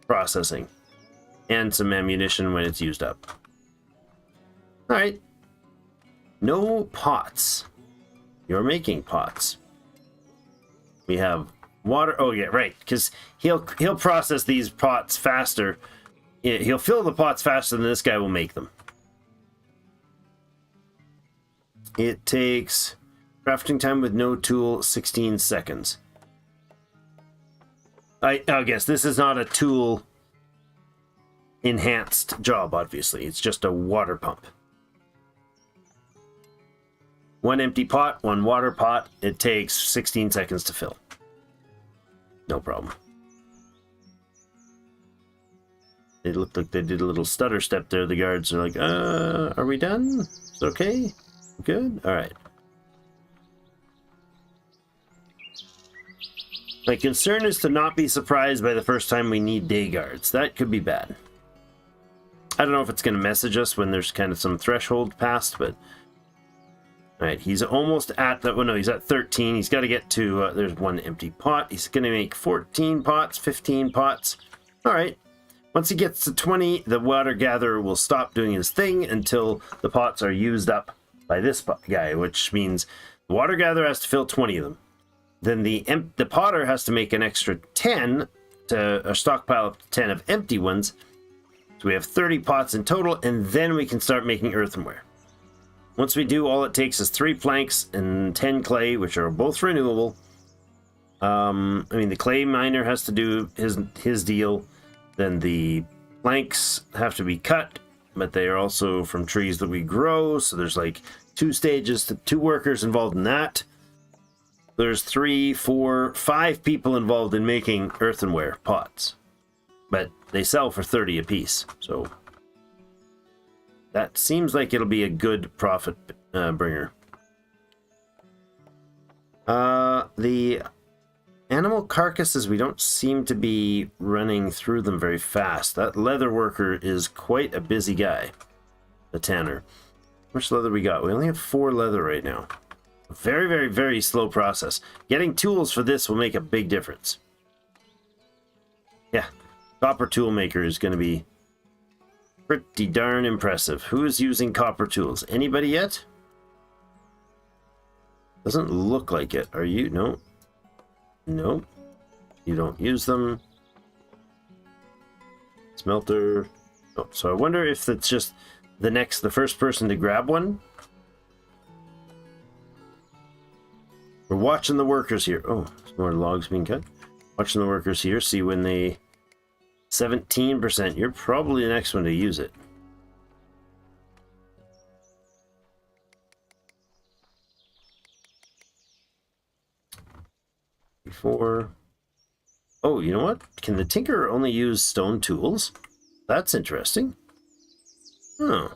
processing and some ammunition when it's used up. All right. No pots. You're making pots. We have water. Oh yeah, right. Because he'll process these pots faster. He'll fill the pots faster than this guy will make them. It takes crafting time with no tool 16 seconds. I guess this is not a tool. enhanced job, obviously. It's just a water pump. One empty pot, one water pot. It takes 16 seconds to fill. No problem. It looked like they did a little stutter step there. The guards are like, are we done? Is it okay? Good? Alright. My concern is to not be surprised by the first time we need day guards. That could be bad. I don't know if it's going to message us when there's kind of some threshold passed, but... Alright, he's almost at the... Oh no, he's at 13. He's got to get to... there's one empty pot. He's going to make 14 pots, 15 pots. Alright. Once he gets to 20, the water gatherer will stop doing his thing until the pots are used up by this guy, which means the water gatherer has to fill 20 of them. Then the potter has to make an extra 10 to stockpile up to 10 of empty ones. So we have 30 pots in total, and then we can start making earthenware. Once we do, all it takes is 3 planks and 10 clay, which are both renewable. I mean, the clay miner has to do his deal. Then the planks have to be cut, but they are also from trees that we grow. So there's like 2 stages, to 2 workers involved in that. There's 3, 4, 5 people involved in making earthenware pots. But they sell for 30 apiece. So that seems like it'll be a good profit bringer. The animal carcasses, we don't seem to be running through them very fast. That leather worker is quite a busy guy, the tanner. How much leather we got? We only have 4 leather right now. Very, very, very slow process. Getting tools for this will make a big difference. Yeah, copper tool maker is going to be pretty darn impressive. Who is using copper tools? Anybody yet? Doesn't look like it. Are you? No. Nope. You don't use them. Smelter. Oh, so I wonder if it's just the first person to grab one. We're watching the workers here. Oh, there's more logs being cut. Watching the workers here. See when they... 17%. You're probably the next one to use it. Before... Oh, you know what? Can the tinker only use stone tools? That's interesting. Oh.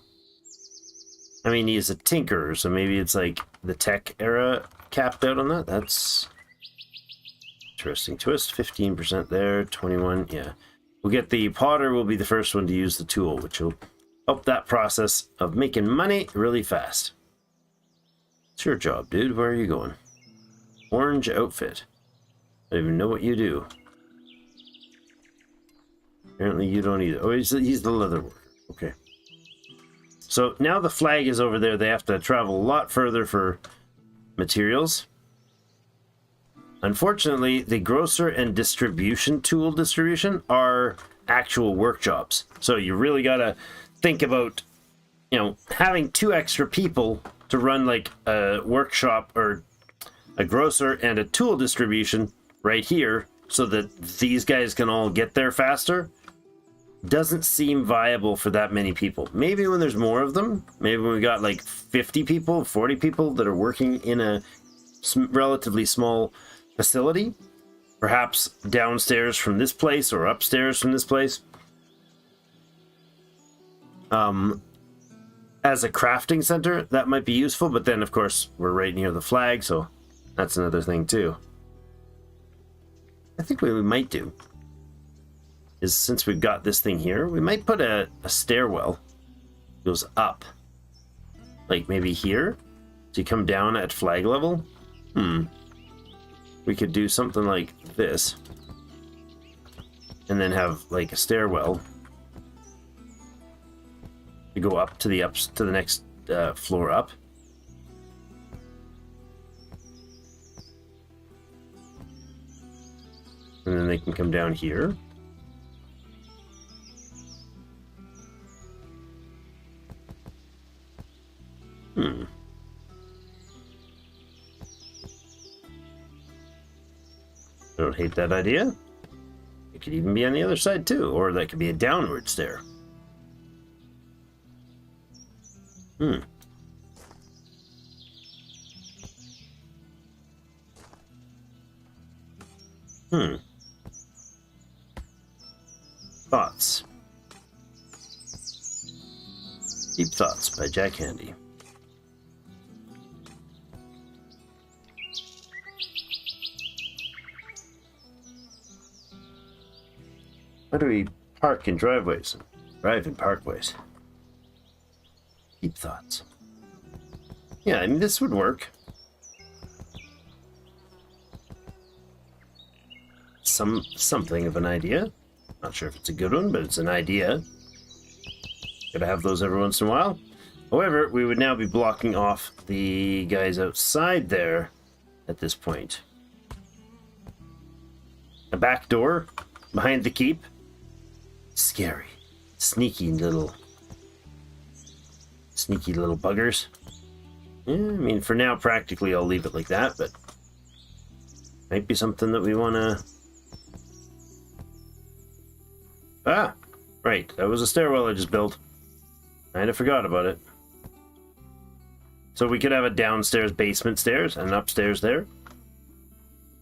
I mean, he's a tinker, so maybe it's like the tech era capped out on that. That's interesting. Twist, 15% there, 21, yeah. We'll get the potter will be the first one to use the tool, which will help that process of making money really fast. It's your job, dude. Where are you going? Orange outfit. I don't even know what you do. Apparently you don't either. Oh, he's the leather worker. Okay. So now the flag is over there. They have to travel a lot further for materials. Unfortunately, the grocer and distribution tool distribution are actual work jobs. So you really got to think about, you know, having 2 extra people to run like a workshop or a grocer and a tool distribution right here so that these guys can all get there faster. Doesn't seem viable for that many people. Maybe when there's more of them, maybe when we got like 50 people, 40 people that are working in a relatively small facility, perhaps downstairs from this place or upstairs from this place, as a crafting center, that might be useful. But then of course we're right near the flag, so that's another thing too. I think what we might do is, since we've got this thing here, we might put a stairwell goes up, like maybe here, so you come down at flag level. We could do something like this, and then have like a stairwell to go up to the next floor up. And then they can come down here. I don't hate that idea. It could even be on the other side too, or that could be a downward stair. Hmm. Hmm. Thoughts. Deep Thoughts by Jack Handy. Why do we park in driveways and drive in parkways? Deep Thoughts. Yeah, I mean, this would work. Something of an idea. Not sure if it's a good one, but it's an idea. Gotta have those every once in a while. However, we would now be blocking off the guys outside there at this point. A back door behind the keep. Scary. Sneaky little buggers. Yeah, I mean, for now, practically, I'll leave it like that, but might be something that we want to... Ah, right. That was a stairwell I just built. Kind of forgot about it. So we could have a downstairs basement stairs and an upstairs there.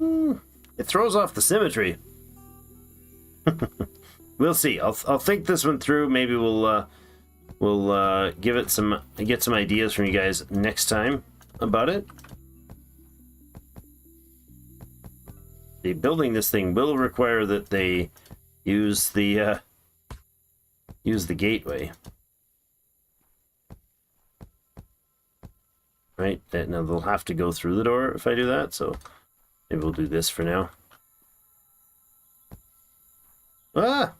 It throws off the symmetry. We'll see. I'll think this one through. Maybe we'll get some ideas from you guys next time about it. Building this thing will require that they use the gateway. Right, now they'll have to go through the door if I do that, so maybe we'll do this for now. Ah!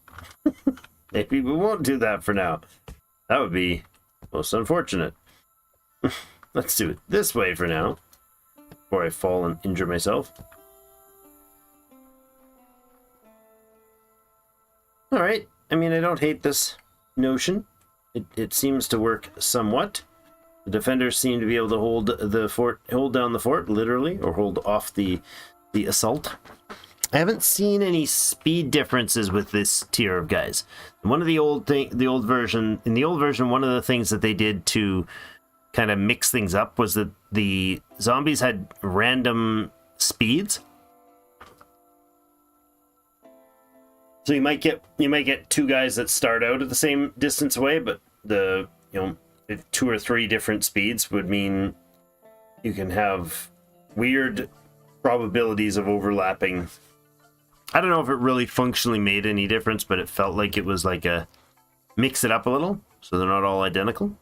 Maybe we won't do that for now. That would be most unfortunate. Let's do it this way for now, before I fall and injure myself. Alright, I mean, I don't hate this notion. It seems to work somewhat. The defenders seem to be able to hold down the fort, literally, or hold off the assault. I haven't seen any speed differences with this tier of guys. In the old version, one of the things that they did to kind of mix things up was that the zombies had random speeds. So you might get two guys that start out at the same distance away, but two or three different speeds would mean you can have weird probabilities of overlapping. I don't know if it really functionally made any difference, but it felt like it was like a mix it up a little, so they're not all identical.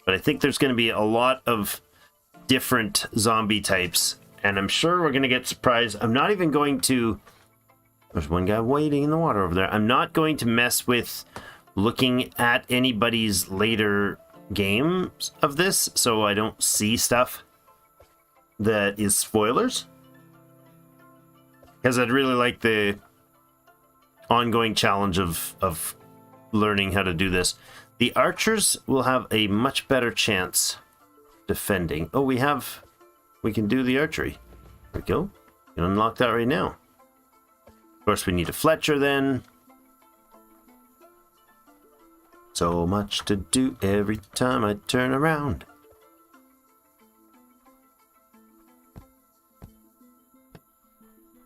But I think there's going to be a lot of different zombie types, and I'm sure we're going to get surprised. I'm not even going to... There's one guy waiting in the water over there. I'm not going to mess with looking at anybody's later games of this, so I don't see stuff that is spoilers. Because I'd really like the ongoing challenge of learning how to do this. The archers will have a much better chance defending. Oh, we can do the archery. There we go. We can unlock that right now. Of course, we need a Fletcher then. So much to do every time I turn around.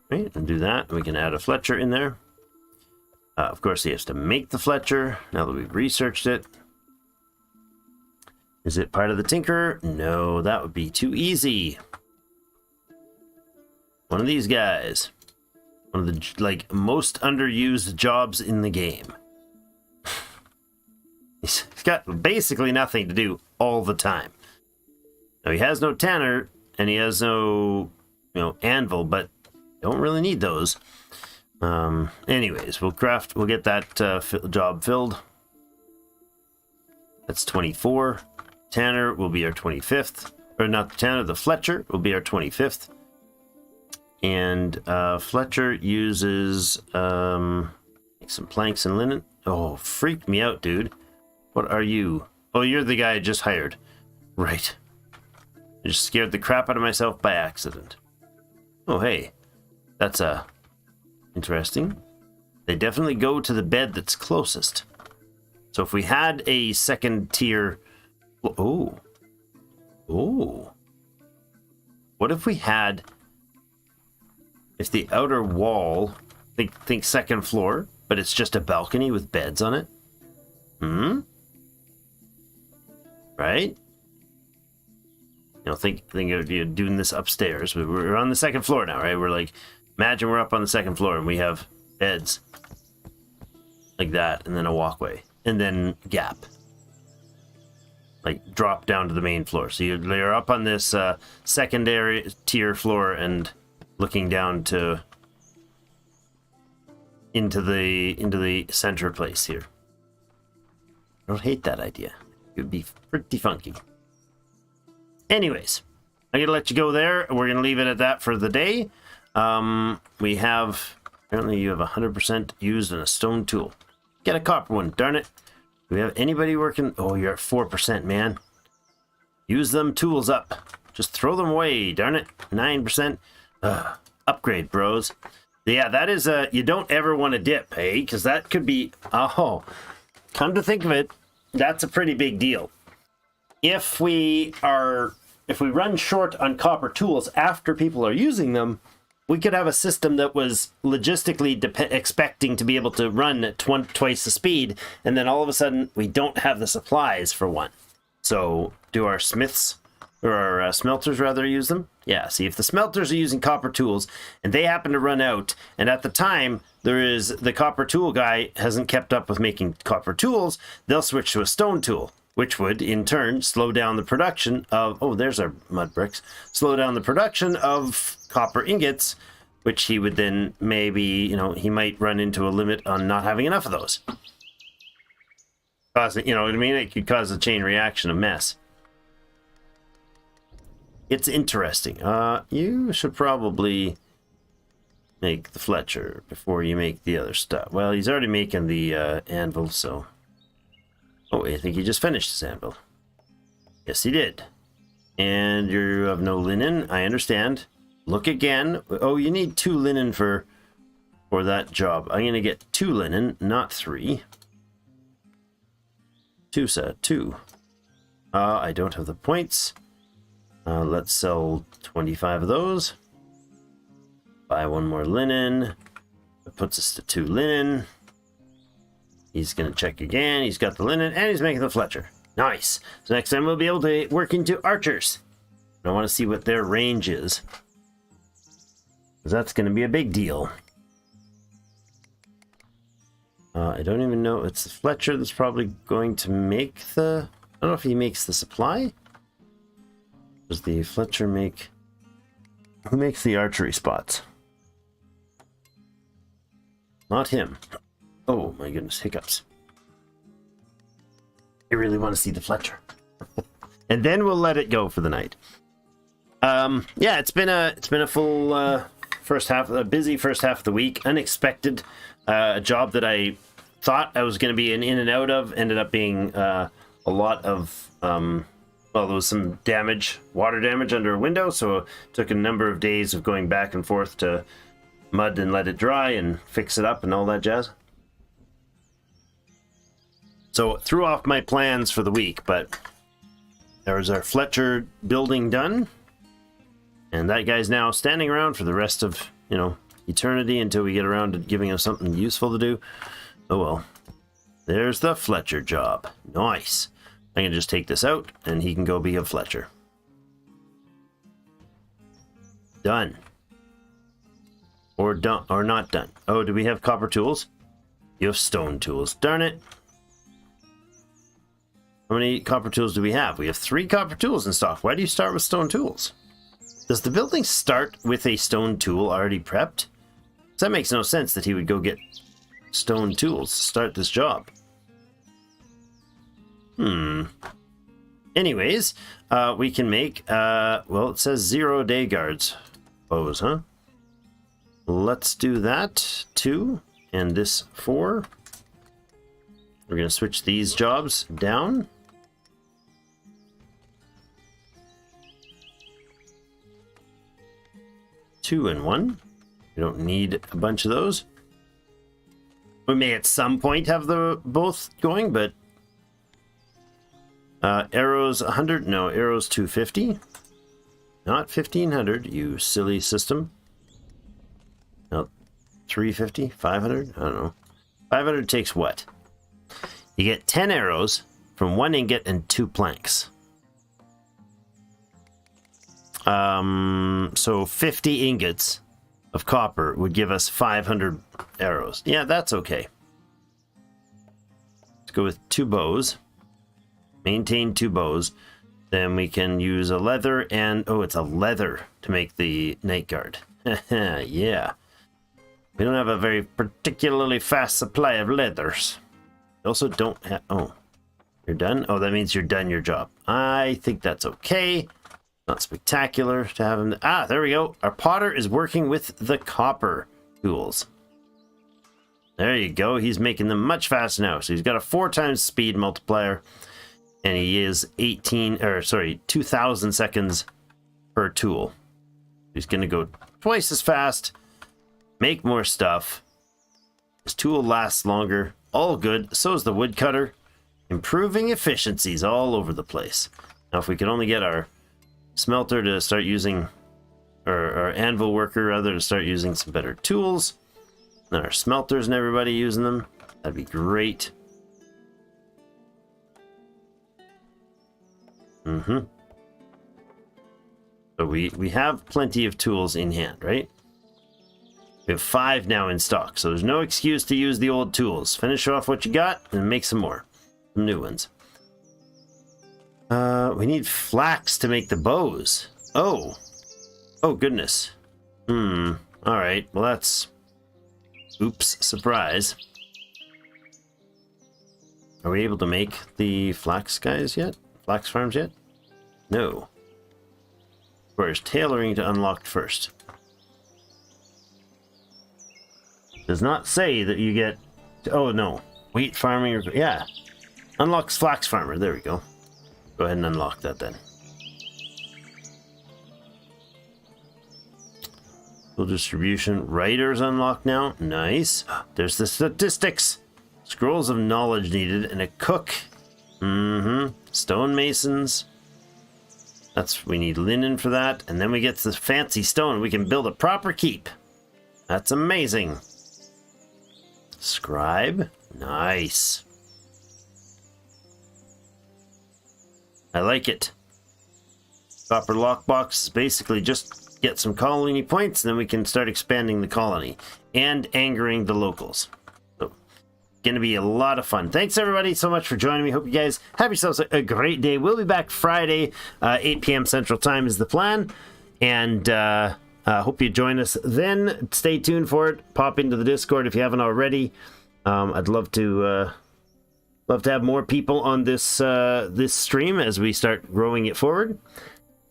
Right, and do that. We can add a Fletcher in there. Of course, he has to make the Fletcher, now that we've researched it. Is it part of the Tinker? No, that would be too easy. One of these guys. One of the, most underused jobs in the game. He's got basically nothing to do all the time. Now, he has no tanner, and he has no, anvil, but don't really need those. Anyways, we'll get that job filled. That's 24. Tanner will be our 25th. Or not the Tanner, the Fletcher will be our 25th. And Fletcher uses some planks and linen. Oh, freaked me out, dude. What are you? Oh, you're the guy I just hired. Right. I just scared the crap out of myself by accident. Oh, hey. That's interesting. They definitely go to the bed that's closest. So if we had a second tier... Oh. Oh. What if we had... If the outer wall... Think second floor, but it's just a balcony with beds on it? Right? You know, think of you doing this upstairs. We're on the second floor now, right? We're like, imagine we're up on the second floor and we have beds like that, and then a walkway, and then gap, like drop down to the main floor. So you're up on this secondary tier floor and looking down to into the center place here. I don't hate that idea. It would be pretty funky. Anyways, I'm going to let you go there. We're going to leave it at that for the day. We have... Apparently you have 100% used in a stone tool. Get a copper one, darn it. Do we have anybody working? Oh, you're at 4%, man. Use them tools up. Just throw them away, darn it. 9%. Upgrade, bros. Yeah, that is a... You don't ever want to dip, hey? Because that could be... Oh, come to think of it, that's a pretty big deal. If we run short on copper tools after people are using them, we could have a system that was logistically expecting to be able to run at twice the speed, and then all of a sudden we don't have the supplies for one. So do our smiths, or our smelters rather, use them? Yeah, see, if the smelters are using copper tools and they happen to run out, and at the time the copper tool guy hasn't kept up with making copper tools, they'll switch to a stone tool, which would in turn slow down the production of, oh, there's our mud bricks, slow down the production of copper ingots, which he would then maybe, you know, he might run into a limit on not having enough of those. Cause, you know what I mean? It could cause a chain reaction, a mess. It's interesting. You should probably make the Fletcher before you make the other stuff. Well, he's already making the anvil, so... Oh, I think he just finished his anvil. Yes, he did. And you have no linen, I understand. Look again. Oh, you need 2 linen for that job. I'm going to get 2 linen, not 3. 2, sir, 2. I don't have the points. Let's sell 25 of those. Buy 1 more linen. That puts us to 2 linen. He's going to check again. He's got the linen, and he's making the Fletcher. Nice. So next time we'll be able to work into archers. I want to see what their range is, because that's going to be a big deal. I don't even know. It's the Fletcher that's probably going to make the... I don't know if he makes the supply. Does the Fletcher make... Who makes the archery spots? Not him. Oh my goodness, hiccups. I really want to see the Fletcher. And then we'll let it go for the night. Yeah, it's been a full first half, a busy first half of the week. Unexpected. A job that I thought I was going to be in and out of ended up being a lot of well, there was some damage, water damage under a window, so it took a number of days of going back and forth to mud and let it dry and fix it up and all that jazz. So it threw off my plans for the week, but there was our Fletcher building done. And that guy's now standing around for the rest of, you know, eternity until we get around to giving him something useful to do. Oh well. There's the Fletcher job. Nice. I'm going to just take this out and he can go be a Fletcher. Done. Or done, or not done. Oh, do we have copper tools? You have stone tools. Darn it. How many copper tools do we have? We have 3 copper tools in stock. Why do you start with stone tools? Does the building start with a stone tool already prepped? That makes no sense that he would go get stone tools to start this job. Anyways, we can make, well, it says 0 day guards. Bows, huh? Let's do that, 2, and this 4. We're going to switch these jobs down. Two and 1. We don't need a bunch of those. We may at some point have the both going, but Arrows 100. No, arrows 250. Not 1500, you silly system. No, 350, 500. I don't know. 500 takes what? You get 10 arrows from 1 ingot and 2 planks. So 50 ingots of copper would give us 500 arrows. Yeah, that's okay. Let's go with 2 bows. Maintain 2 bows. Then we can use a leather and... Oh, it's a leather to make the night guard. Yeah. We don't have a very particularly fast supply of leathers. We also don't have... Oh, you're done? Oh, that means you're done your job. I think that's okay. Not spectacular to have him... Ah, there we go. Our potter is working with the copper tools. There you go. He's making them much faster now. So he's got a 4 times speed multiplier. And he is 2,000 seconds per tool. He's going to go twice as fast. Make more stuff. His tool lasts longer. All good. So is the woodcutter. Improving efficiencies all over the place. Now, if we could only get our smelter to start using, or our anvil worker rather, to start using some better tools. And our smelters and everybody using them. That'd be great. So we have plenty of tools in hand, right? We have 5 now in stock, so there's no excuse to use the old tools. Finish off what you got and make some more. Some new ones. We need flax to make the bows. Oh. Oh, goodness. Alright, well that's... Oops, surprise. Are we able to make the flax guys yet? Flax farms yet? No. Where's tailoring to unlocked first? Does not say that you get... Oh, no. Wheat farming... Yeah. Unlocks flax farmer. There we go. Go ahead and unlock that then. Full distribution. Writers unlocked now. Nice. There's the statistics. Scrolls of knowledge needed and a cook. Stonemasons. We need linen for that. And then we get this fancy stone. We can build a proper keep. That's amazing. Scribe. Nice. I like it. Copper lockbox is basically just get some colony points, and then we can start expanding the colony and angering the locals. So, gonna be a lot of fun. Thanks everybody so much for joining me. Hope you guys have yourselves a great day. We'll be back Friday, 8 p.m. Central Time is the plan, and hope you join us then. Stay tuned for it. Pop into the Discord if you haven't already. I'd love to have more people on this this stream as we start growing it forward.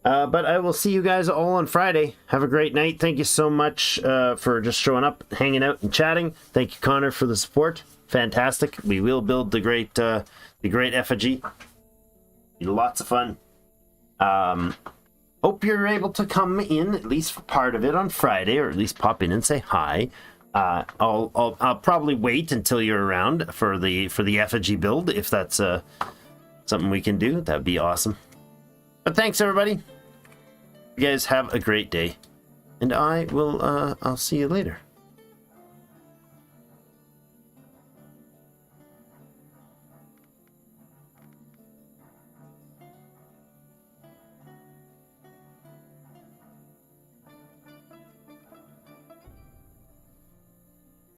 But I will see you guys all on Friday. Have a great night. Thank you so much for just showing up, hanging out, and chatting. Thank you, Connor, for the support. Fantastic. We will build the great effigy. Be lots of fun. Hope you're able to come in at least for part of it on Friday, or at least pop in and say hi. I'll probably wait until you're around for the effigy build, if that's something we can do. That'd be awesome. But thanks everybody. You guys have a great day, and I'll see you later.